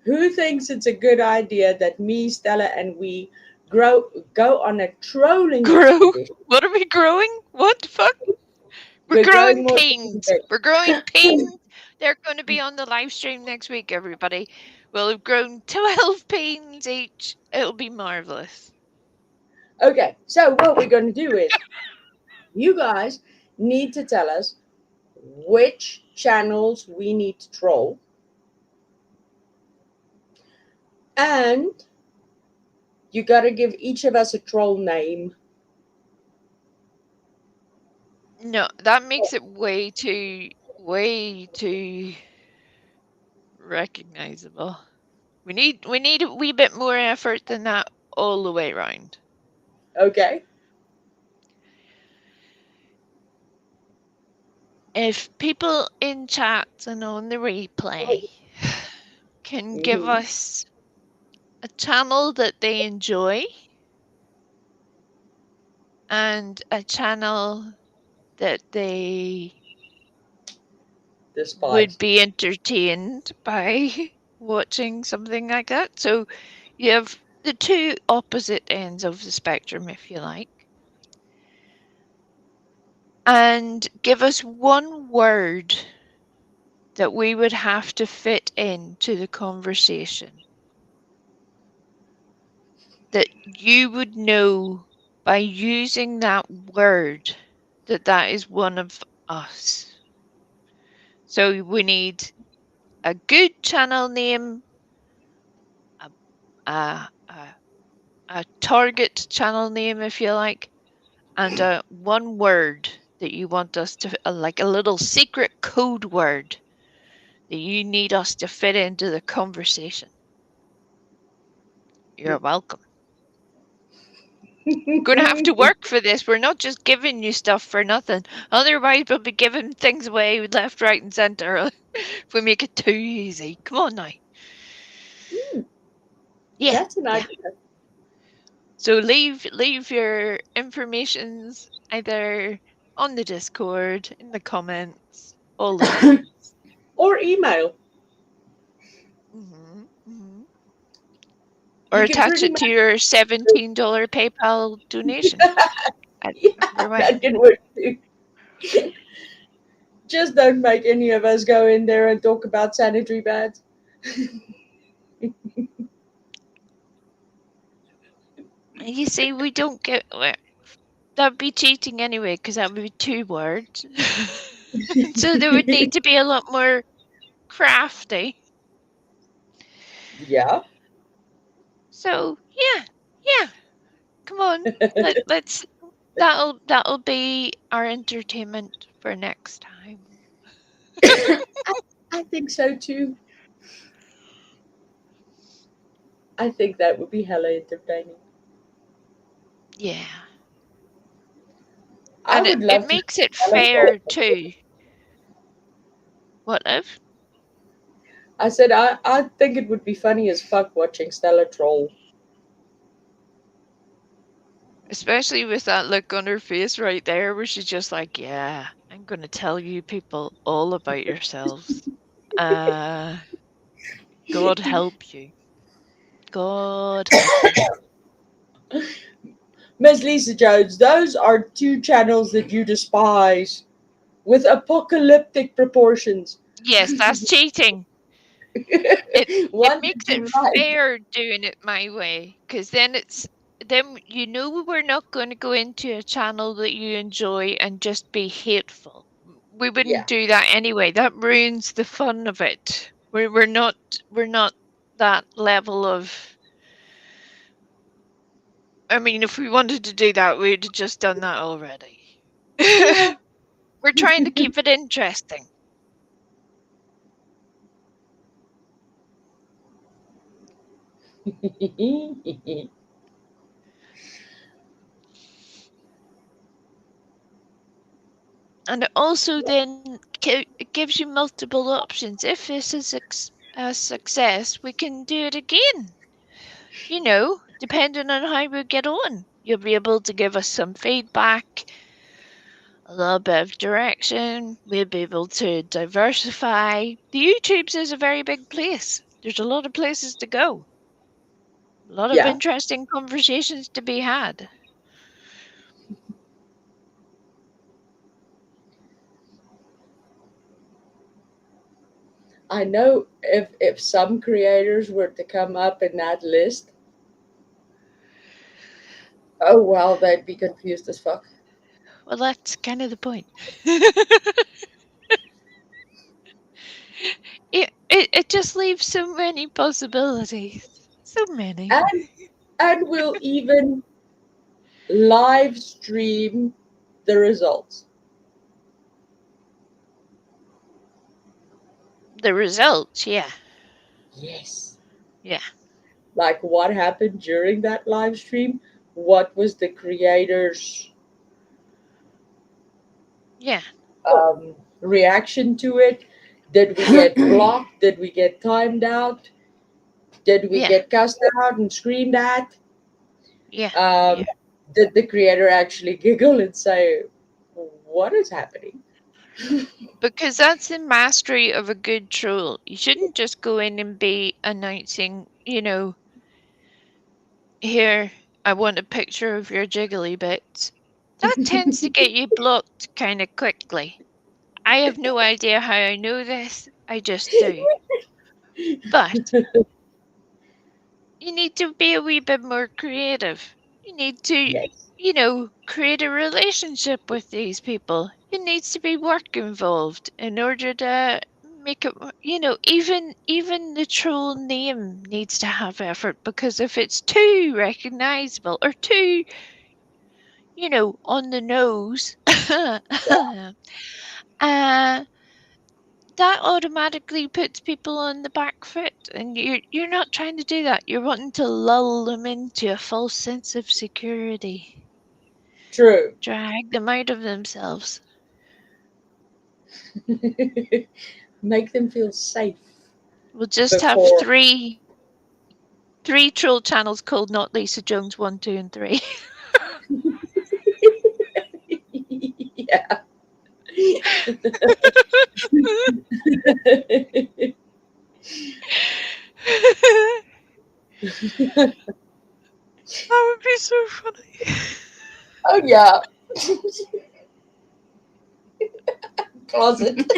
A: Who thinks it's a good idea that me, Stella, and we go on a trolling
C: Grow?
A: expedition?
C: What are we growing? What the fuck? We're
A: We're
C: growing
A: growing more.
C: pains. We're growing pains. They're going to be on the live stream next week, everybody. We'll have grown 12 pains each. It'll be marvelous.
A: Okay, so what we're going to do is you guys need to tell us which channels we need to troll, and you got to give each of us a troll name.
C: No, that makes it way too recognizable. We need a wee bit more effort than that all the way around.
A: Okay.
C: If people in chat and on the replay can give
A: Mhm.
C: us a channel that they enjoy and a channel that they
A: Despise.
C: would be entertained by watching something like that. So you have the two opposite ends of the spectrum, if you like. And give us one word that we would have to fit into the conversation that you would know by using that word that that is one of us. So we need a good channel name, a target channel name, if you like, and a one word that you want us to, like a little secret code word that you need us to fit into the conversation. You're welcome. You're going to have to work for this. We're not just giving you stuff for nothing. Otherwise, we'll be giving things away left, right, and centre if we make it too easy. Come on now. Yeah.
A: That's an
C: yeah.
A: idea.
C: So leave your informations either on the Discord, in the comments, all the things.
A: Or email.
C: Or
A: You can
C: attach
A: pretty
C: it to your $17 PayPal donation.
A: Yeah,
C: Either way.
A: that can work too. Just don't make any of us go in there and talk about sanitary pads.
C: You see, we don't get... That'd be cheating anyway, because that would be 2 words. So there would need to be a lot more crafty.
A: Yeah.
C: So yeah. Come on, let's. That'll be our entertainment for next time.
A: I think so too. I think that would be hella entertaining.
C: Yeah,
A: I
C: and
A: would love
C: it
A: to
C: makes it
A: Stella
C: fair
A: Troll.
C: too. What if?
A: I said I think it would be funny as fuck watching Stella troll.
C: Especially with that look on her face right there, where she's just like, "Yeah, I'm gonna tell you people all about yourselves." God help you. God help you.
A: Miss Lisa Jones, those are 2 channels that you despise with apocalyptic proportions.
C: Yes, that's cheating. It
A: One
C: makes
A: that
C: it
A: you like.
C: fair doing it my way, because then you know we're not going to go into a channel that you enjoy and just be hateful. We wouldn't
A: Yeah.
C: do that anyway. That ruins the fun of it. We're not that level of. I mean, if we wanted to do that, we'd have just done that already.
A: Yeah.
C: We're trying to keep it interesting. And it also then it gives you multiple options. If this is a success, we can do it again. You know, depending on how we get on. You'll be able to give us some feedback, a little bit of direction. We'll be able to diversify. The YouTubes is a very big place. There's a lot of places to go. A lot of
A: Yeah.
C: interesting conversations to be had.
A: I know if some creators were to come up in that list, oh well, they'd be confused as fuck.
C: Well, that's kind of the point. It just leaves so many possibilities. So many.
A: And we'll even live stream the results.
C: The results, yeah.
A: Yes.
C: Yeah.
A: Like what happened during that live stream? What was the creator's
C: Yeah.
A: reaction to it? Did we get blocked? Did we get timed out? Did we
C: Yeah.
A: get cussed out and screamed at?
C: Yeah.
A: Yeah. Did the creator actually giggle and say, "What is happening?"
C: Because that's the mastery of a good troll. You shouldn't just go in and be announcing, here, I want a picture of your jiggly bits. That tends to get you blocked kind of quickly. I have no idea how I know this. I just do. But you need to be a wee bit more creative. You need to,
A: Yes.
C: create a relationship with these people. It needs to be work involved in order to make it, even the troll name needs to have effort, because if it's too recognizable or too, on the nose, uh, that automatically puts people on the back foot, and you're not trying to do that. You're wanting to lull them into a false sense of security,
A: True.
C: drag them out of themselves.
A: Make them feel safe
C: We'll just have
A: before.
C: three troll channels called Not Lisa Jones 1, 2, and 3.
A: Yeah.
C: That would be so funny.
A: Oh yeah. Closet.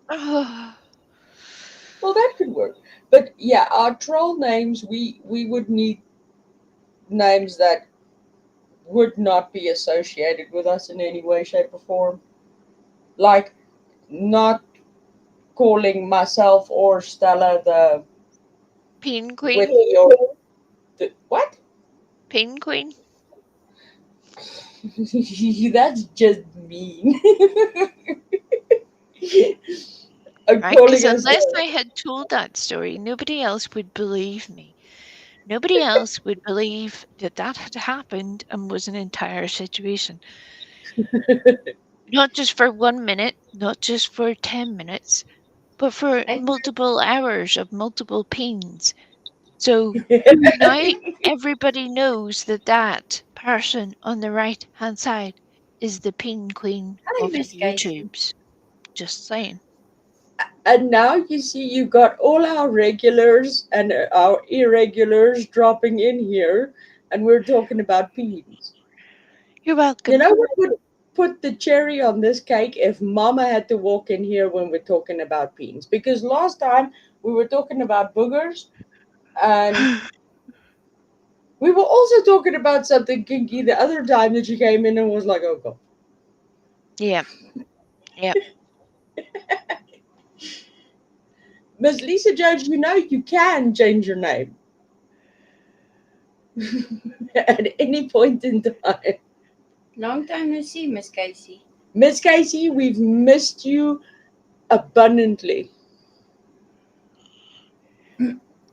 C: Oh,
A: Well, that could work. But yeah, our troll names, we would need names that would not be associated with us in any way, shape, or form. Like not calling myself or Stella the
C: Peen Queen.
A: witty or the what?
C: Peen Queen.
A: That's just mean.
C: Right? Because
A: Calling us.
C: unless I had told that story, nobody else would believe me. Nobody else would believe that that had happened and was an entire situation. Not just for 1 minute, not just for 10 minutes, but for
B: I,
C: multiple hours of multiple peens. So now everybody knows that that person on the right hand side is the peen queen
B: hi,
C: of
B: Miss Casey.
C: YouTube's. Just saying.
A: And now you see, you got all our regulars and our irregulars dropping in here, and we're talking about beans.
C: You're
A: You
C: welcome.
A: know what would put the cherry on this cake? If Mama had to walk in here when we're talking about beans, because last time we were talking about boogers, and we were also talking about something kinky the other time that she came in and was like, "Oh God."
C: Yeah. Yep.
A: Miss Lisa Jones, you know you can change your name at any point in time.
B: Long time no see, Miss Casey.
A: Miss Casey, we've missed you abundantly.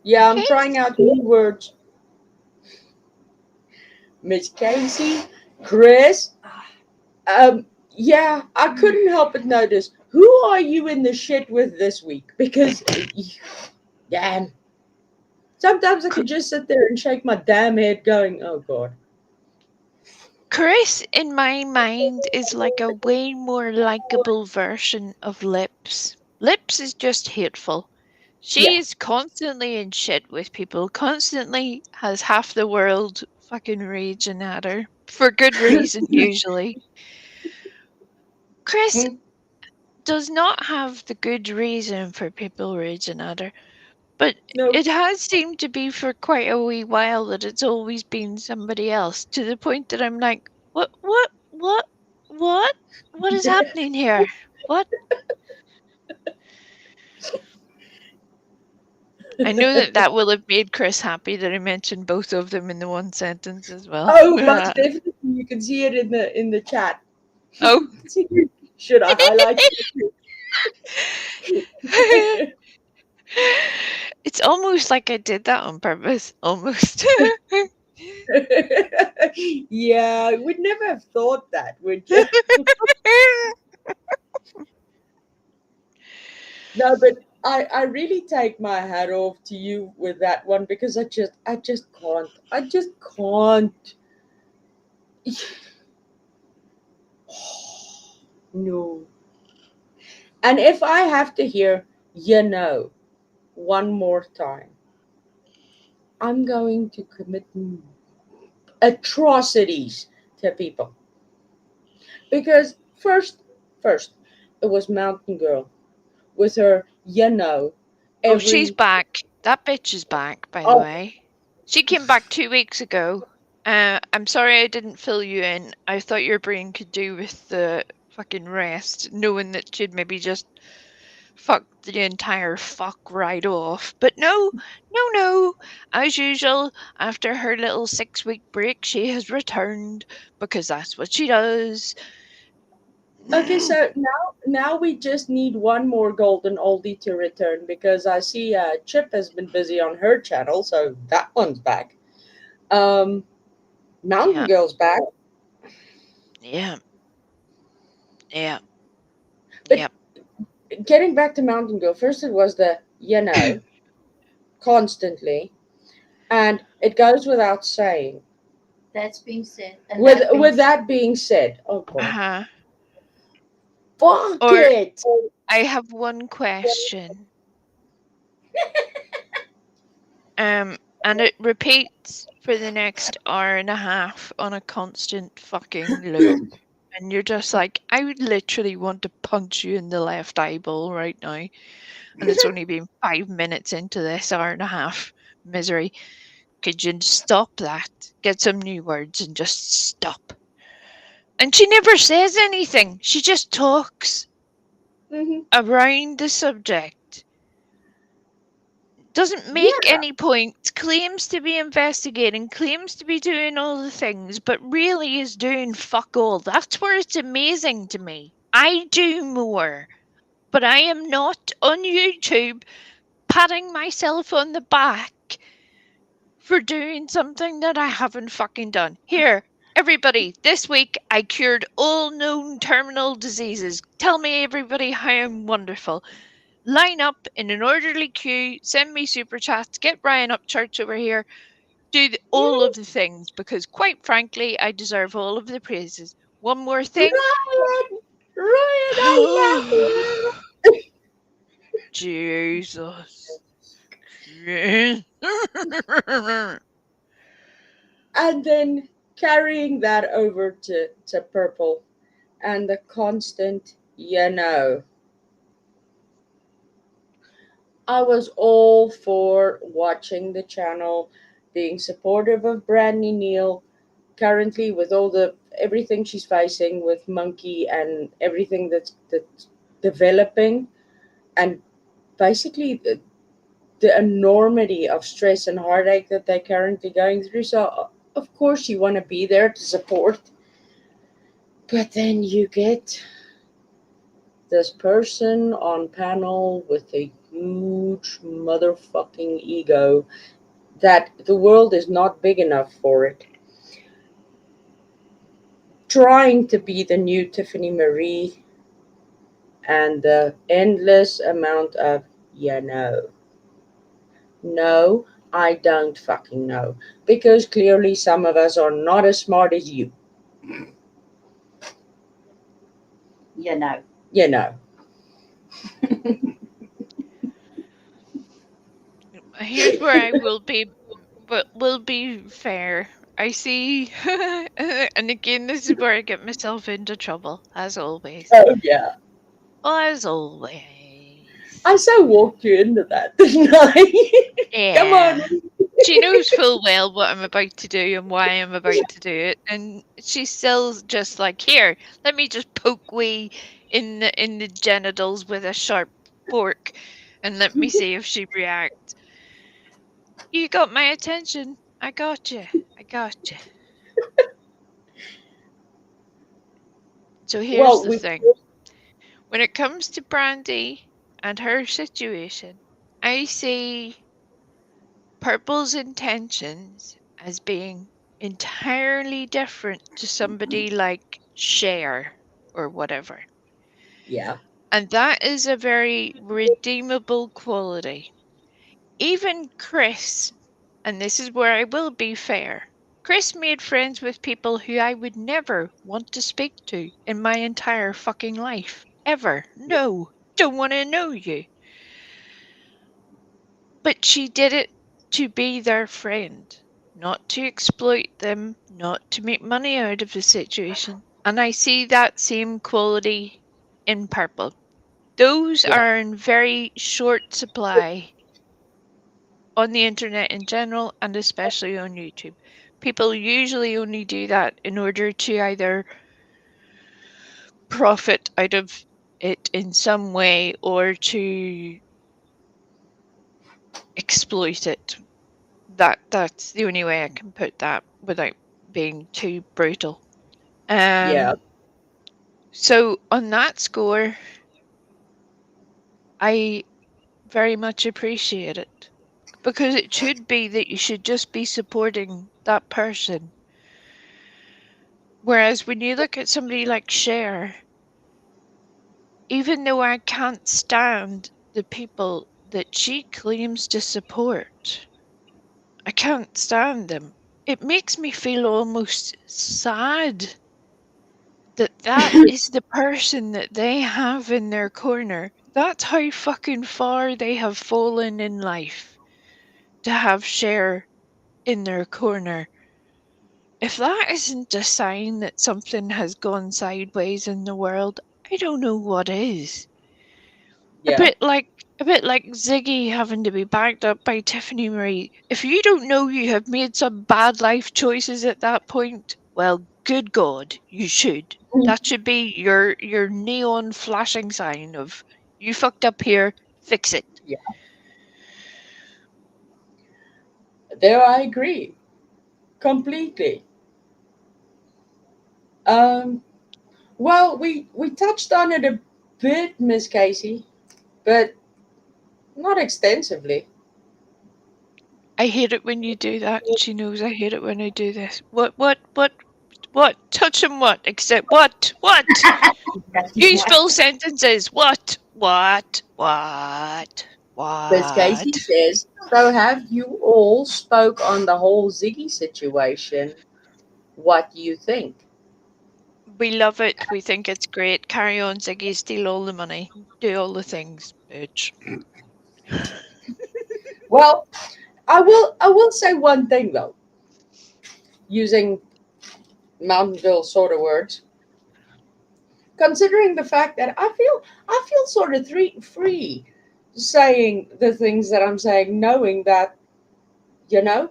A: Yeah, I'm
C: Okay.
A: trying out new words. Miss Casey, Chris. Yeah, I couldn't help but notice. Who are you in the shit with this week? Because, damn. Sometimes I could just sit there and shake my damn head going, oh God.
C: Chris, in my mind, is like a way more likable version of Lips. Lips is just hateful. She
A: Yeah.
C: is constantly in shit with people, constantly has half the world fucking raging at her. For good reason, usually. Chris does not have the good reason for people raging at her. But
A: No.
C: it has seemed to be for quite a wee while that it's always been somebody else, to the point that I'm like, what? What is happening here? What? I know that that will have made Chris happy that I mentioned both of them in the one sentence as well.
A: Oh, most definitely. You can see it in the chat.
C: Oh.
A: Should I highlight it?
C: It's almost like I did that on purpose. Almost.
A: Yeah, we'd never have thought that, would you? No, but I really take my hat off to you with that one because I just can't. I just can't. No. And if I have to hear, one more time, I'm going to commit atrocities to people. Because first, it was Mountain Girl with her,
C: Oh, she's
A: every
C: back. That bitch is back, by the
A: oh,
C: way. She came back 2 weeks ago. I'm sorry I didn't fill you in. I thought your brain could do with the fucking rest, knowing that she'd maybe just fucked the entire fuck right off. But no, no, no. As usual, after her little 6-week break, she has returned because that's what she does.
A: okay. So now we just need one more golden oldie to return because I see Chip has been busy on her channel, so that one's back. Mountain
C: Yeah,
A: Girl's back,
C: yeah, yeah,
A: but
C: yep.
A: getting back to Mountain Girl, first it was the constantly, and it goes without saying.
B: That's being said. And
A: With that being said, oh god,
C: Uh-huh.
A: fuck
C: Or
A: it.
C: I have one question. And it repeats for the next hour and a half on a constant fucking loop. And you're just like, I would literally want to punch you in the left eyeball right now. And it's only been 5 minutes into this hour and a half misery. Could you stop that? Get some new words and just stop. And she never says anything. She just talks
A: Mhm.
C: around the subject. Doesn't make any points, claims to be investigating, claims to be doing all the things, but really is doing fuck all. That's where it's amazing to me. I do more, but I am not on YouTube patting myself on the back for doing something that I haven't fucking done. Here, everybody, this week I cured all known terminal diseases. Tell me, everybody, how I'm wonderful. Line up in an orderly queue, send me super chats, get Ryan Upchurch over here, do all of the things because, quite frankly, I deserve all of the praises. One more thing.
A: Ryan, I love you.
C: Jesus.
A: And then carrying that over to purple and the constant, I was all for watching the channel, being supportive of Brandy Neal, currently with all the everything she's facing with Monkey and everything that's developing, and basically the enormity of stress and heartache that they're currently going through. So of course you want to be there to support, but then you get this person on panel with a huge motherfucking ego that the world is not big enough for it. Trying to be the new Tiffany Marie and the endless amount of, no, I don't fucking know. Because clearly some of us are not as smart as you.
B: You know.
A: You know.
C: Here's where I will be, but will be fair. I see, and again, this is where I get myself into trouble, as always.
A: Oh, yeah.
C: As always.
A: I so walked you into that, didn't I? Come
C: Yeah.
A: on.
C: She knows full well what I'm about to do and why I'm about to do it, and she's still just like, here, let me just poke wee in the genitals with a sharp fork, and let me see if she reacts. You got my attention. I got you. I got you. So here's
A: Well,
C: the
A: we.
C: thing. When it comes to Brandy and her situation, I see Purple's intentions as being entirely different to somebody like Cher or whatever.
A: Yeah.
C: And that is a very redeemable quality. Even Chris, and this is where I will be fair, Chris made friends with people who I would never want to speak to in my entire fucking life. Ever. No. Don't want to know you. But she did it to be their friend, not to exploit them, not to make money out of the situation. And I see that same quality in purple. Those
A: Yeah.
C: are in very short supply on the internet in general and especially on YouTube. People usually only do that in order to either profit out of it in some way or to exploit it. That's the only way I can put that without being too brutal.
A: Yeah.
C: So on that score, I very much appreciate it because it should be that you should just be supporting that person. Whereas when you look at somebody like Cher, even though I can't stand the people that she claims to support, I can't stand them. It makes me feel almost sad that that is the person that they have in their corner. That's how fucking far they have fallen in life to have Cher in their corner. If that isn't a sign that something has gone sideways in the world, I don't know what is. A
A: Yeah.
C: bit like a bit like Ziggy having to be backed up by Tiffany Marie. If you don't know you have made some bad life choices at that point, well, good God, you should. That should be your neon flashing sign of you fucked up here, fix it.
A: Yeah. There I agree completely. Um, well, we touched on it a bit, Miss Casey, but not extensively.
C: I hate it when you do that, and she knows I hate it when I do this. What? Touch him what? Except what? Use full sentences. What?
A: Miss Casey
C: What?
A: says, so have you all spoke on the whole Ziggy situation? What do you think?
C: We love it. We think it's great. Carry on, Ziggy. Steal all the money. Do all the things, bitch.
A: Well, I will say one thing though, using Mountainville sort of words. Considering the fact that I feel sort of free saying the things that I'm saying, knowing that, you know,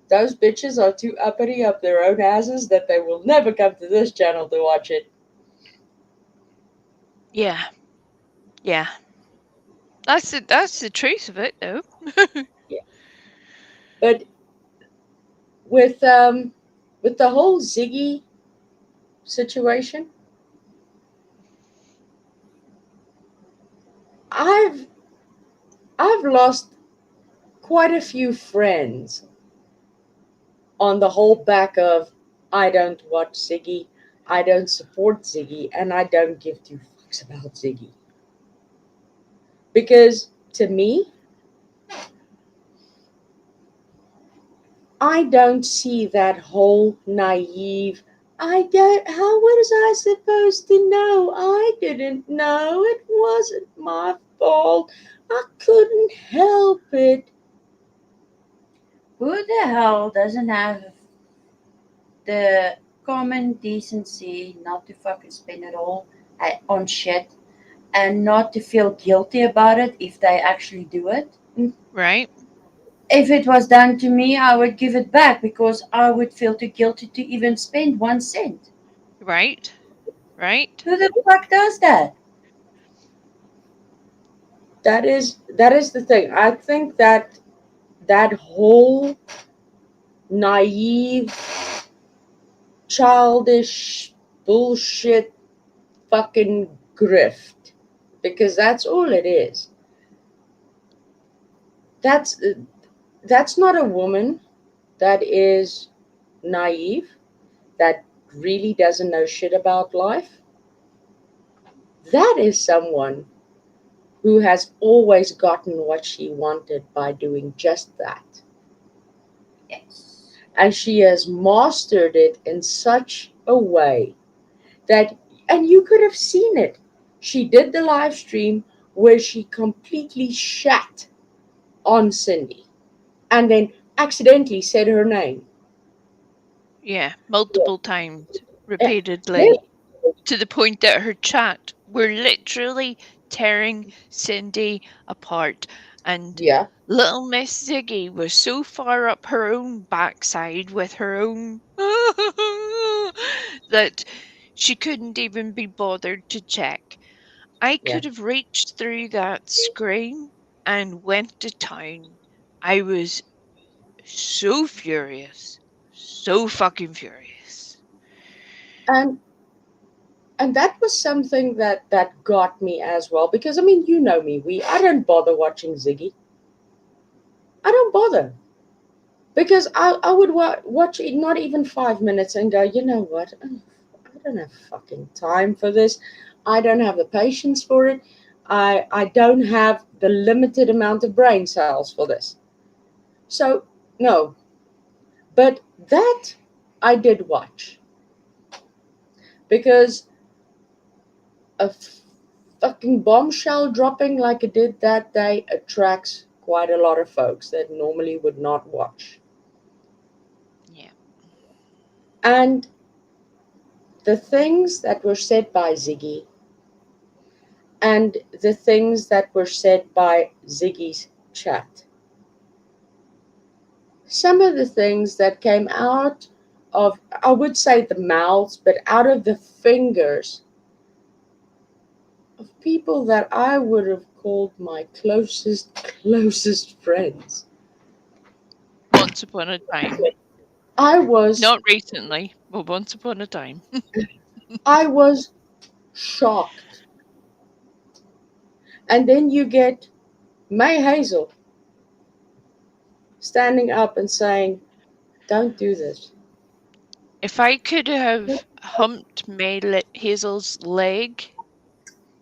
A: those bitches are too uppity up their own asses that they will never come to this channel to watch it.
C: Yeah. Yeah. That's the truth of it, though.
A: Yeah. But with the whole Ziggy situation, I've I've lost quite a few friends on the whole back of I don't watch Ziggy, I don't support Ziggy, and I don't give two fucks about Ziggy. Because to me, I don't see that whole naive. I don't. How was I supposed to know? I didn't know. It wasn't my fault. I couldn't help it.
B: Who the hell doesn't have the common decency not to fucking spend it all on shit and not to feel guilty about it if they actually do it?
C: Right?
B: If it was done to me, I would give it back because I would feel too guilty to even spend 1 cent.
C: Right? Right?
B: Who the fuck does that?
A: That is the thing. I think that that whole naive, childish bullshit fucking grift, because that's all it is. That's that's not a woman that is naive, that really doesn't know shit about life. That is someone who has always gotten what she wanted by doing just that.
B: Yes.
A: And she has mastered it in such a way that, and you could have seen it. She did the live stream where she completely shat on Cindy and then accidentally said her name.
C: Yeah. Multiple times. repeatedly, to the point that her chat were literally tearing Cindy apart. And
A: Yeah.
C: little Miss Ziggy was so far up her own backside with her own that she couldn't even be bothered to check. I
A: Yeah.
C: could have reached through that screen and went to town. I was so furious. So fucking furious.
A: And that was something that got me as well, because I mean, you know me, I don't bother watching Ziggy. I don't bother, because I would watch it not even 5 minutes and go, you know what? I don't have fucking time for this. I don't have the patience for it. I don't have the limited amount of brain cells for this. So no, but that I did watch, because a fucking bombshell dropping like it did that day attracts quite a lot of folks that normally would not watch.
C: Yeah.
A: And the things that were said by Ziggy and the things that were said by Ziggy's chat, some of the things that came out of, I would say the mouths, but out of the fingers of people that I would have called my closest friends.
C: Once upon a time.
A: I was
C: Not recently, but once upon a time.
A: I was shocked. And then you get May Hazel standing up and saying, "Don't do this."
C: If I could have humped Hazel's leg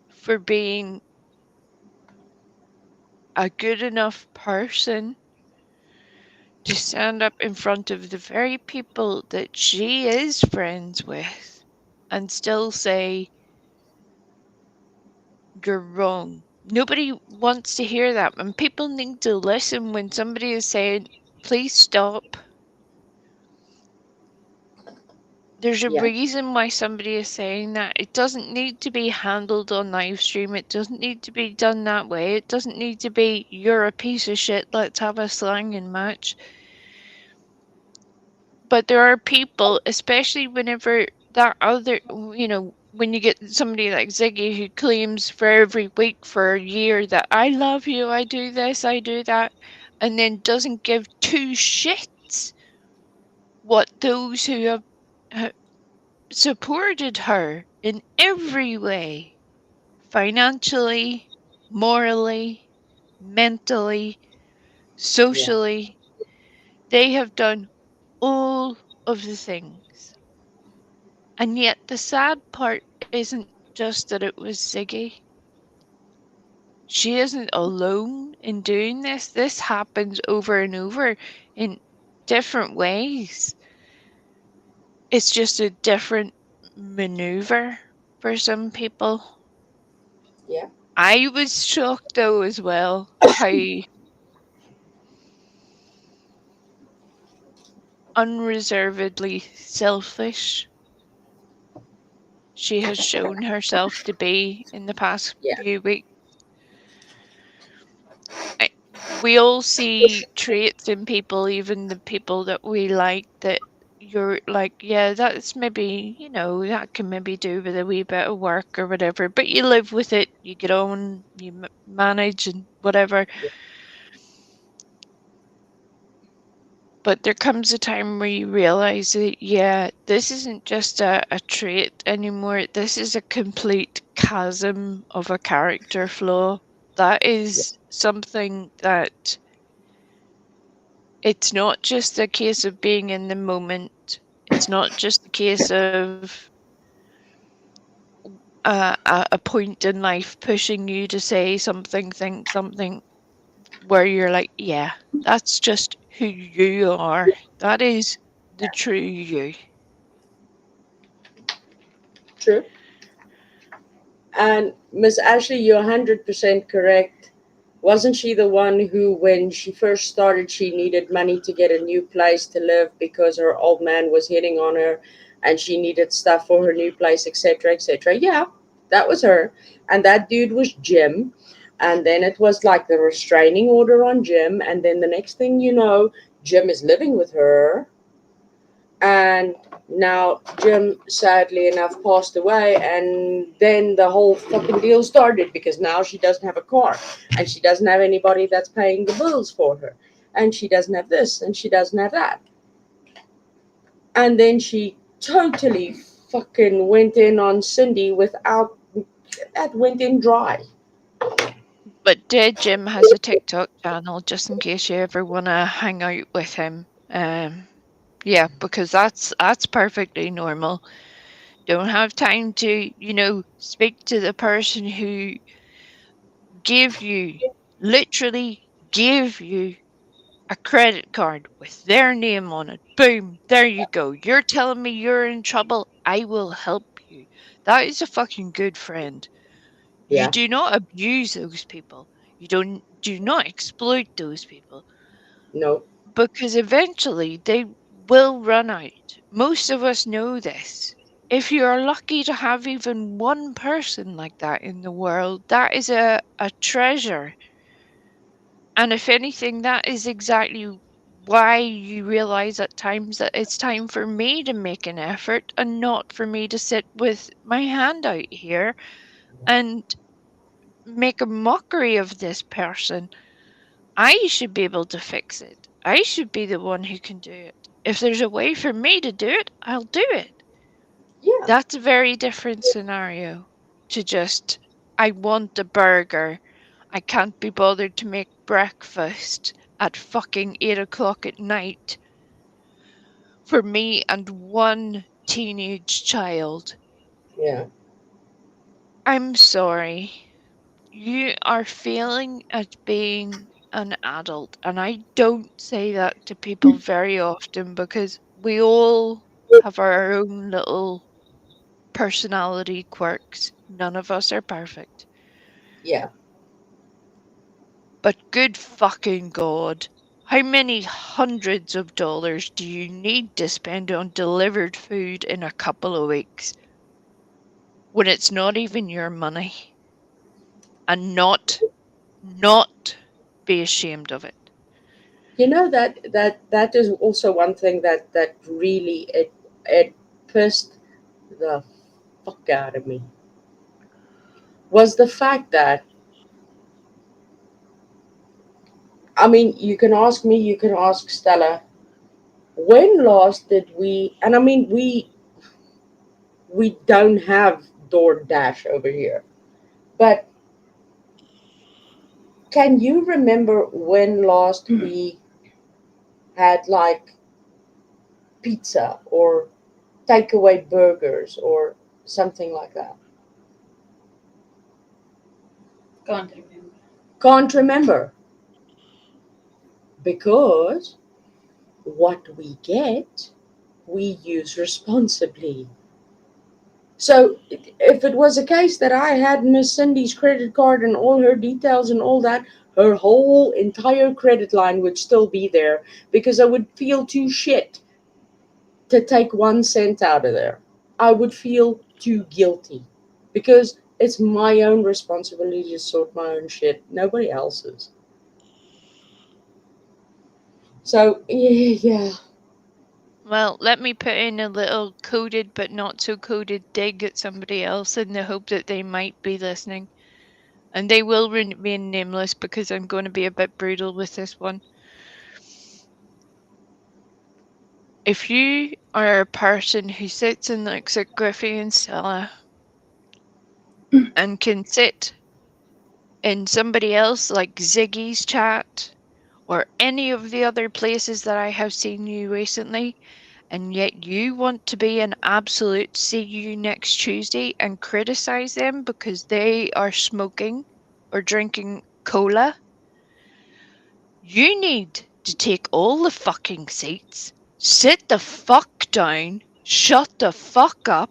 C: for being a good enough person to stand up in front of the very people that she is friends with and still say, you're wrong. Nobody wants to hear that. And people need to listen when somebody is saying, please stop. There's a
A: Yeah,
C: reason why somebody is saying that. It doesn't need to be handled on live stream. It doesn't need to be done that way. It doesn't need to be, you're a piece of shit, let's have a slanging match. But there are people, especially whenever that other, when you get somebody like Ziggy who claims for every week for a year that I love you, I do this, I do that, and then doesn't give two shits what those who have supported her in every way, financially, morally, mentally,
A: yeah,
C: socially, they have done all of the things. And yet the sad part isn't just that it was Ziggy. She isn't alone in doing this. This happens over and over in different ways. It's just a different maneuver for some people.
A: yeah,
C: I was shocked though as well how unreservedly selfish she has shown herself to be in the past
A: yeah.
C: few weeks. We all see traits in people, even the people that we like, that you're like, yeah, that's maybe, that can maybe do with a wee bit of work or whatever, but you live with it, you get on, you manage and whatever. But there comes a time where you realize that, yeah, this isn't just a trait anymore. This is a complete chasm of a character flaw. That is something that it's not just a case of being in the moment. It's not just a case of a point in life pushing you to say something, think something, where you're like, yeah, that's just who you are. That is the true you.
A: True. And Miss Ashley, you're 100% correct. Wasn't she the one who, when she first started, she needed money to get a new place to live because her old man was hitting on her? and she needed stuff for her new place, etc., etc. Yeah, that was her. And that dude was Jim. And then it was like the restraining order on Jim. And then the next thing you know, Jim is living with her. And now Jim, sadly enough, passed away. And then the whole fucking deal started because now she doesn't have a car and she doesn't have anybody that's paying the bills for her. And she doesn't have this and she doesn't have that. And then she totally fucking went in on Cindy without that went in dry.
C: But Dead Jim has a TikTok channel just in case you ever want to hang out with him. Yeah, because that's perfectly normal. Don't have time to, speak to the person who literally gave you a credit card with their name on it. Boom, there you go. You're telling me you're in trouble. I will help you. That is a fucking good friend. You
A: Yeah.
C: do not abuse those people. You do not exploit those people
A: No.
C: because eventually they will run out. Most of us know this. If you are lucky to have even one person like that in the world, that is a treasure. And if anything, that is exactly why you realize at times that it's time for me to make an effort and not for me to sit with my hand out here and make a mockery of this person. I should be able to fix it. I should be the one who can do it. If there's a way for me to do it, I'll do it.
A: Yeah.
C: That's a very different scenario to just, I want a burger. I can't be bothered to make breakfast at fucking 8 o'clock at night for me and one teenage child.
A: Yeah.
C: I'm sorry. You are failing at being an adult. And I don't say that to people very often because we all have our own little personality quirks. None of us are perfect.
A: Yeah.
C: But good fucking God, how many hundreds of dollars do you need to spend on delivered food in a couple of weeks when it's not even your money? And not be ashamed of it.
A: You know that is also one thing that really it pissed the fuck out of me was the fact that, I mean, you can ask me, you can ask Stella, when last did we, and I mean, we don't have DoorDash over here, but can you remember when last we had like pizza or takeaway burgers or something like that?
B: Can't remember.
A: Can't remember, because what we get, we use responsibly. So if it was a case that I had Miss Cindy's credit card and all her details and all that, her whole entire credit line would still be there because I would feel too shit to take 1 cent out of there. I would feel too guilty because it's my own responsibility to sort my own shit, nobody else's. So yeah.
C: Well, let me put in a little coded but not so coded dig at somebody else in the hope that they might be listening. And they will remain nameless because I'm going to be a bit brutal with this one. If you are a person who sits and looks at Griffey and Stella and can sit in somebody else like Ziggy's chat or any of the other places that I have seen you recently, and yet you want to be an absolute see you next Tuesday and criticize them because they are smoking or drinking cola, you need to take all the fucking seats, sit the fuck down, shut the fuck up,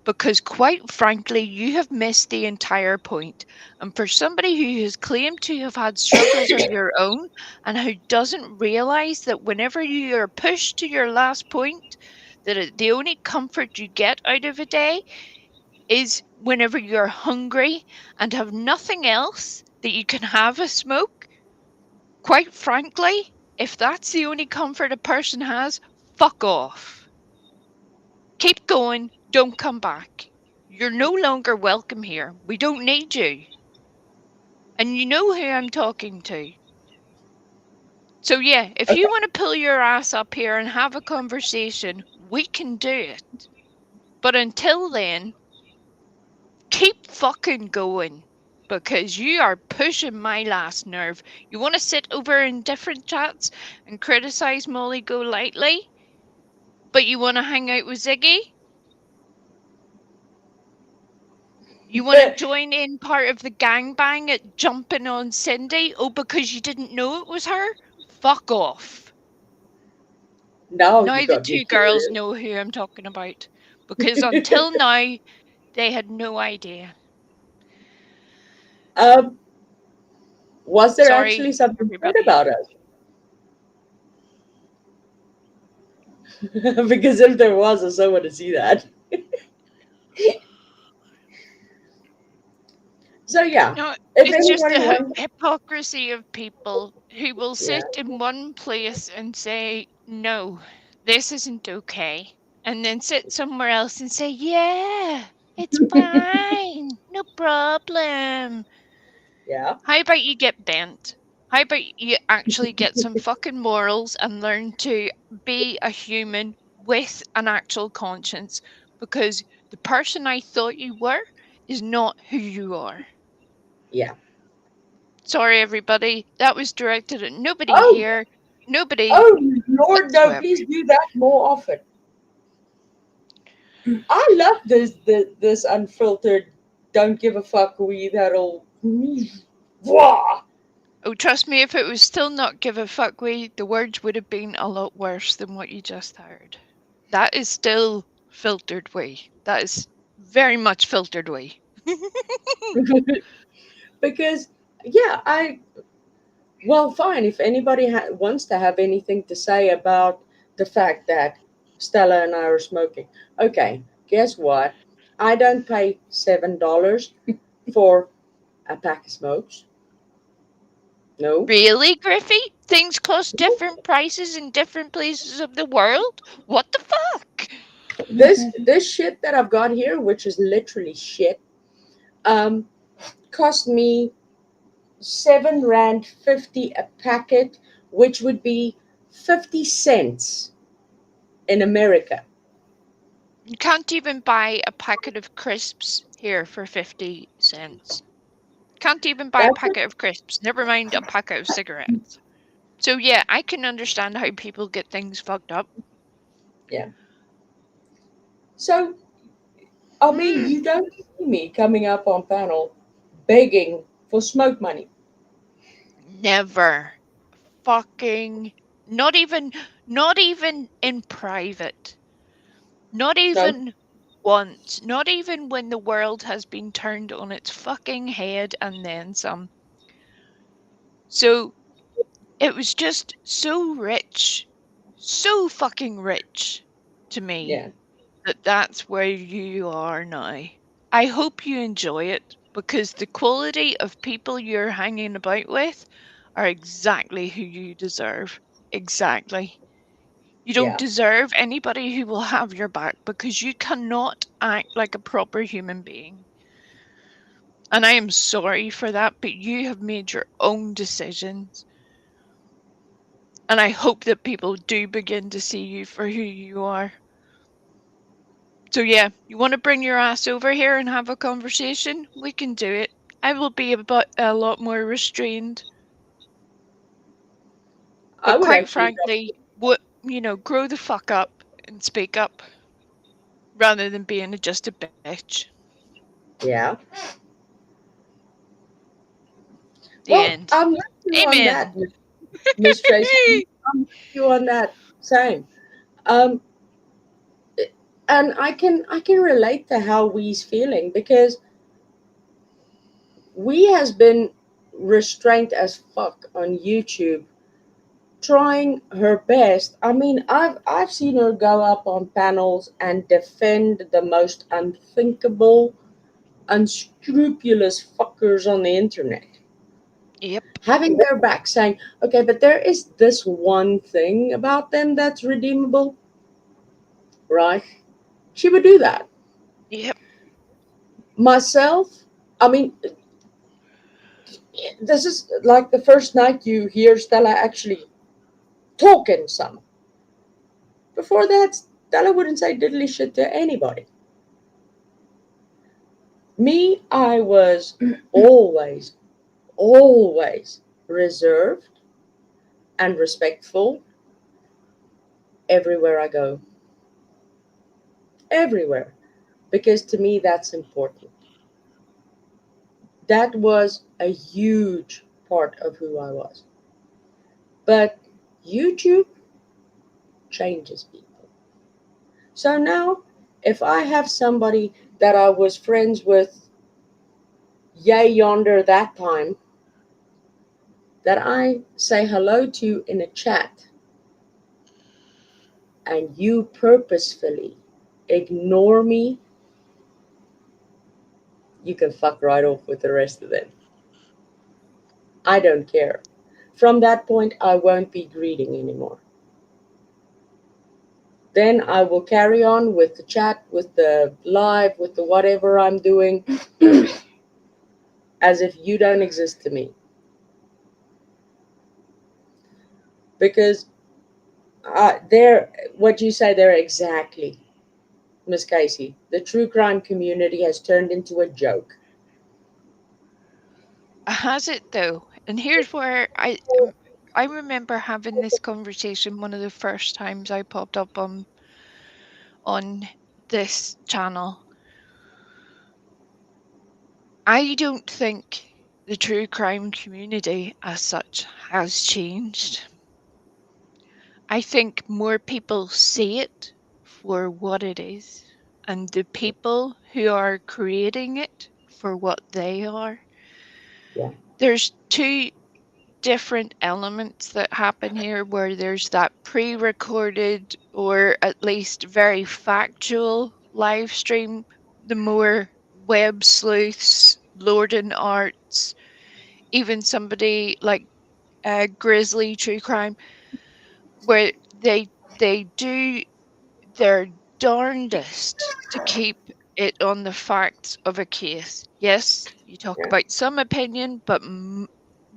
C: because quite frankly, you have missed the entire point. And for somebody who has claimed to have had struggles of your own and who doesn't realize that whenever you are pushed to your last point, that the only comfort you get out of a day is whenever you're hungry and have nothing else that you can have a smoke. Quite frankly, if that's the only comfort a person has, fuck off. Keep going, don't come back. You're no longer welcome here. We don't need you. And you know who I'm talking to. So yeah, if you want to pull your ass up here and have a conversation, we can do it. But until then, keep fucking going. Because you are pushing my last nerve. You want to sit over in different chats and criticize Molly Golightly? But you want to hang out with Ziggy? You want to join in part of the gangbang at jumping on Cindy? Oh, because you didn't know it was her? Fuck off.
A: Now
C: Now
A: you
C: the
A: got me
C: two girls
A: curious.
C: know who I'm talking about. Because until now, they had no idea.
A: Was there
C: Sorry,
A: actually something good
C: everybody.
A: about us? Because if there was, I so want to see that. So yeah,
C: No,
A: if
C: it's just
A: anybody
C: the
A: wants,
C: hypocrisy of people who will
A: yeah,
C: sit in one place and say, no, this isn't okay. And then sit somewhere else and say, yeah, it's fine. No problem.
A: yeah,
C: How about you get bent? How about you actually get some fucking morals and learn to be a human with an actual conscience? Because the person I thought you were is not who you are.
A: yeah.
C: Sorry, everybody. That was directed at nobody
A: Oh,
C: here. Nobody
A: oh, Lord, no!
C: whatsoever.
A: Please do that more often. I love this unfiltered, don't give a fuck we that'll. Wah!
C: Oh, trust me, if it was still not give a fuck way, the words would have been a lot worse than what you just heard. That is still filtered way. That is very much filtered way.
A: Because yeah, well, fine. If anybody wants to have anything to say about the fact that Stella and I are smoking, okay. Guess what? I don't pay $7 for a pack of smokes. No.
C: Really, Griffey? Things cost different prices in different places of the world? What the fuck?
A: This shit that I've got here, which is literally shit, um, cost me R7.50 a packet, which would be 50 cents in America.
C: You can't even buy a packet of crisps here for 50 cents. Can't even buy a
A: That's what,
C: packet of crisps, never mind a packet of cigarettes. So yeah, I can understand how people get things fucked up.
A: yeah. So I mean, you don't see me coming up on panel begging for smoke money.
C: Never. Fucking not even in private. Not
A: No,
C: even once. Not even when the world has been turned on its fucking head and then some. So it was just so rich. So fucking rich to me
A: yeah.
C: that that's where you are now. I hope you enjoy it because the quality of people you're hanging about with are exactly who you deserve. Exactly. You don't
A: Yeah.
C: deserve anybody who will have your back because you cannot act like a proper human being. And I am sorry for that, but you have made your own decisions. And I hope that people do begin to see you for who you are. So yeah, you want to bring your ass over here and have a conversation? We can do it. I will be a lot more restrained.
A: I
C: But
A: would
C: quite
A: actually love
C: frankly, what grow the fuck up and speak up rather than being just a bitch.
A: to. Yeah.
C: The
A: Well,
C: end.
A: I'm with you on
C: Amen.
A: that, Miss Tracy. I'm with you on that. Same. Um, and I can relate to how we's feeling because we has been restrained as fuck on YouTube trying her best. I mean, I've seen her go up on panels and defend the most unthinkable, unscrupulous fuckers on the internet.
C: Yep.
A: Having their back saying, okay, but there is this one thing about them that's redeemable, right? She would do that.
C: Yep.
A: Myself, I mean, this is like the first night you hear Stella actually talking some. Before that, Stella wouldn't say diddly shit to anybody. Me, I was always, always reserved and respectful everywhere I go. Everywhere. Because to me, that's important. That was a huge part of who I was. But YouTube changes people. So now, if I have somebody that I was friends with yay yonder that time, that I say hello to in a chat, and you purposefully ignore me, you can fuck right off with the rest of them. I don't care. From that point, I won't be greeting anymore. Then I will carry on with the chat, with the live, with the whatever I'm doing, as if you don't exist to me. Because they're, what you say there exactly, Miss Casey. The true crime community has turned into a joke.
C: Has it though? And here's where I remember having this conversation one of the first times I popped up on this channel. I don't think the true crime community as such has changed. I think more people see it for what it is, and the people who are creating it for what they are.
A: Yeah.
C: There's two different elements that happen here where there's that pre-recorded or at least very factual live stream, the more web sleuths, Lorden Arts, even somebody like Grizzly True Crime, where they do their darndest to keep it on the facts of a case. Yes, you talk
A: Yeah.
C: about some opinion, but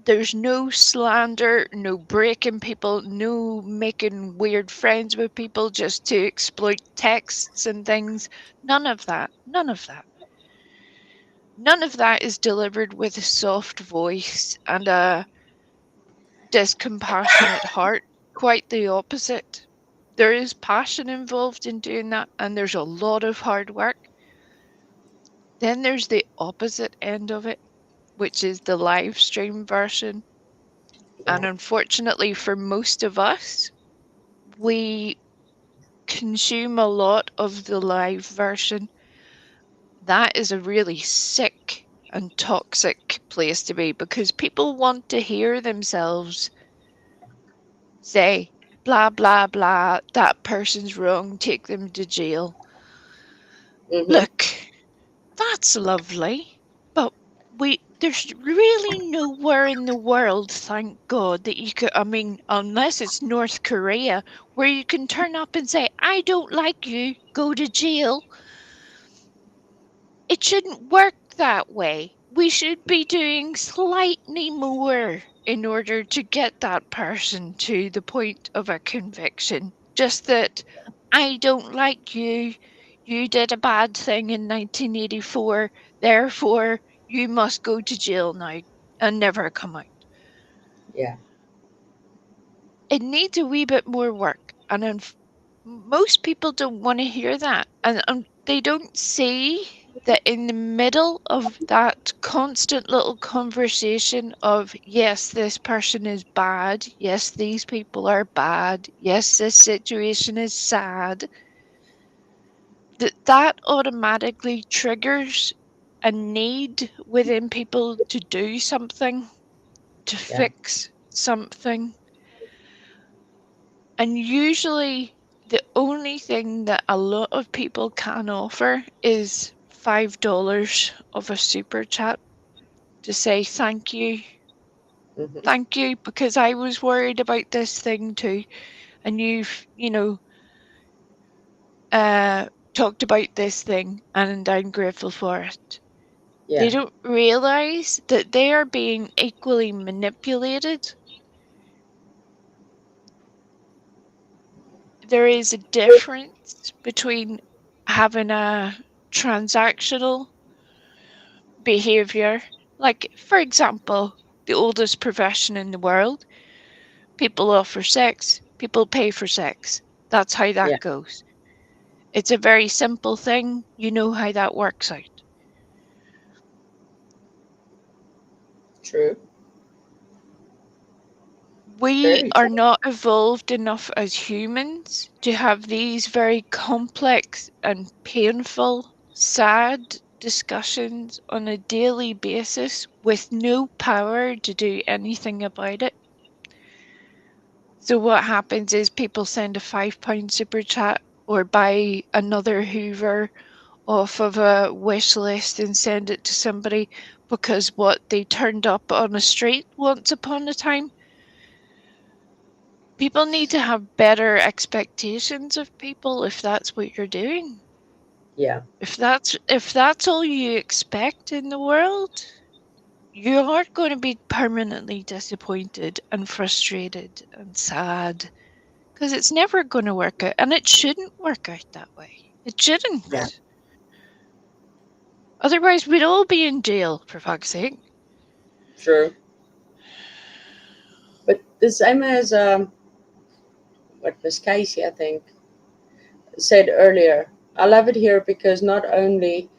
C: there's no slander, no breaking people, no making weird friends with people just to exploit texts and things. None of that. None of that. None of that is delivered with a soft voice and a discompassionate heart. Quite the opposite. There is passion involved in doing that, and there's a lot of hard work. Then there's the opposite end of it, which is the live stream version. And
A: Yeah.
C: unfortunately for most of us, we consume a lot of the live version. That is a really sick and toxic place to be because people want to hear themselves say, blah, blah, blah, that person's wrong, take them to jail.
A: Mm-hmm.
C: Look, that's lovely, but there's really nowhere in the world, thank God, that you could, I mean, unless it's North Korea, where you can turn up and say, I don't like you, go to jail. It shouldn't work that way. We should be doing slightly more in order to get that person to the point of a conviction. Just that I don't like you. You did a bad thing in 1984. Therefore, you must go to jail now and never come out.
A: Yeah.
C: It needs a wee bit more work. And most people don't want to hear that. And they don't see that in the middle of that constant little conversation of, yes, this person is bad. Yes, these people are bad. Yes, this situation is sad. That automatically triggers a need within people to do something, to
A: Yeah.
C: fix something. And usually the only thing that a lot of people can offer is $5 of a super chat to say thank you.
A: Mhm.
C: Thank you, because I was worried about this thing too. And you've, talked about this thing, and I'm grateful for it. They
A: Yeah.
C: don't realize that they are being equally manipulated. There is a difference between having a transactional behavior. Like, for example, the oldest profession in the world, people offer sex, people pay for sex. That's how that
A: Yeah.
C: goes. It's a very simple thing. You know how that works out.
A: True.
C: We
A: Very
C: are
A: true.
C: not evolved enough as humans to have these very complex and painful, sad discussions on a daily basis with no power to do anything about it. So what happens is people send a £5 super chat or buy another Hoover off of a wish list and send it to somebody because what they turned up on a street once upon a time. People need to have better expectations of people if that's what you're doing.
A: Yeah.
C: If that's all you expect in the world, you are going to be permanently disappointed and frustrated and sad. Because it's never going to work out, and it shouldn't work out that way. It shouldn't.
A: Yeah.
C: Otherwise, we'd all be in jail, for fuck's sake.
A: True. But the same as what Miss Casey, I think, said earlier. I love it here because not only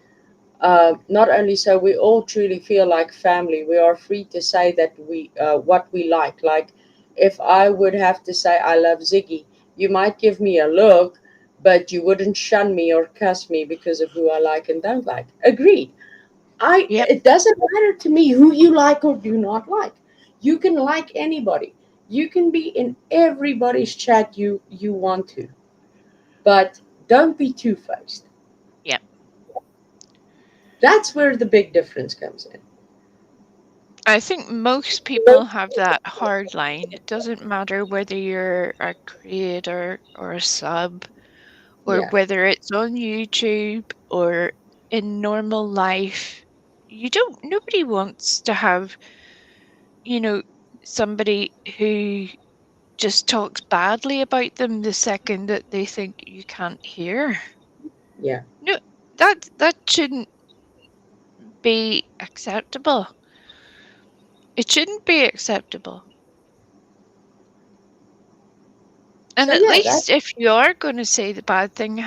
A: so we all truly feel like family. We are free to say that we what we like. Like if I would have to say I love Ziggy, you might give me a look, but you wouldn't shun me or cuss me because of who I like and don't like. Agreed.
C: Yep.
A: It doesn't matter to me who you like or do not like. You can like anybody. You can be in everybody's chat you want to, but don't be two faced.
C: Yep.
A: That's where the big difference comes in.
C: I think most people have that hard line. It doesn't matter whether you're a creator or a sub, or
A: Yeah,
C: whether it's on YouTube or in normal life. Nobody wants to have, you know, somebody who just talks badly about them the second that they think you can't hear.
A: yeah,
C: No, that shouldn't be acceptable. It shouldn't be acceptable. And
A: so
C: at
A: yeah, that
C: least if you are going to say the bad thing,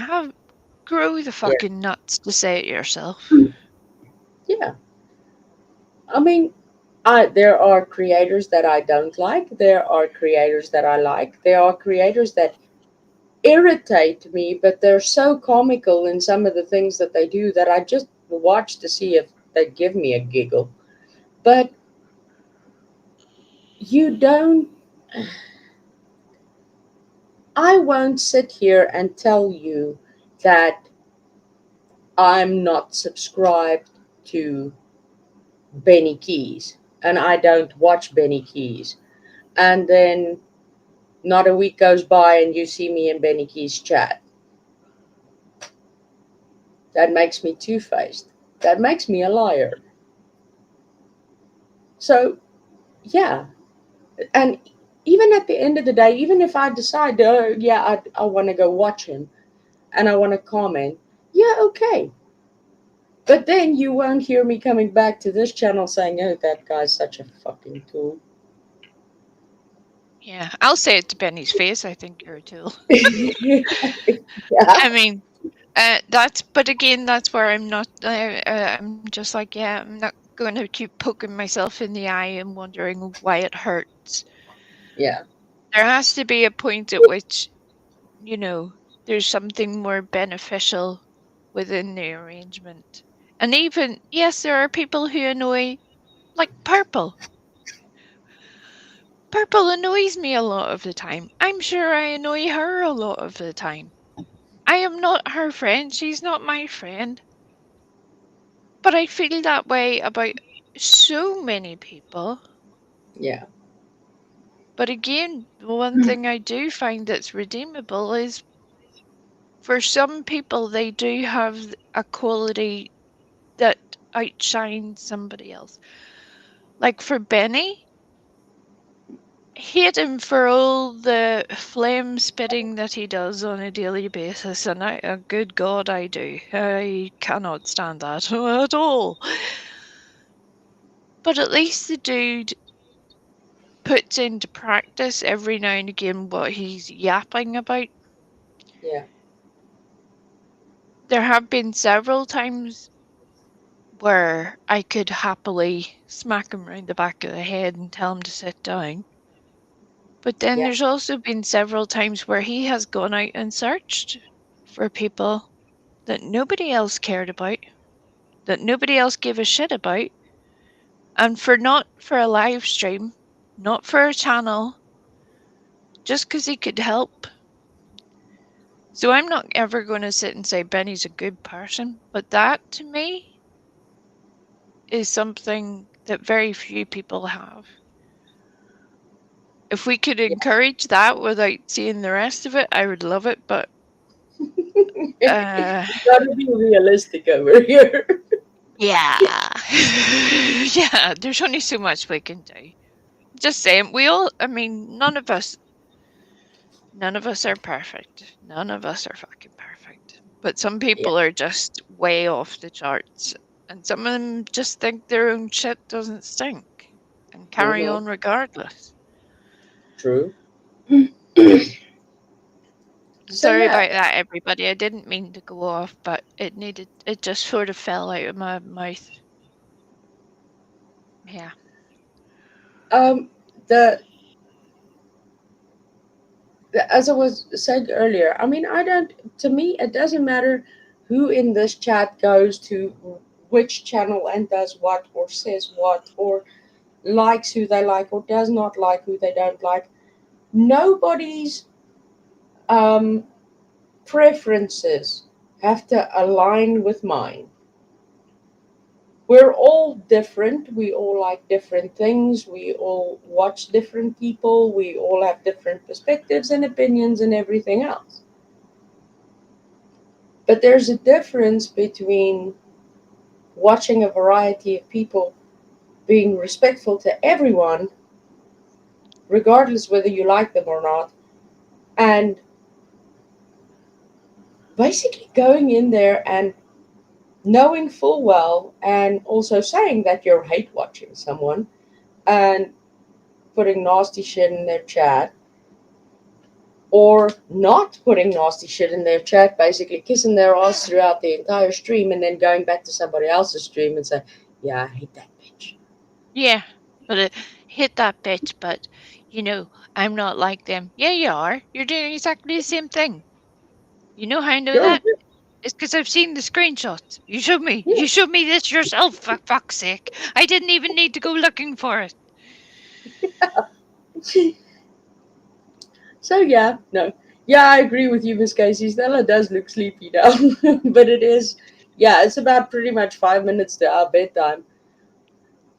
C: grow the
A: yeah,
C: fucking nuts to say it yourself.
A: yeah. I mean, there are creators that I don't like. There are creators that I like. There are creators that irritate me, but they're so comical in some of the things that they do that I just watch to see if they give me a giggle. But you don't. I won't sit here and tell you that I'm not subscribed to Benny Keys and I don't watch Benny Keys. And then not a week goes by and you see me in Benny Keys chat. That makes me two faced. That makes me a liar. So, yeah. And even at the end of the day, even if I decide, yeah, I want to go watch him and I want to comment, yeah, okay. But then you won't hear me coming back to this channel saying, oh, that guy's such a fucking tool.
C: Yeah, I'll say it to Benny's face. I think you're a tool.
A: Yeah.
C: I mean, but again, that's where I'm not. I'm just like, yeah, I'm not going to keep poking myself in the eye and wondering why it hurts.
A: Yeah.
C: There has to be a point at which, there's something more beneficial within the arrangement. And even, yes, there are people who annoy, like Purple. Purple annoys me a lot of the time. I'm sure I annoy her a lot of the time. I am not her friend. She's not my friend. But I feel that way about so many people.
A: Yeah.
C: But again, one thing I do find that's redeemable is for some people, they do have a quality that outshines somebody else. Like for Benny, hate him for all the flame spitting that he does on a daily basis, and good God, I do. I cannot stand that at all. But at least the dude puts into practice every now and again what he's yapping about.
A: Yeah.
C: There have been several times where I could happily smack him round the back of the head and tell him to sit down. But then
A: Yeah.
C: there's also been several times where he has gone out and searched for people that nobody else cared about, that nobody else gave a shit about, and not for a live stream, not for a channel, just because he could help. So I'm not ever going to sit and say Benny's a good person, but that to me is something that very few people have. If we could encourage that without seeing the rest of it, I would love it, but
A: Gotta be realistic over here.
C: yeah. Yeah, there's only so much we can do. Just saying, none of us are perfect. None of us are fucking perfect. But some people are just way off the charts. And some of them just think their own shit doesn't stink and carry on regardless.
A: True.
C: Sorry about that, everybody. I didn't mean to go off, but it just sort of fell out of my mouth. Yeah.
A: As I was said earlier, I mean, to me, it doesn't matter who in this chat goes to which channel and does what or says what or likes who they like or does not like who they don't like. Nobody's um, preferences have to align with mine. We're all different. We all like different things. We all watch different people. We all have different perspectives and opinions and everything else. But there's a difference between watching a variety of people being respectful to everyone, regardless whether you like them or not, and basically going in there and knowing full well and also saying that you're hate watching someone and putting nasty shit in their chat, or not putting nasty shit in their chat, basically kissing their ass throughout the entire stream and then going back to somebody else's stream and say, yeah, I hate that bitch.
C: Yeah, but hit that bitch, but I'm not like them. Yeah, you are. You're doing exactly the same thing. You know how I know that? It's because I've seen the screenshots. You showed me.
A: Yeah.
C: You showed me this yourself, for fuck's sake. I didn't even need to go looking for it.
A: So yeah, no. Yeah, I agree with you, Miss Casey. Stella does look sleepy now. But it's about pretty much 5 minutes to our bedtime.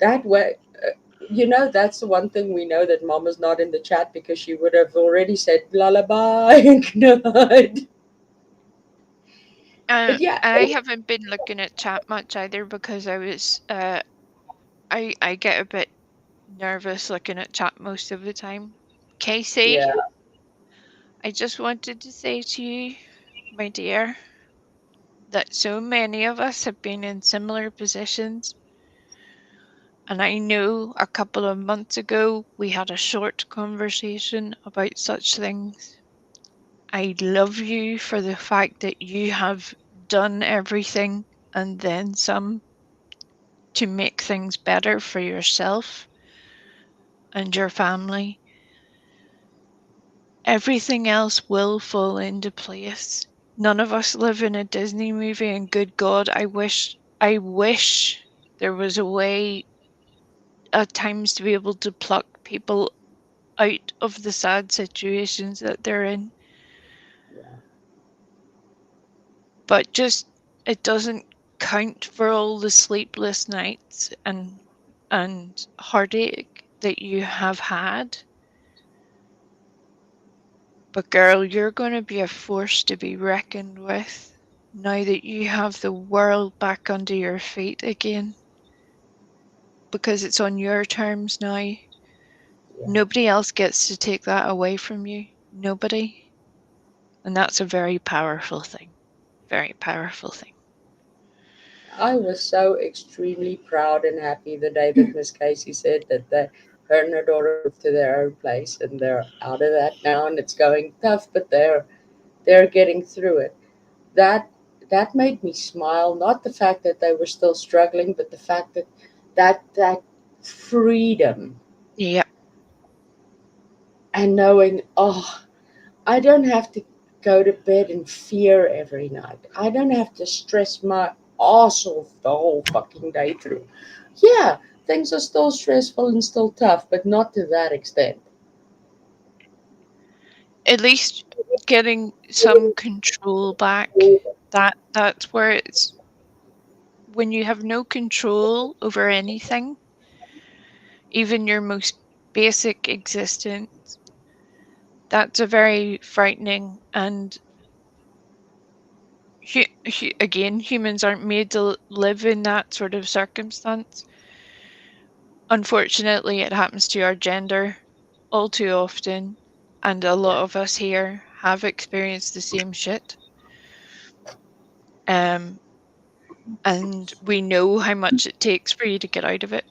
A: That way, that's the one thing we know, that Mama's not in the chat, because she would have already said lullaby and good night. But yeah.
C: I haven't been looking at chat much either because I was, I get a bit nervous looking at chat most of the time. Casey,
A: Yeah.
C: I just wanted to say to you, my dear, that so many of us have been in similar positions. And I know a couple of months ago we had a short conversation about such things. I love you for the fact that you have done everything and then some to make things better for yourself and your family. Everything else will fall into place. None of us live in a Disney movie, and good God, I wish there was a way at times to be able to pluck people out of the sad situations that they're in.
A: Yeah.
C: But just it doesn't count for all the sleepless nights and heartache that you have had. But girl, you're going to be a force to be reckoned with now that you have the world back under your feet again, because it's on your terms now.
A: Yeah.
C: Nobody else gets to take that away from you. Nobody. And that's a very powerful thing. Very powerful thing.
A: I was so extremely proud and happy the day that Miss Casey said that her and her daughter moved to their own place and they're out of that now and it's going tough, but they're getting through it. That that made me smile. Not the fact that they were still struggling, but the fact that that freedom
C: Yep.
A: and knowing, oh, I don't have to go to bed in fear every night. I don't have to stress my ass off the whole fucking day through. Yeah, things are still stressful and still tough, but not to that extent.
C: At least getting some control back. That's where it's when you have no control over anything, even your most basic existence. That's a very frightening and again, humans aren't made to live in that sort of circumstance. Unfortunately, it happens to our gender all too often, and a lot
A: Yeah.
C: of us here have experienced the same shit. Um, and we know how much it takes for you to get out of it.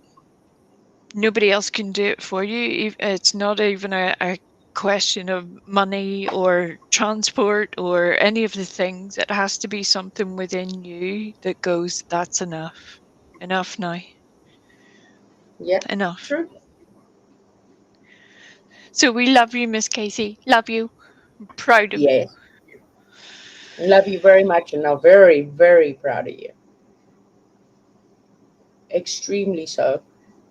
C: Nobody else can do it for you. It's not even a question of money or transport or any of the things. It has to be something within you that goes, that's enough. Enough now.
A: Yeah.
C: Enough.
A: True.
C: So we love you, Miss Casey. Love you. Proud of you.
A: Yes. Love you very much and are very, very proud of you. Extremely so.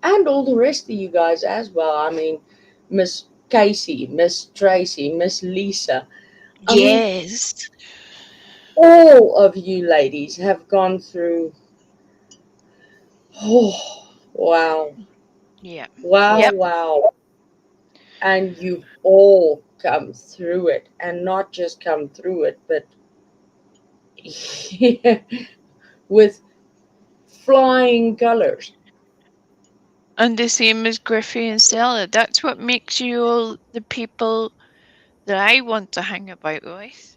A: And all the rest of you guys as well. I mean, Miss Casey, Miss Tracy, Miss Lisa. I mean,
C: Yes.
A: all of you ladies have gone through. Oh, wow.
C: Yeah.
A: Wow,
C: Yep.
A: wow. And you've all come through it. And not just come through it, but with flying colors.
C: And the same as Griffey and Stella. That's what makes you all the people that I want to hang about with.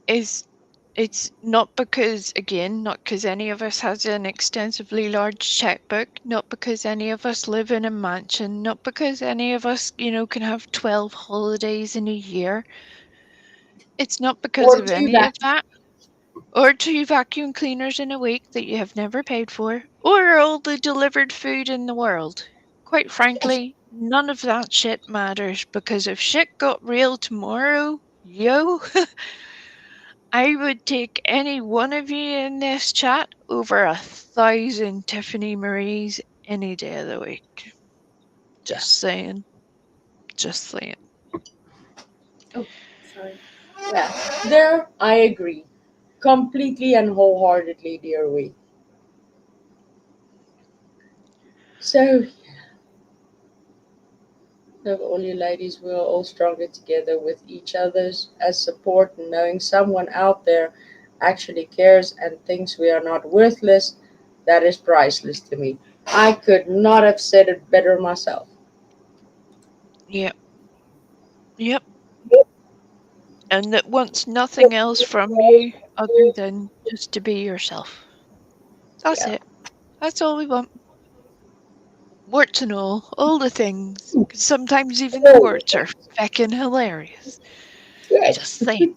C: Is it's not because not because any of us has an extensively large checkbook, not because any of us live in a mansion, not because any of us, can have 12 holidays in a year. It's not because
A: Or
C: of
A: two
C: any
A: back.
C: of that. Or 2 vacuum cleaners in a week that you have never paid for, or all the delivered food in the world. Quite frankly, none of that shit matters, because if shit got real tomorrow, yo, I would take any one of you in this chat over 1,000 Tiffany Maries any day of the week.
A: Yeah.
C: Just saying. Just saying.
A: Oh, sorry. Yeah. There, I agree. Completely and wholeheartedly, dear we. So, love all you ladies, we're all stronger together with each other's as support and knowing someone out there actually cares and thinks we are not worthless, that is priceless to me. I could not have said it better myself.
C: Yep. Yep. And that wants nothing else from you other than just to be yourself. That's
A: Yeah.
C: it. That's all we want. Warts and all the things. 'Cause sometimes even the warts are feckin' hilarious.
A: Yes.
C: Just saying.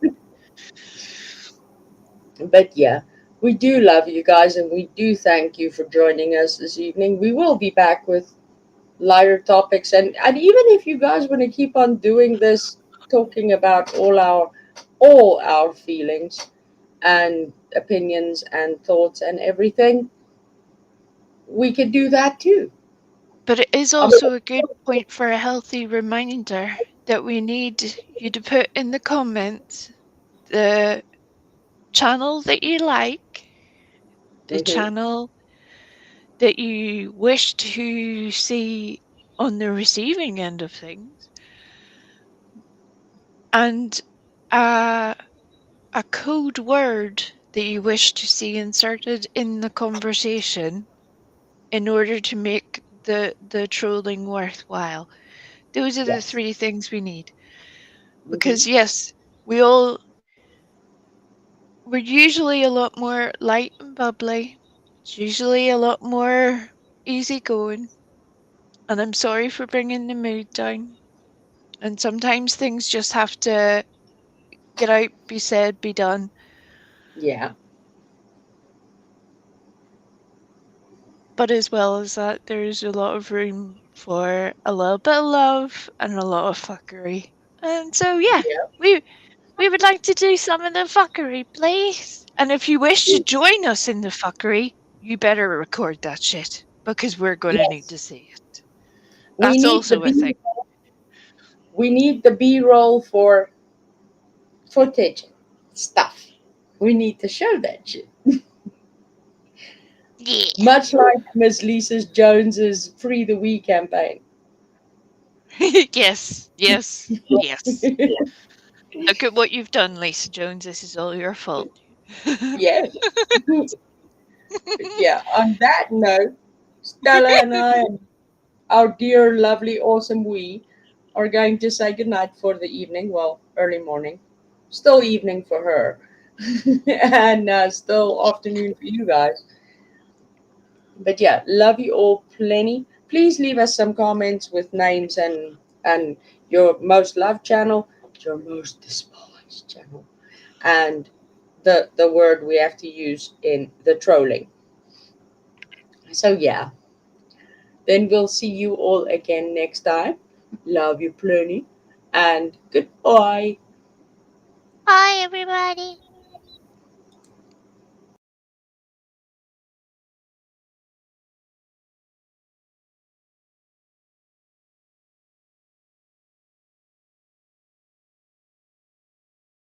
A: But yeah, we do love you guys and we do thank you for joining us this evening. We will be back with lighter topics and even if you guys want to keep on doing this, talking about all our feelings and opinions and thoughts and everything, we could do that too.
C: But it is
A: I mean,
C: also a good point for a healthy reminder that we need you to put in the comments the channel that you like, the
A: mhm,
C: channel that you wish to see on the receiving end of things, and a code word that you wish to see inserted in the conversation in order to make the trolling worthwhile. Those are the
A: yes.
C: 3 things we need.
A: Mhm.
C: Because yes, we all we're usually a lot more light and bubbly. It's usually a lot more easygoing. And I'm sorry for bringing the mood down. And sometimes things just have to get out, be said, be done.
A: Yeah.
C: But as well as that, there's a lot of room for a little bit of love and a lot of fuckery. And so, yeah,
A: Yeah.
C: we would like to do some of the fuckery, please. And if you wish to join us in the fuckery, you better record that shit because we're going to need
A: Yes.
C: to see it.
A: We
C: That's
A: need the
C: also a
A: B.
C: thing.
A: We need the B-roll for footage stuff. We need to show that shit.
C: Yeah.
A: Much like Miss Lisa Jones's Free the We campaign.
C: Yes, yes, yes. Look at what you've done, Lisa Jones. This is all your fault.
A: Yes. Yeah. On that note, Stella and I and our dear, lovely, awesome we are going to say goodnight for the evening. Well, early morning. Still evening for her. And still afternoon for you guys. But yeah, love you all plenty. Please leave us some comments with names and your most loved channel, your most despised channel, and the word we have to use in the trolling. So yeah, then we'll see you all again next time. Love you plenty, and goodbye.
C: Bye, everybody.